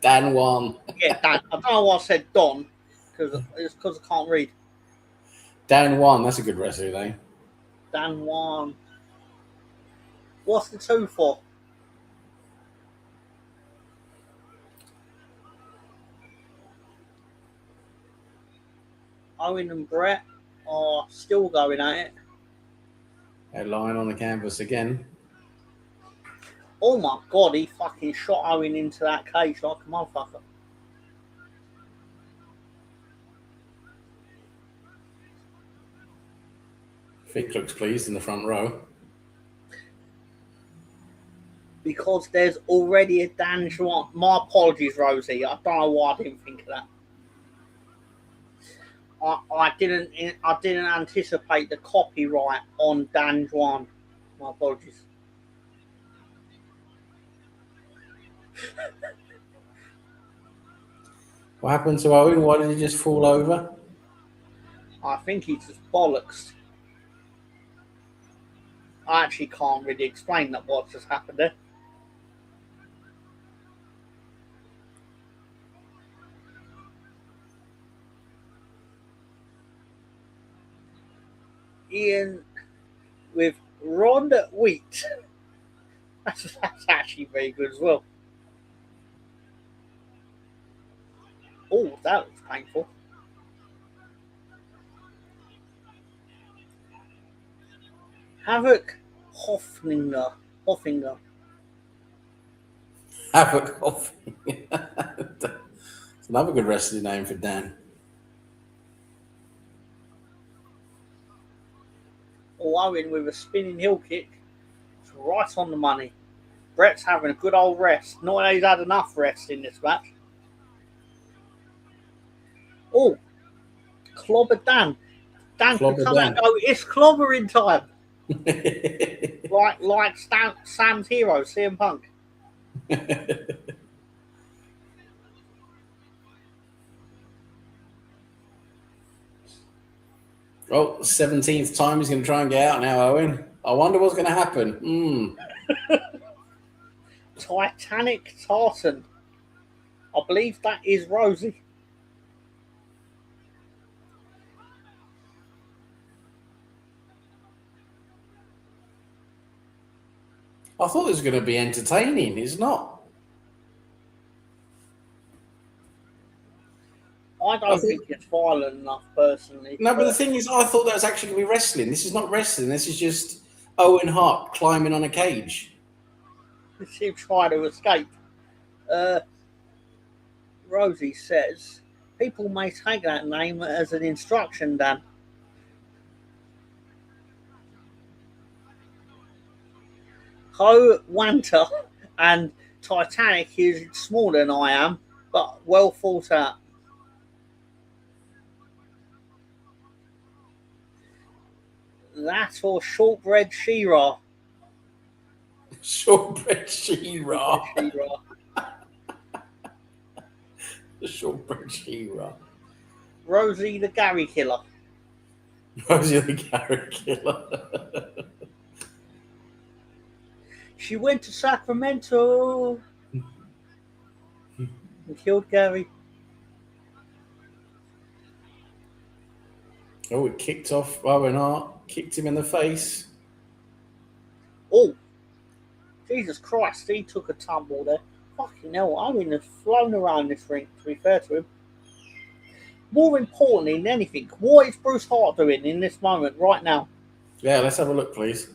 Dan Juan. Yeah, Dan. I don't know why I said Don, because I can't read. Dan Juan, that's a good wrestling name. Dan Juan. What's the 2 for? Owen and Bret are still going at it. A line on the canvas again. Oh my God, he fucking shot Owen into that cage like a motherfucker. Vic looks pleased in the front row. Because there's already a Dan Juan. My apologies, Rosie. I don't know why I didn't think of that. I didn't anticipate the copyright on Dan Juan. My apologies. What happened to Owen? Why did he just fall over? I think he just bollocks. I actually can't really explain that what just happened there. Ian with Ron Wheat. That's actually very good as well. Oh, that looks painful. Havoc Hoffinger. Havoc Hoffinger. It's another good wrestling name for Dan. Owen with a spinning heel kick. It's right on the money. Bret's having a good old rest. Not that he's had enough rest in this match. Oh, Clobber Dan. Dan can come out and go, it's clobbering time. like Sam's hero, CM Punk. Oh, 17th time he's going to try and get out now, Owen. I wonder what's going to happen. Titanic Tartan. I believe that is Rosie. I thought it was going to be entertaining. It's not. I don't think it's violent enough, personally. No, but the thing is, I thought that was actually going to be wrestling. This is not wrestling. This is just Owen Hart climbing on a cage. Him trying to escape. Rosie says, people may take that name as an instruction, Dan. Ho Wanta and Titanic is smaller than I am, but well thought out. That's for Shortbread She-Ra. Shortbread She-Ra. She-Ra. The Shortbread She-Ra. Rosie the Gary Killer. Rosie the Gary Killer. She went to Sacramento and killed Gary. Oh, it kicked off Owen Hart, kicked him in the face. Oh, Jesus Christ, he took a tumble there. Fucking hell, Owen has flown around this ring, to be fair to him. More importantly than anything, what is Bruce Hart doing in this moment right now? Yeah, let's have a look, please.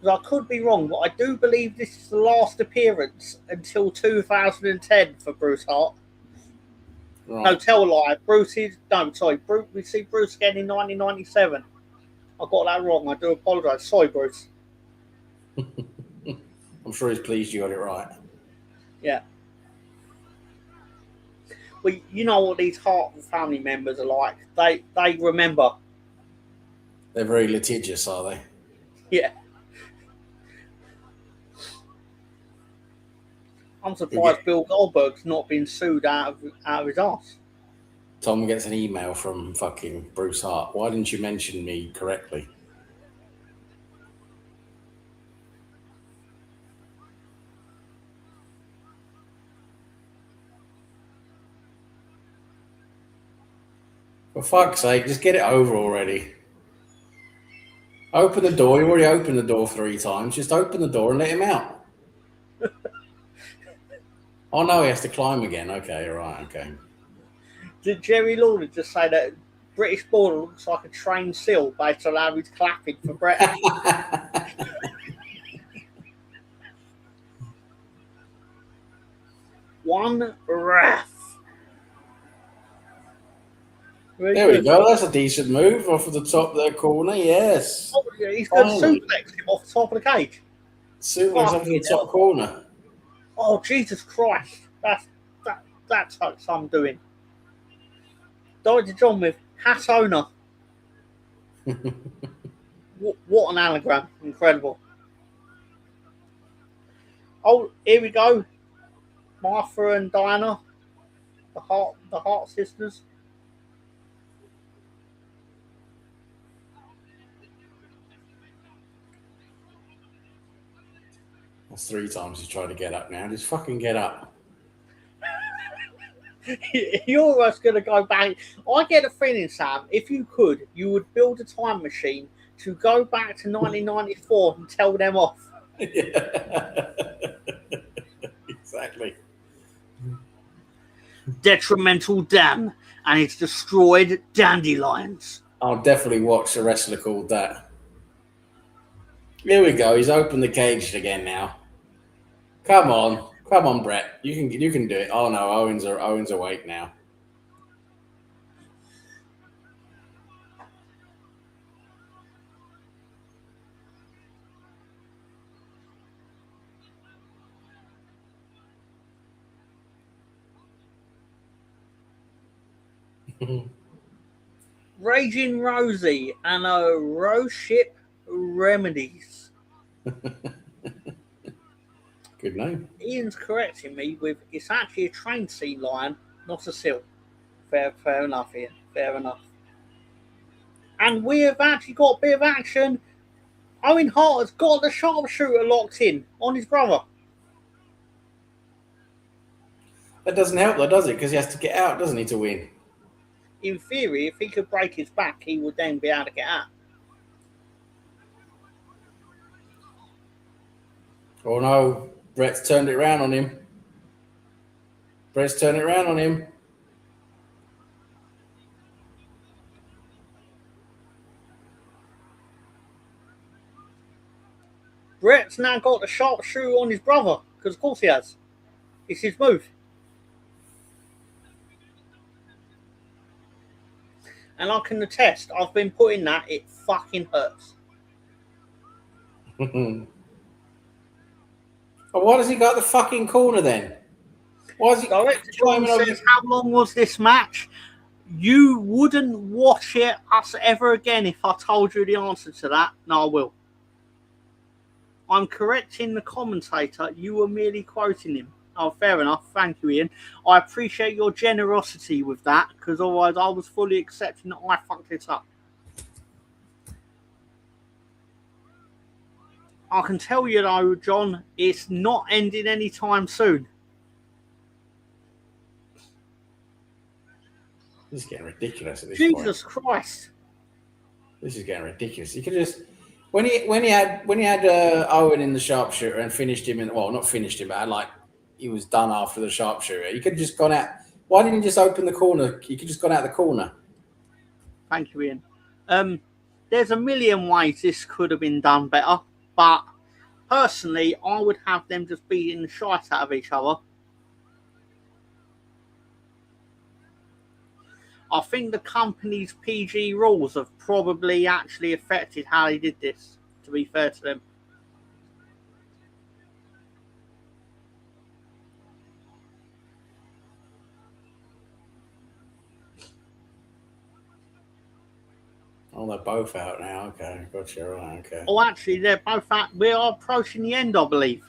I could be wrong, but I do believe this is the last appearance until 2010 for Bruce Hart. Right. No, tell a lie. We see Bruce again in 1997. I got that wrong. I do apologise. Sorry, Bruce. I'm sure he's pleased you got it right. Yeah. Well, you know what these Hart family members are like. They remember. They're very litigious, are they? Yeah. I'm surprised Bill Goldberg's not been sued out of his ass. Tom gets an email from fucking Bruce Hart. Why didn't you mention me correctly? For fuck's sake, just get it over already. Open the door. You already opened the door 3 times. Just open the door and let him out. Oh, no, he has to climb again. Okay, right, okay. Did Jerry Lawler just say that British Border looks like a trained seal based on how he's clapping for Bret? One ref. There we go. That's a decent move off of the top of their corner. Yes. Oh, yeah, he's going to suplex him off the top of the cage. Suplex off the top corner. Oh, Jesus Christ. That's some doing. Dr. John with hat owner. What an anagram. Incredible. Oh, here we go. Martha and Diana. The Hart sisters. That's 3 times he's trying to get up now. Just fucking get up. You're almost going to go back. I get a feeling, Sam, if you could, you would build a time machine to go back to 1994 and tell them off. Yeah. Exactly. Detrimental dam, and it's destroyed dandelions. I'll definitely watch a wrestler called that. Here we go. He's opened the cage again now. Come on, Bret. You can do it. Oh no, Owens awake now. Raging Rosie and a Roseship Remedies. Good name. Ian's correcting me with it's actually a train sea lion, not a seal. Fair enough, Ian. Fair enough. And we have actually got a bit of action. Owen Hart has got the sharpshooter locked in on his brother. That doesn't help though, does it? Because he has to get out, doesn't he, to win? In theory, if he could break his back, he would then be able to get out. Oh no, Bret's turned it around on him. Bret's now got the sharpshooter on his brother, because of course he has. It's his move. And I can attest, I've been putting that, it fucking hurts. But why does he go at the fucking corner then? Why is he Director John says, how long was this match? You wouldn't watch it us ever again if I told you the answer to that. No, I will. I'm correcting the commentator. You were merely quoting him. Oh, fair enough. Thank you, Ian. I appreciate your generosity with that, because otherwise I was fully accepting that I fucked it up. I can tell you though, John, it's not ending anytime soon. This is getting ridiculous at this point. Jesus Christ! This is getting ridiculous. You could just when he had Owen in the sharpshooter and finished him not finished him, but he was done after the sharpshooter. You could have just gone out. Why didn't you just open the corner? You could just gone out the corner. Thank you, Ian. There's a million ways this could have been done better, but personally, I would have them just beating the shite out of each other. I think the company's PG rules have probably actually affected how they did this, to be fair to them. Oh, they're both out now. Okay, gotcha. Right, okay. Oh, actually, they're both out. We are approaching the end, I believe.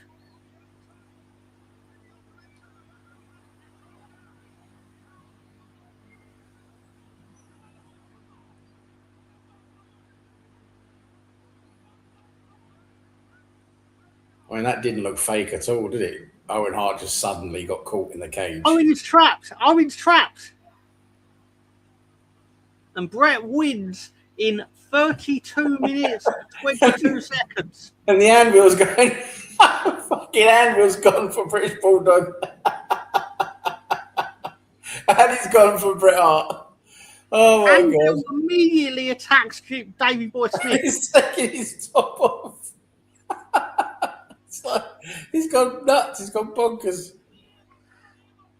I mean, that didn't look fake at all, did it? Owen Hart just suddenly got caught in the cage. Owen's trapped. Owen's trapped. And Bret wins in 32 minutes and 22 seconds. And the Anvil's going, fucking Anvil's gone for British Bulldog. And he's gone for Bret Hart. Oh my Anvil God. immediately attacks Davey Boy Smith. He's taking his top off. It's like, he's gone nuts. He's gone bonkers.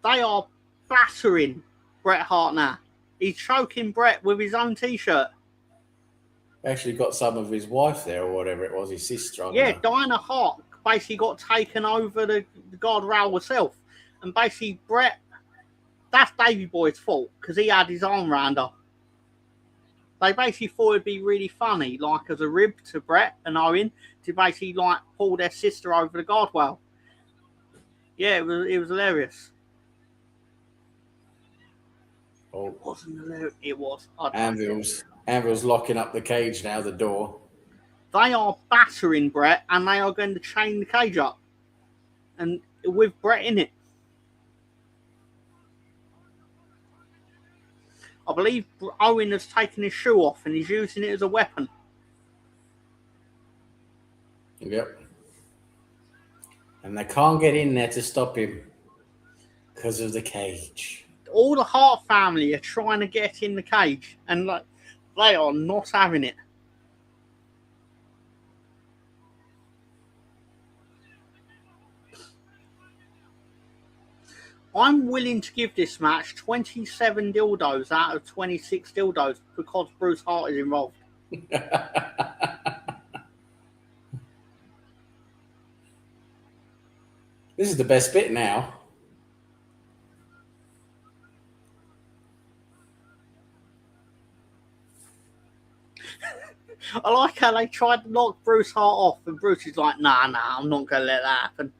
They are battering Bret Hart now. He's choking Bret with his own T-shirt. Actually got some of his wife there or whatever it was, his sister. I don't know. Dinah Hart basically got taken over the guardrail herself. And basically Bret, that's Davey Boy's fault because he had his arm round her. They basically thought it'd be really funny, like as a rib to Bret and Owen, to basically like pull their sister over the guardrail. Yeah, it was hilarious. Oh. It wasn't hilarious. It was. Anvil's locking up the cage now, the door. They are battering Bret and they are going to chain the cage up. And with Bret in it. I believe Owen has taken his shoe off and he's using it as a weapon. Yep. And they can't get in there to stop him because of the cage. All the Hart family are trying to get in the cage and like they are not having it. I'm willing to give this match 27 dildos out of 26 dildos because Bruce Hart is involved. This is the best bit now. I like how they tried to knock Bruce Hart off and Bruce is like, nah, I'm not going to let that happen.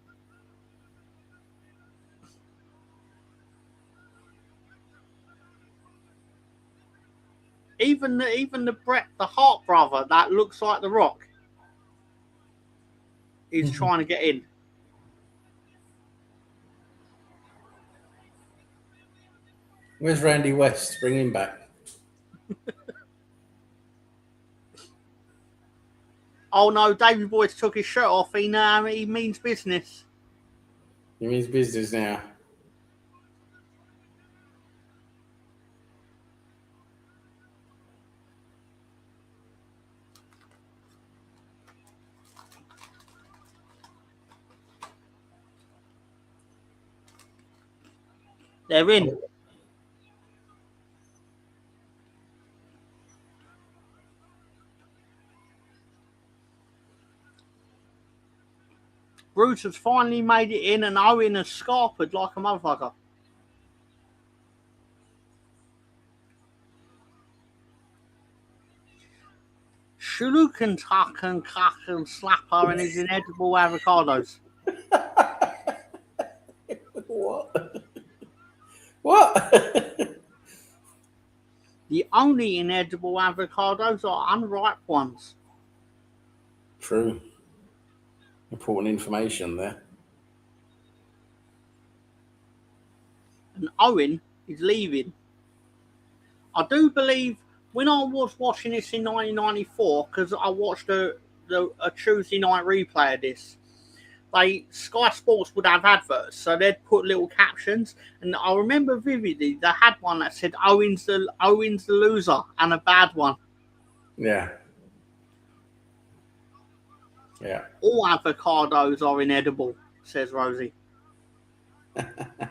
Even the Bret, the Hart brother that looks like The Rock, is trying to get in. Where's Randy West? Bring him back. Oh no, Davey Boy took his shirt off. He means business. He means business now. They're in. Bruce has finally made it in, and Owen has scarpered like a motherfucker. Shulukan tuck and cuck and slapper and his inedible avocados. What? What? The only inedible avocados are unripe ones. True. Important information there. And Owen is leaving. I do believe when I was watching this in 1994, because I watched a Tuesday night replay of this, Sky Sports would have adverts, so they'd put little captions, and I remember vividly they had one that said Owen's the loser and a bad one. Yeah. Yeah. All avocados are inedible, says Rosie. Dan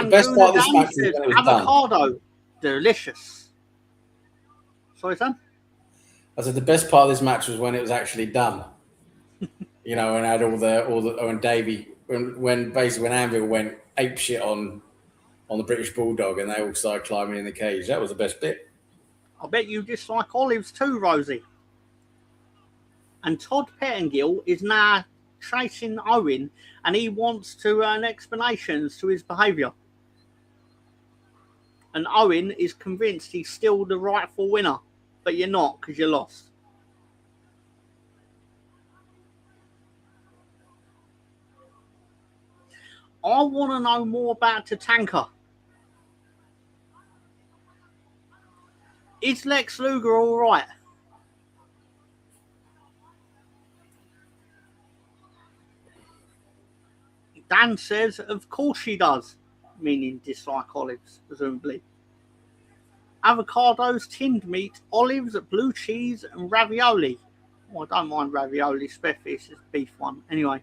best part of this match says is when it was avocado, delicious. Sorry, son? I said the best part of this match was when it was actually done. You know, and had all the when Davey when Anvil went ape shit on the British Bulldog and they all started climbing in the cage. That was the best bit. I bet you dislike olives too, Rosie. And Todd Pettingill is now chasing Owen, and he wants to earn explanations to his behaviour. And Owen is convinced he's still the rightful winner, but you're not because you lost. I want to know more about Tatanka. Is Lex Luger all right? Dan says, of course she does, meaning dislike olives, presumably. Avocados, tinned meat, olives, blue cheese, and ravioli. Oh, I don't mind ravioli, especially if it's a beef one. Anyway,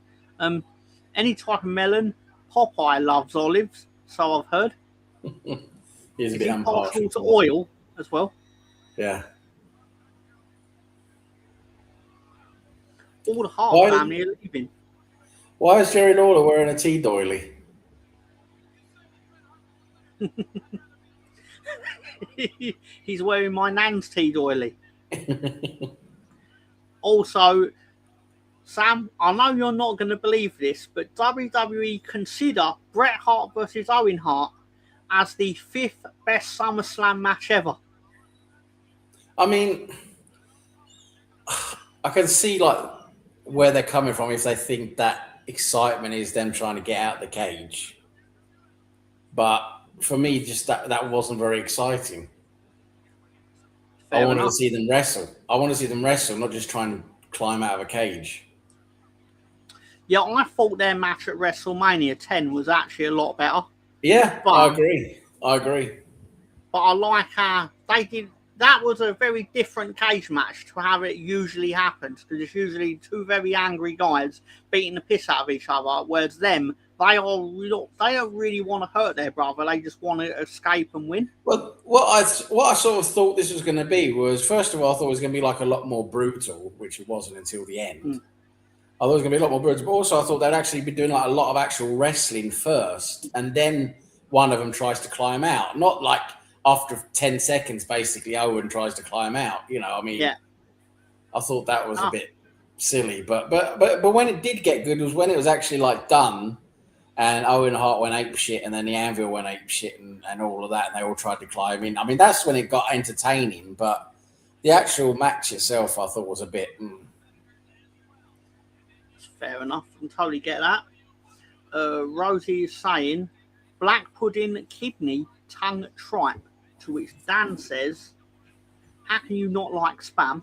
any type of melon. Popeye loves olives, so I've heard. He's a bit impartial to oil as well. Yeah. All the Hart family are leaving. Why is Jerry Lawler wearing a tea doily? He's wearing my nan's tea doily. Also, Sam, I know you're not going to believe this, but WWE consider Bret Hart versus Owen Hart as the 5th best SummerSlam match ever. I mean, I can see like where they're coming from if they think that excitement is them trying to get out the cage. But for me, just that wasn't very exciting. I wanted to see them wrestle. I want to see them wrestle, not just trying to climb out of a cage. Yeah, I thought their match at WrestleMania 10 was actually a lot better. Yeah, but, I agree. But I like how they did. That was a very different cage match to how it usually happens, because it's usually two very angry guys beating the piss out of each other, whereas them, they don't really want to hurt their brother. They just want to escape and win. Well, what I sort of thought this was going to be was, first of all, I thought it was going to be like a lot more brutal, which it wasn't until the end. I thought it was going to be a lot more brutal, but also I thought they'd actually be doing like a lot of actual wrestling first, and then one of them tries to climb out. Not like after 10 seconds, basically, Owen tries to climb out. You know, I mean, yeah. I thought that was a bit silly, but when it did get good was when it was actually like done, and Owen Hart went ape shit, and then the Anvil went ape shit, and all of that, and they all tried to climb in. I mean, that's when it got entertaining, but the actual match itself, I thought was a bit. Fair enough. I totally get that. Rosie is saying black pudding, kidney, tongue, tripe. To which Dan says, how can you not like spam?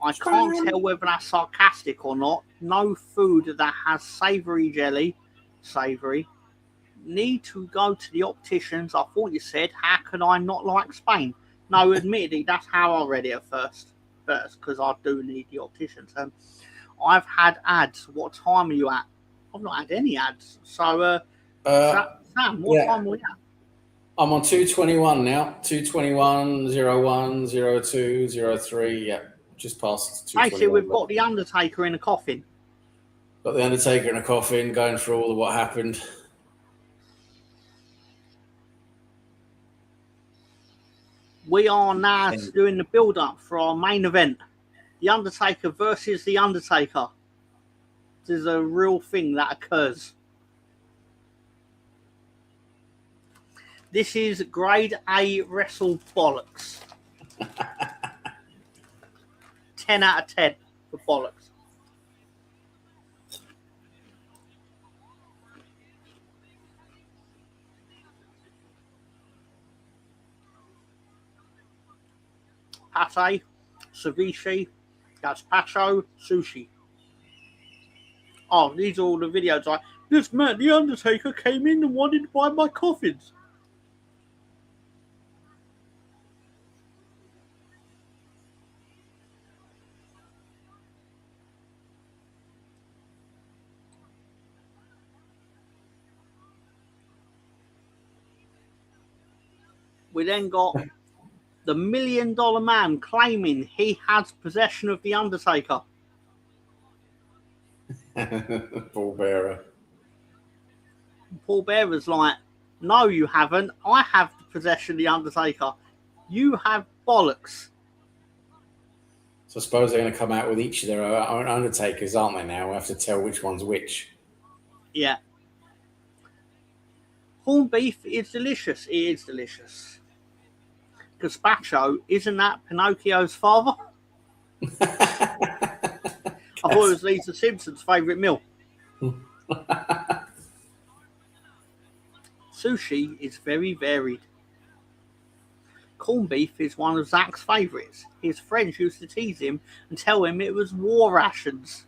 I can't tell whether that's sarcastic or not. No food that has savoury jelly, need to go to the opticians. I thought you said, how can I not like Spain? No, admittedly, that's how I read it at first because I do need the opticians. I've had ads. What time are you at? I've not had any ads. So, Sam, what time are we at? I'm on 221 now. 221, 01, 02, 03. Yeah. just past Basically, 2:21. we've got the Undertaker in a coffin. Got the Undertaker in a coffin, going through all of what happened. We are now doing the build-up for our main event. The Undertaker versus The Undertaker. This is a real thing that occurs. This is grade A wrestle bollocks. 10 out of 10 for bollocks. Pate, ceviche, gazpacho, sushi. Oh, these are all the videos. Like, this man, The Undertaker, came in and wanted to buy my coffins. We then got the $1 Million Man claiming he has possession of The Undertaker. Paul Bearer. Paul Bearer's like, no, you haven't. I have the possession of The Undertaker. You have bollocks. So I suppose they're going to come out with each of their own Undertakers, aren't they now? We have to tell which one's which. Yeah. Corned beef is delicious. It is delicious. Gazpacho, isn't that Pinocchio's father? I thought it was Lisa Simpson's favourite meal. Sushi is very varied. Corned beef is one of Zach's favourites. His friends used to tease him and tell him it was war rations.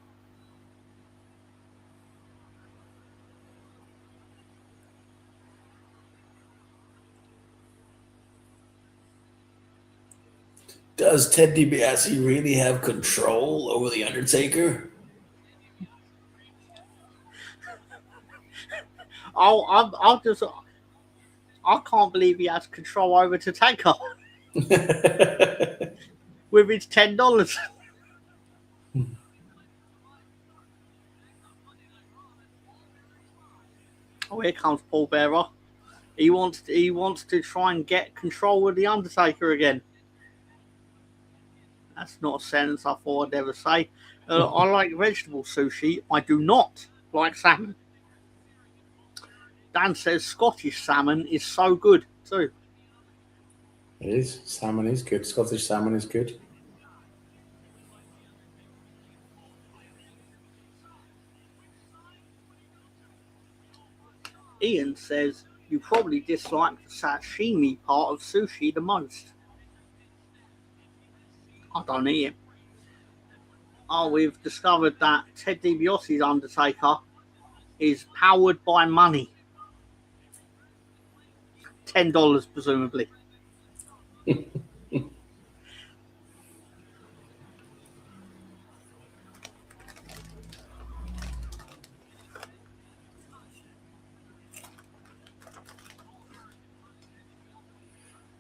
Does Ted DiBiase really have control over The Undertaker? I can't believe he has control over Tatanka with his $10. Oh, here comes Paul Bearer. He wants to try and get control of The Undertaker again. That's not a sentence I thought I'd ever say. I like vegetable sushi. I do not like salmon. Dan says Scottish salmon is so good too. It is. Salmon is good. Scottish salmon is good. Ian says you probably dislike the sashimi part of sushi the most. I don't eat it. Oh, we've discovered that Ted DiBiase's Undertaker is powered by money. $10 presumably.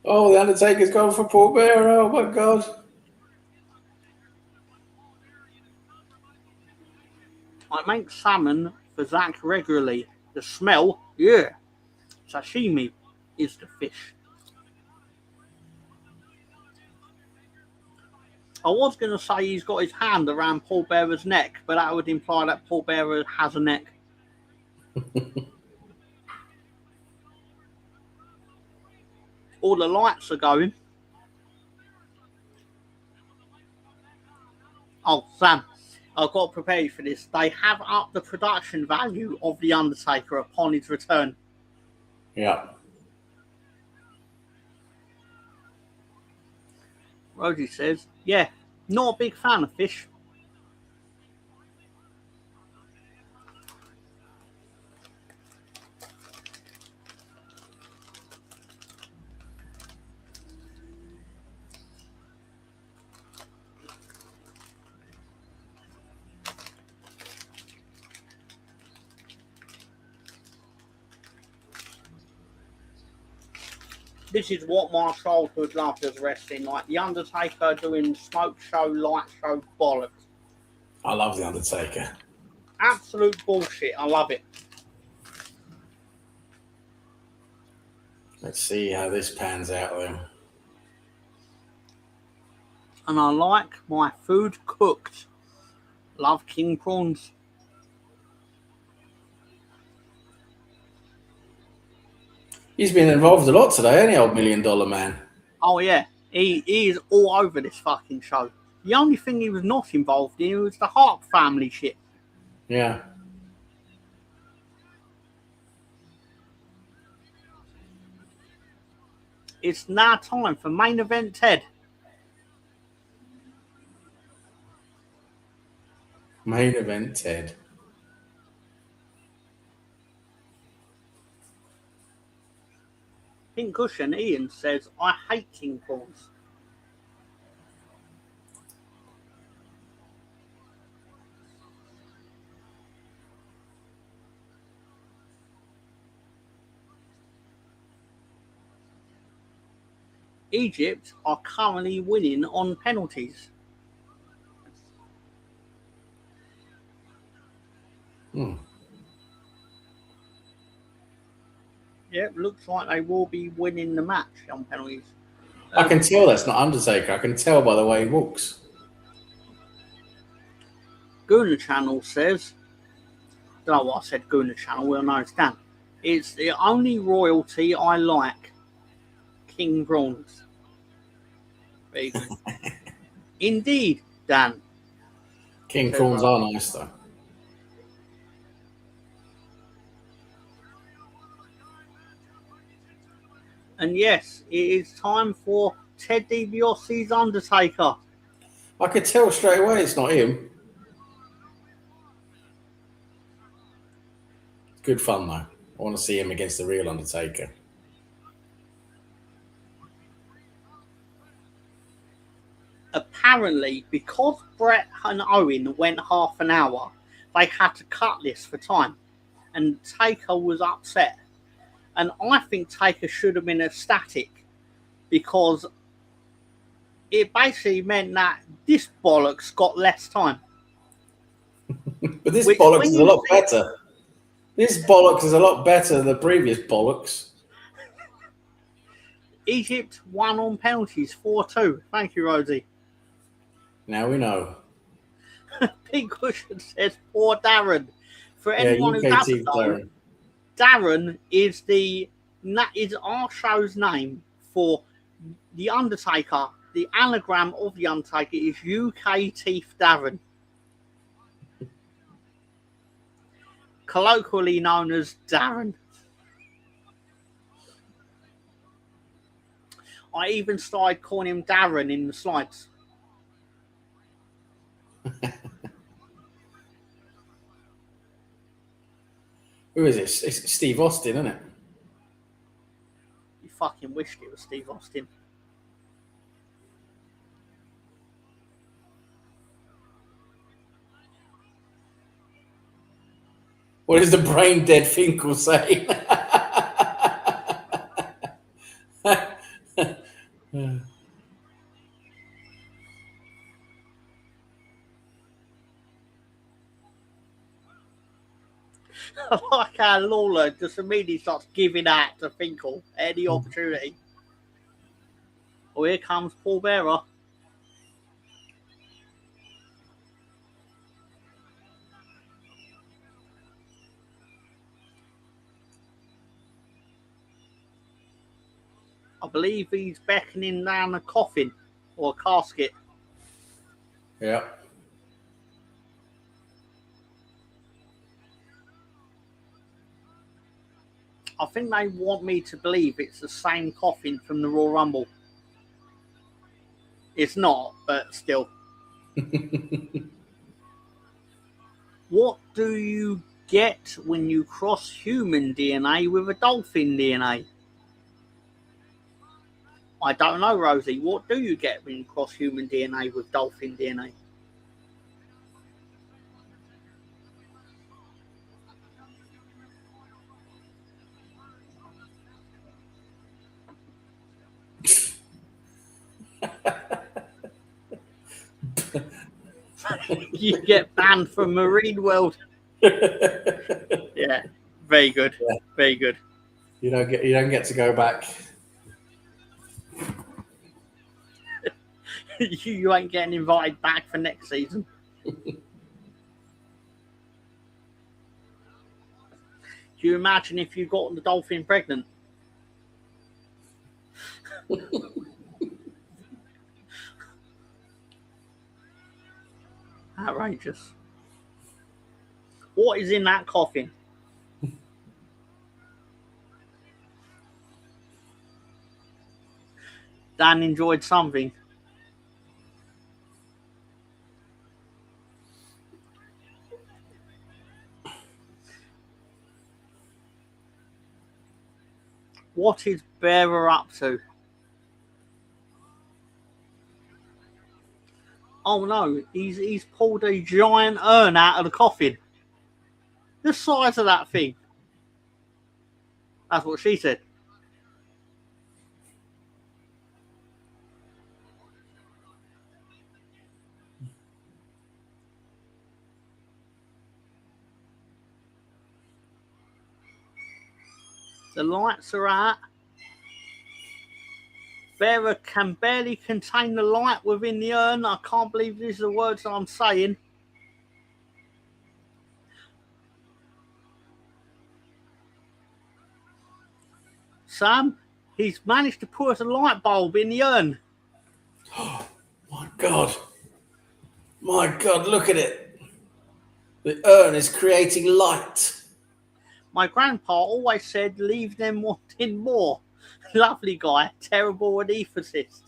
Oh, The Undertaker's going for Paul Bearer. Oh, my God. I make salmon for Zach regularly. The smell, yeah. Sashimi is the fish. I was going to say he's got his hand around Paul Bearer's neck, but that would imply that Paul Bearer has a neck. All the lights are going. Oh, Sam, I've got to prepare you for this. They have upped the production value of The Undertaker upon his return. Yeah. Rosie says, yeah, not a big fan of fish. This is what my childhood loved as wrestling, like the Undertaker doing smoke show, light show bollocks. I love the Undertaker. Absolute bullshit. I love it. Let's see how this pans out then. And I like my food cooked. Love king prawns. He's been involved a lot today, ain't he, old $1 Million Man? Oh yeah, he is all over this fucking show. The only thing he was not involved in was the Hart family shit. Yeah. It's now time for main event Ted. Main event Ted. Pink Cushion Ian says, I hate king prawns. Egypt are currently winning on penalties. Yep, looks like they will be winning the match on penalties. I can tell that's not Undertaker. I can tell by the way he walks. Gooner Channel says, I don't know what I said, Gooner Channel, we'll understand. It's the only royalty I like. King prawns. Indeed, Dan. King prawns are nice though. And yes, it is time for Ted DiBiase's Undertaker. I could tell straight away it's not him. Good fun though. I want to see him against the real Undertaker. Apparently, because Bret and Owen went half an hour, they had to cut this for time. And Taker was upset. And I think Taker should have been ecstatic because it basically meant that this bollocks got less time. But this bollocks is a lot better. This bollocks is a lot better than the previous bollocks. Egypt won on penalties 4-2. Thank you, Rosie. Now we know. Pink Cushion says, poor Darren. For anyone who doesn't know, Darren is our show's name for The Undertaker. The anagram of The Undertaker is UK Teeth Darren. Colloquially known as Darren. I even started calling him Darren in the slides. Who is it? It's Steve Austin, isn't it? You fucking wished it was Steve Austin. What does the brain dead Finkel say? I like how Lawler just immediately starts giving out to Finkel any opportunity. Oh, here comes Paul Bearer. I believe he's beckoning down a coffin or a casket. Yeah. I think they want me to believe it's the same coffin from the Royal Rumble. It's not, but still. What do you get when you cross human DNA with a dolphin DNA? I don't know, Rosie. What do you get when you cross human DNA with dolphin DNA? You get banned from Marine World. Yeah, very good. Yeah. Very good. You don't get to go back. You ain't getting invited back for next season. Do you imagine if you got the dolphin pregnant? Outrageous. What is in that coffin? Dan enjoyed something. What is Bearer up to? Oh no, he's pulled a giant urn out of the coffin. The size of that thing. That's what she said. The lights are out. Bearer can barely contain the light within the urn. I can't believe these are the words I'm saying. Sam, he's managed to put a light bulb in the urn. Oh, my God. My God, look at it. The urn is creating light. My grandpa always said, leave them wanting more. Lovely guy, terrible anaesthetist.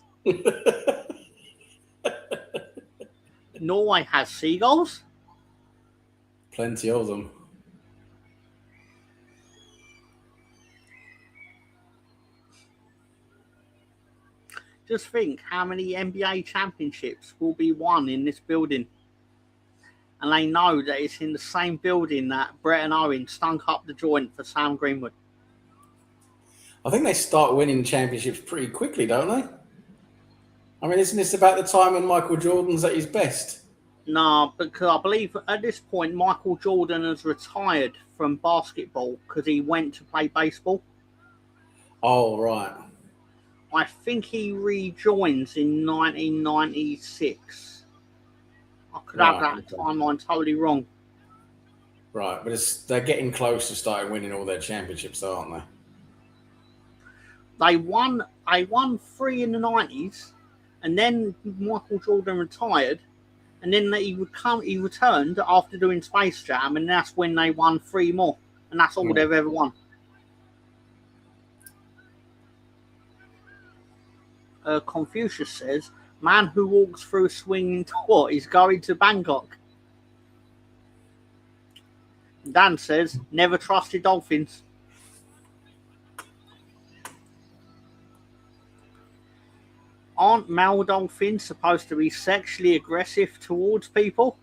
Norway has seagulls. Plenty of them. Just think how many NBA championships will be won in this building. And they know that it's in the same building that Bret and Owen stunk up the joint for Sam Greenwood. I think they start winning championships pretty quickly, don't they? I mean, isn't this about the time when Michael Jordan's at his best? No, because I believe at this point Michael Jordan has retired from basketball because he went to play baseball. Oh, right. I think he rejoins in 1996. I could have that timeline totally wrong. Right, but they're getting close to starting winning all their championships, though, aren't they? They won 3 in the 90s, and then Michael Jordan retired, and then he returned after doing Space Jam, and that's when they won 3 more, and that's all they've ever won. Confucius says, man who walks through a swinging door is going to Bangkok. Dan says, never trusted dolphins. Aren't male dolphins supposed to be sexually aggressive towards people?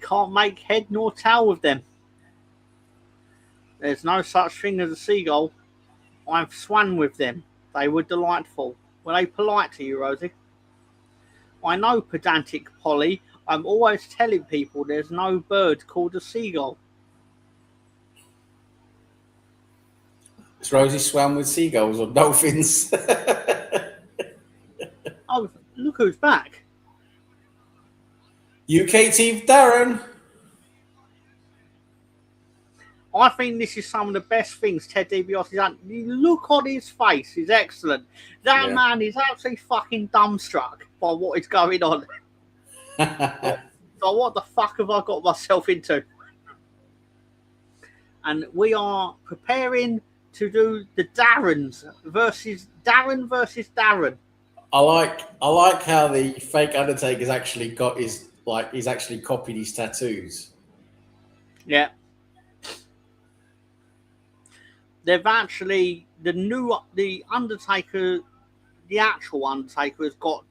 Can't make head nor tail with them. There's no such thing as a seagull. I've swum with them. They were delightful. Were they polite to you, Rosie? I know, pedantic Polly. I'm always telling people there's no bird called a seagull. Has Rosie swam with seagulls or dolphins? Oh, look who's back. UK team Darren. I think this is some of the best things Ted DiBiase's done. The look on his face is excellent. That man is absolutely fucking dumbstruck by what is going on. So what the fuck have I got myself into? And we are preparing to do the Darren versus Darren. I like how the fake Undertaker's actually got he's actually copied his tattoos. Yeah. They've actually the Undertaker, the actual Undertaker has got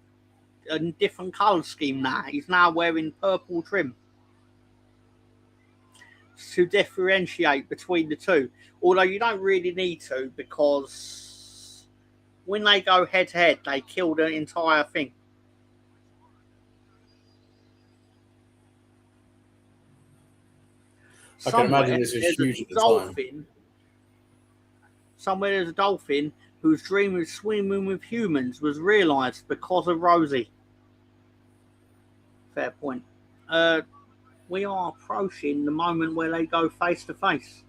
a different colour scheme now. He's now wearing purple trim to differentiate between the two. Although you don't really need to, because when they go head to head, they kill the entire thing. I can imagine Somewhere this was there's huge a at the time. dolphin. Somewhere there's a dolphin whose dream of swimming with humans was realised because of Rosie. Fair point. We are approaching the moment where they go face to face.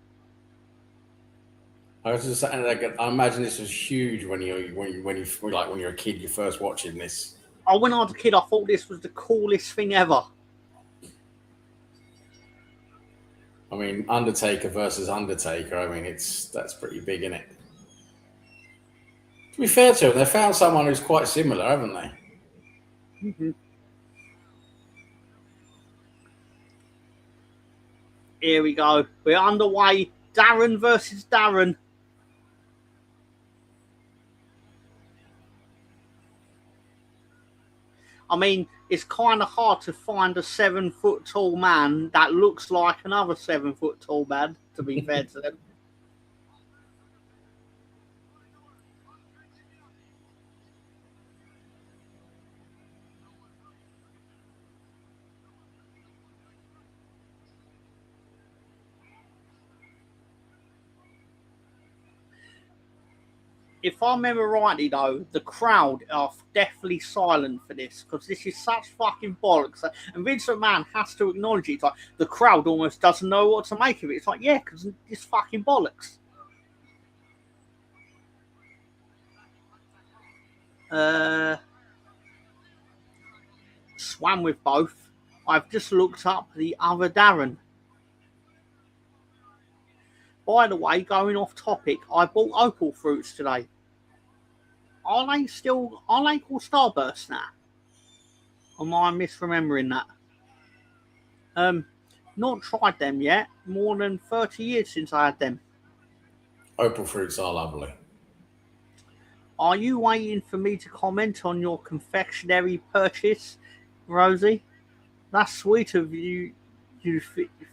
I was just saying, like, I imagine this was huge when you're a kid, you're first watching this. Oh, when I was a kid, I thought this was the coolest thing ever. I mean, Undertaker versus Undertaker. I mean, that's pretty big, isn't it? To be fair to them, they found someone who's quite similar, haven't they? Mm-hmm. Here we go. We're underway. Darren versus Darren. I mean, it's kind of hard to find a 7 foot tall man that looks like another 7 foot tall man, to be fair to them. If I remember rightly, though, the crowd are definitely silent for this because this is such fucking bollocks. And Vince McMahon has to acknowledge it. It's like the crowd almost doesn't know what to make of it. It's like, yeah, because it's fucking bollocks. Swam with both. I've just looked up the other Darren. By the way, going off topic, I bought opal fruits today. Are they called Starburst now? Or am I misremembering that? Not tried them yet. More than 30 years since I had them. Opal fruits are lovely. Are you waiting for me to comment on your confectionery purchase, Rosie? That's sweet of you.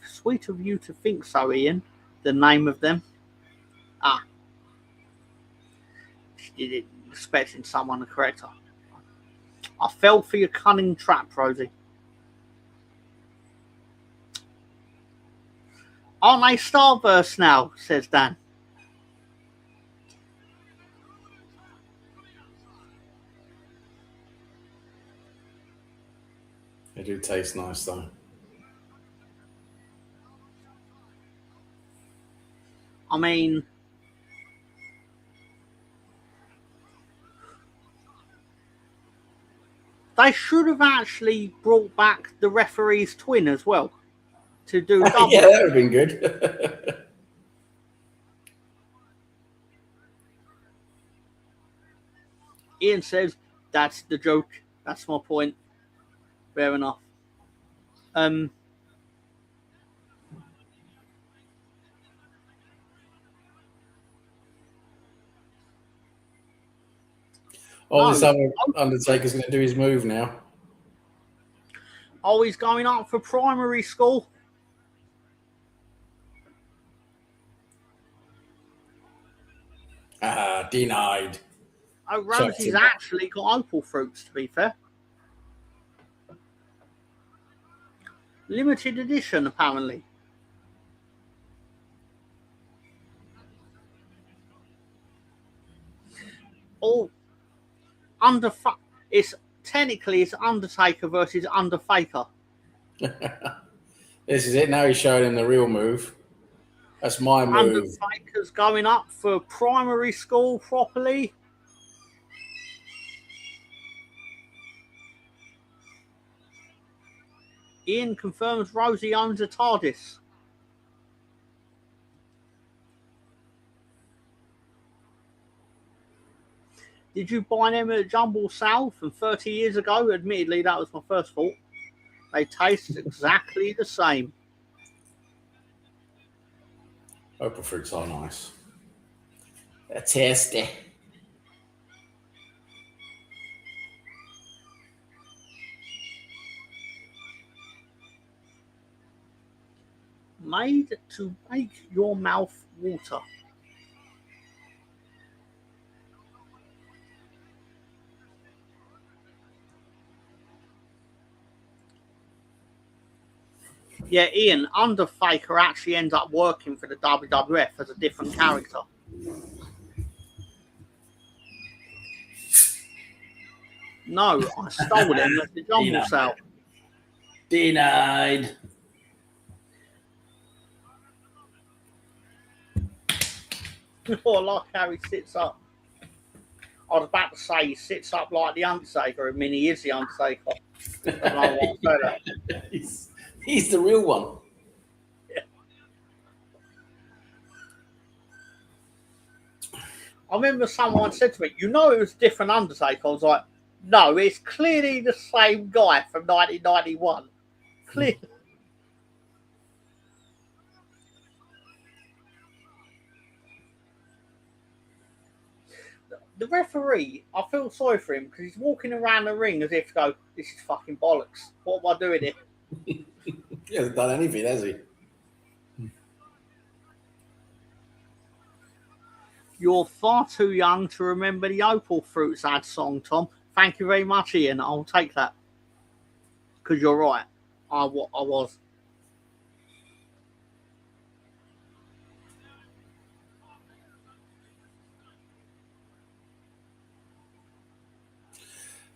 Sweet of you to think so, Ian. The name of them. Ah. She did it expecting someone to correct her. I fell for your cunning trap, Rosie. Aren't they Starburst now? Says Dan. They do taste nice, though. I mean, they should have actually brought back the referee's twin as well to do double. Yeah, that would have been good. Ian says, that's the joke. That's my point. Fair enough. This Undertaker's going to do his move now. Oh, he's going up for primary school. Denied. Oh, Rosie's actually got opal fruits, to be fair. Limited edition, apparently. Oh, it's Undertaker versus Underfaker. This is it. Now he's showing him the real move. That's my move. Undertaker's going up for primary school properly. Ian confirms Rosie owns a TARDIS. Did you buy them at Jumble Sale from 30 years ago? Admittedly, that was my first thought. They taste exactly the same. Opal fruits are nice. They're tasty. Made to make your mouth water. Yeah, Ian, Undertaker actually ends up working for the WWF as a different character. No, I stole him at the jumble sale. Denied. Oh, I like how he sits up. I was about to say he sits up like the Undertaker. I mean, he is the Undertaker. I don't know what I said. He's the real one. Yeah. I remember someone said to me, "You know, it was a different Undertaker." I was like, "No, it's clearly the same guy from 1991. Clearly." The referee, I feel sorry for him because he's walking around the ring as if to go, "This is fucking bollocks. What am I doing here?" He hasn't done anything, has he? You're far too young to remember the Opal Fruits ad song, Tom. Thank you very much, Ian. I'll take that. Because you're right. I was.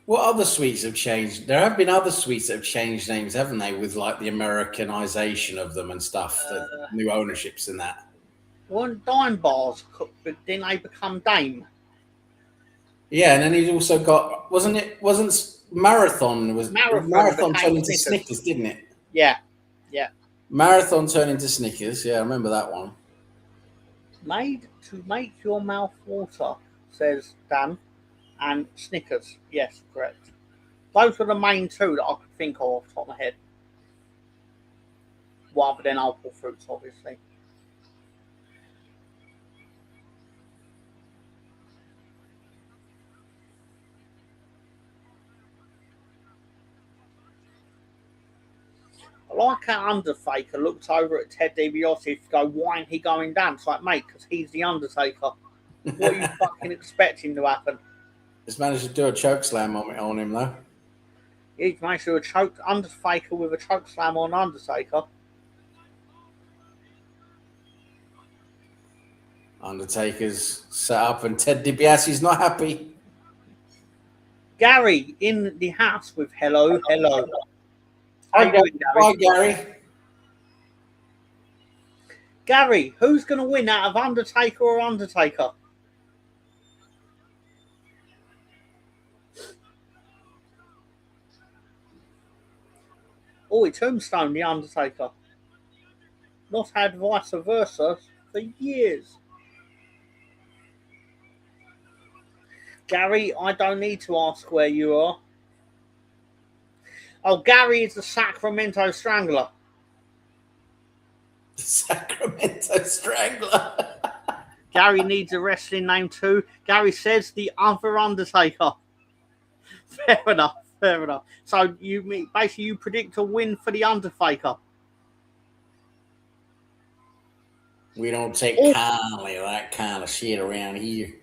What other sweets have changed? There have been other sweets that have changed names, haven't they? With like the Americanization of them and stuff, the new ownerships and that. Weren't Dime Bars cooked, but didn't they become Dame? Yeah, and then he's also got wasn't Marathon turned into Snickers, didn't it? Yeah. Marathon turned into Snickers. Yeah, I remember that one. Made to make your mouth water, says Dan, and Snickers. Yes, correct. Those were the main two that I could think of off the top of my head, rather than Opal Fruits, obviously. I like how Undertaker looked over at Ted DiBiase to go, "Why ain't he going down?" It's like, mate, because he's the Undertaker. What are you fucking expecting to happen? He's managed to do a choke slam on him, though. He's managed to do a choke Undertaker with a choke slam on Undertaker. Undertaker's set up and Ted DiBiase's not happy. Gary in the house with hello. Hi, Gary. Hi, Gary. Gary, who's going to win out of Undertaker or Undertaker? Oh, it's Tombstone, the Undertaker. Not had vice versa for years. Gary, I don't need to ask where you are. Oh, Gary is the Sacramento Strangler. Sacramento Strangler. Gary needs a wrestling name too. Gary says the other Undertaker. Fair enough. So you predict a win for the Undertaker. We don't take kindly that kind of shit around here.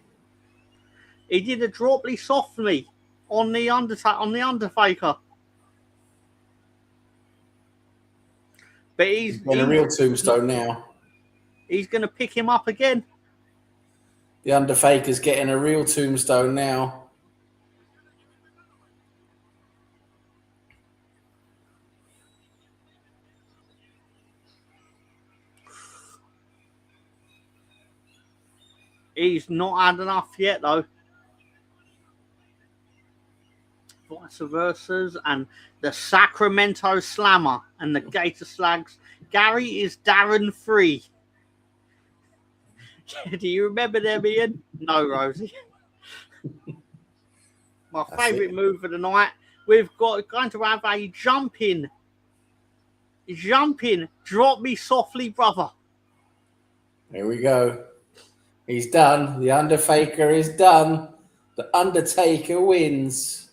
He did a droply softly on the Undertaker. But he's in a real tombstone now. He's going to pick him up again. The Undertaker's getting a real tombstone now. He's not had enough yet, though. Vice versa, and the Sacramento Slammer and the Gator Slags. Gary is Darren Free. Do you remember them, Ian? No, Rosie. My favourite move of the night. We've going to have a jumping. Drop me softly, brother. Here we go. He's done. The Undertaker is done. The Undertaker wins.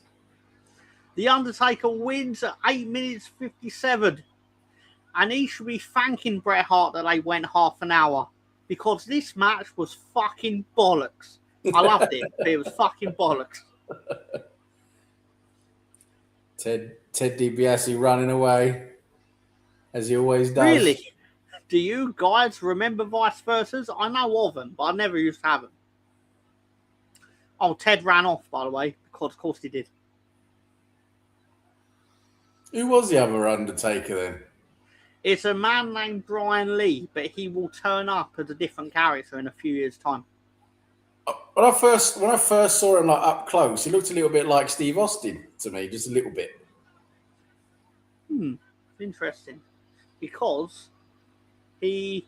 The Undertaker wins at 8 minutes 57. And he should be thanking Bret Hart that they went half an hour. Because this match was fucking bollocks. I loved it. But it was fucking bollocks. Ted DiBiase running away. as he always does. Really? Do you guys remember vice versas? I know of them, but I never used to have them. Oh, Ted ran off, by the way, because of course he did. Who was the other Undertaker then? It's a man named Brian Lee, but he will turn up as a different character in a few years' time. When I first saw him like up close, he looked a little bit like Steve Austin to me, just a little bit. Interesting, because he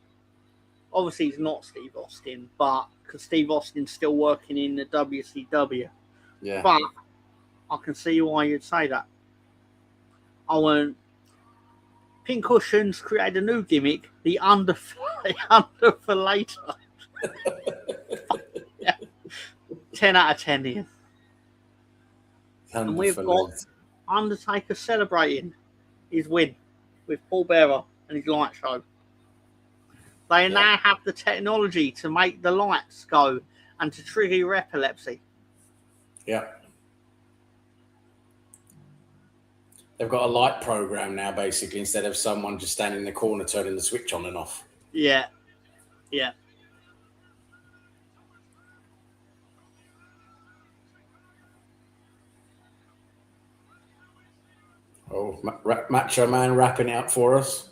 obviously he's not Steve Austin, but because Steve Austin's still working in the WCW. Yeah. But I can see why you'd say that. I went. Pink Cushions create a new gimmick, the underfillator. Yeah. 10 out of 10 here. And we've got Undertaker celebrating his win with Paul Bearer and his light show. They now have the technology to make the lights go and to trigger your epilepsy. Yeah. They've got a light program now, basically, instead of someone just standing in the corner turning the switch on and off. Yeah. Yeah. Oh, Macho Man wrapping out for us.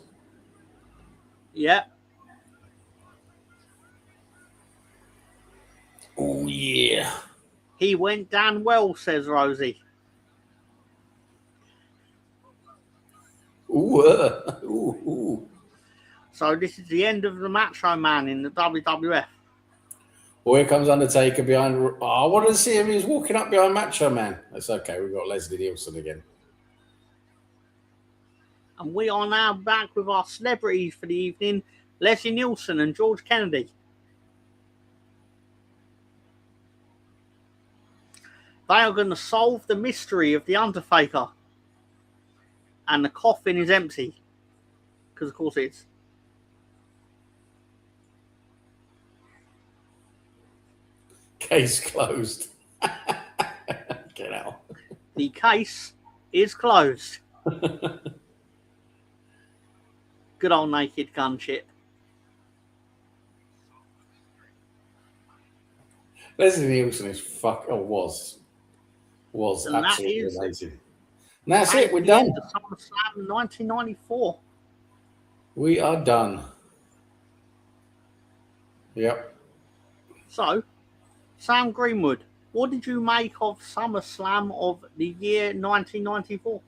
Yeah. Oh, yeah. He went down well, says Rosie. Ooh, ooh. So this is the end of the Macho Man in the WWF. Well, here comes Undertaker behind. Oh, I wanted to see him. He was walking up behind Macho Man. That's okay. We've got Leslie Nielsen again. And we are now back with our celebrities for the evening, Leslie Nielsen and George Kennedy. They are going to solve the mystery of the Undertaker. And the coffin is empty. Because of course it is. Case closed. Get out. The case is closed. Good old Naked Gunship. Leslie Nielsen is was And absolutely amazing. And that's it. We're done. SummerSlam 1994. We are done. Yep. So, Sam Greenwood, what did you make of SummerSlam of the year 1994?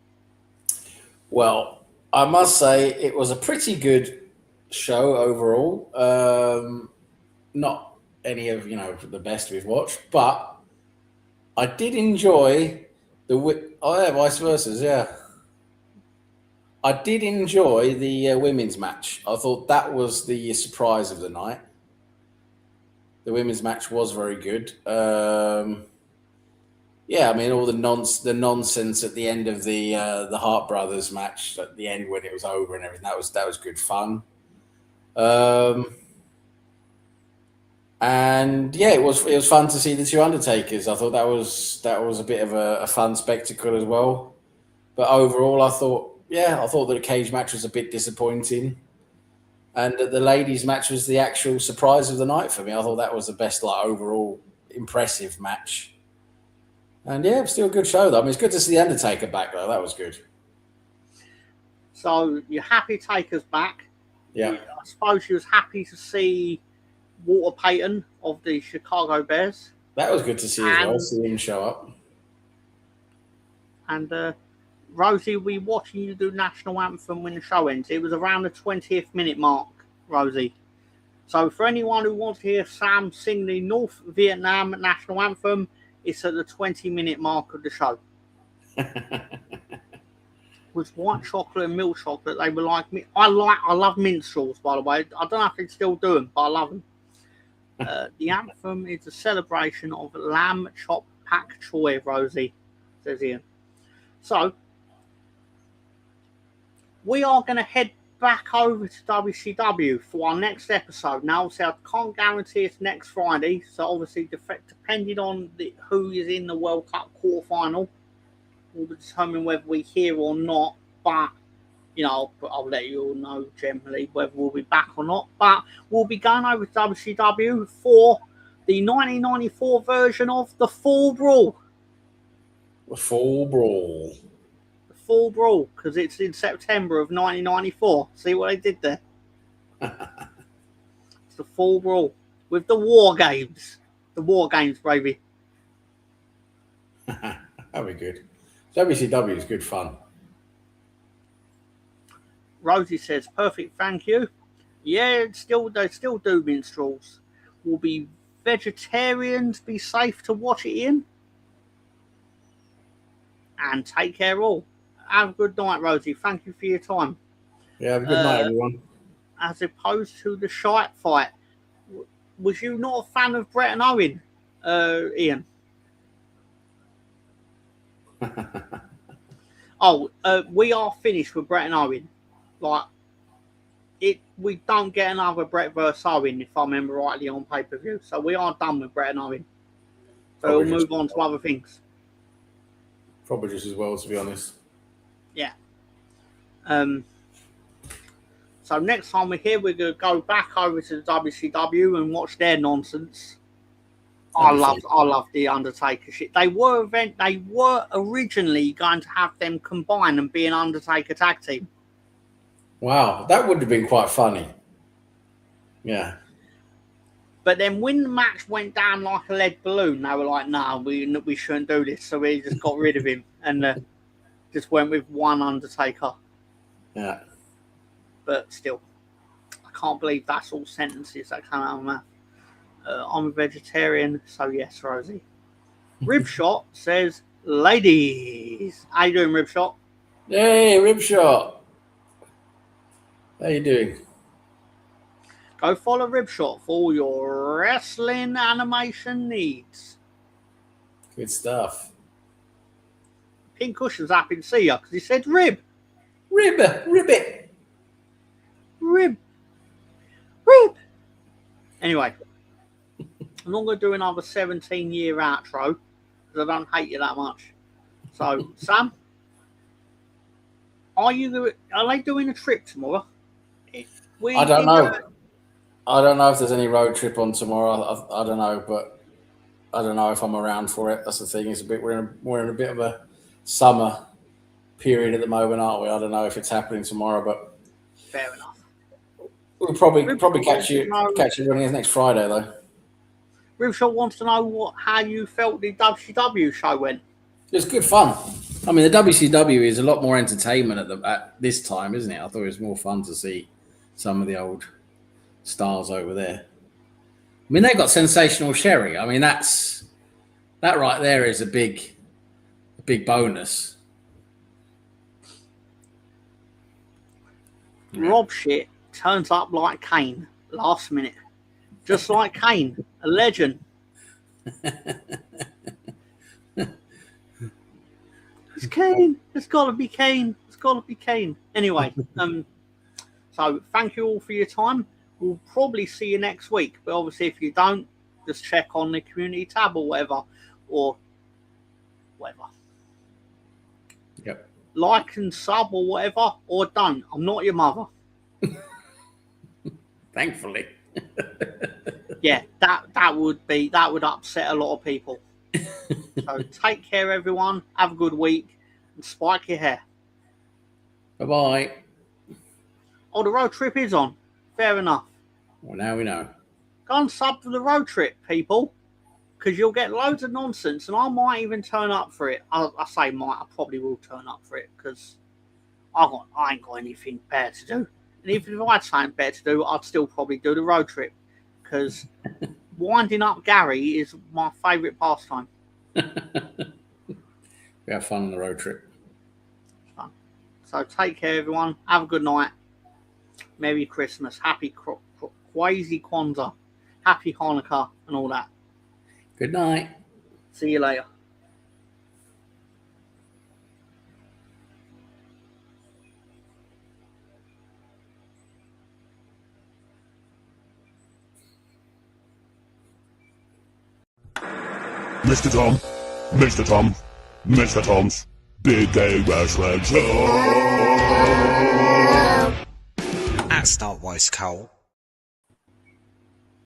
Well, I must say it was a pretty good show overall. Not any of the best we've watched, but I did enjoy vice versa. Yeah, I did enjoy the women's match. I thought that was the surprise of the night. The women's match was very good. Yeah, I mean all the nonsense at the end of the Hart Brothers match at the end when it was over and everything. That was good fun. And yeah, it was fun to see the two Undertakers. I thought that was a bit of a fun spectacle as well. But overall, I thought that the cage match was a bit disappointing, and that the ladies' match was the actual surprise of the night for me. I thought that was the best overall impressive match. And yeah, it was still a good show though. I mean, it's good to see the Undertaker back though. That was good. So you're happy Taker's back. Yeah. I suppose you was happy to see Walter Payton of the Chicago Bears. That was good to see as well. See him show up. And Rosie, we watching you do National Anthem when the show ends. It was around the 20th minute mark, Rosie. So for anyone who wants to hear Sam sing the North Vietnam National Anthem, it's at the 20-minute mark of the show. With white chocolate and milk chocolate, they were like me. I love minstrels, by the way. I don't know if they still do them, but I love them. The anthem is a celebration of lamb chop pak choy, Rosie, says Ian. So, we are going to head back over to WCW for our next episode. Now, obviously, I can't guarantee it's next Friday, so obviously, depending on who is in the World Cup quarterfinal, will determine whether we hear or not. But I'll let you all know generally whether we'll be back or not. But we'll be going over to WCW for the 1994 version of the Fall Brawl. The Fall Brawl. The Fall Brawl, because it's in September of 1994. See what I did there? It's the Fall Brawl with the War Games. The War Games, baby. That'll be good. WCW is good fun. Rosie says, perfect, thank you. Yeah, they still do minstrels. Will be vegetarians be safe to watch it in? And take care all. Have a good night, Rosie. Thank you for your time. Yeah, have a good night, everyone. As opposed to the shite fight, was you not a fan of Bret and Owen, Ian? We are finished with Bret and Owen. We don't get another Bret versus Owen, if I remember rightly, on pay-per-view. So we are done with Bret and Owen. So we'll move on to other things. Probably just as well, to be honest. Yeah. So next time we're here, we're going to go back over to the WCW and watch their nonsense. I love the Undertaker shit. They were originally going to have them combine and be an Undertaker tag team. Wow, that would have been quite funny. Yeah. But then when the match went down like a lead balloon, they were like, "No, we shouldn't do this." So we just got rid of him and just went with one Undertaker. Yeah. But still, I can't believe that's all sentences that come out of my mouth. I'm a vegetarian, so yes, Rosie. Ribshot says, ladies. How you doing, Ribshot? Hey, Ribshot. How you doing? Go follow Ribshot for all your wrestling animation needs. Good stuff. Pink Cushion's happy to see you because he said rib. Ribbit. Rib. Anyway, I'm not going to do another 17-year outro because I don't hate you that much. So, Sam, are they doing a trip tomorrow? I don't know. I don't know if there's any road trip on tomorrow. I don't know, but I don't know if I'm around for it. That's the thing. It's we're in a bit of a summer period at the moment, aren't we? I don't know if it's happening tomorrow, but fair enough. We'll probably catch you running next Friday though. Ribshot wants to know how you felt the WCW show went. It was good fun. I mean, the WCW is a lot more entertainment at this time, isn't it? I thought it was more fun to see some of the old stars over there. I mean, they got Sensational Sherry. I mean, that right there is a big bonus. Rob shit turns up like Kane last minute. Just like Kane, a legend. It's Kane. It's got to be Kane. It's got to be Kane. Anyway, so thank you all for your time. We'll probably see you next week. But obviously, if you don't, just check on the community tab or whatever. Yep. Like and sub or whatever, or don't. I'm not your mother. Thankfully. Yeah, that would upset a lot of people. So take care, everyone. Have a good week and spike your hair. Bye-bye. Oh, the road trip is on. Fair enough. Well, now we know. Go and sub for the road trip, people, because you'll get loads of nonsense, and I might even turn up for it. I say might. I probably will turn up for it because I ain't got anything better to do. And even if I had something better to do, I'd still probably do the road trip because winding up Gary is my favourite pastime. We have fun on the road trip. Fun. So take care, everyone. Have a good night. Merry Christmas. Happy Kwasi Kwanzaa. Happy Hanukkah and all that. Good night. See you later. Mr. Tom's Big Gay Wrestling Show. at Startwise Cole.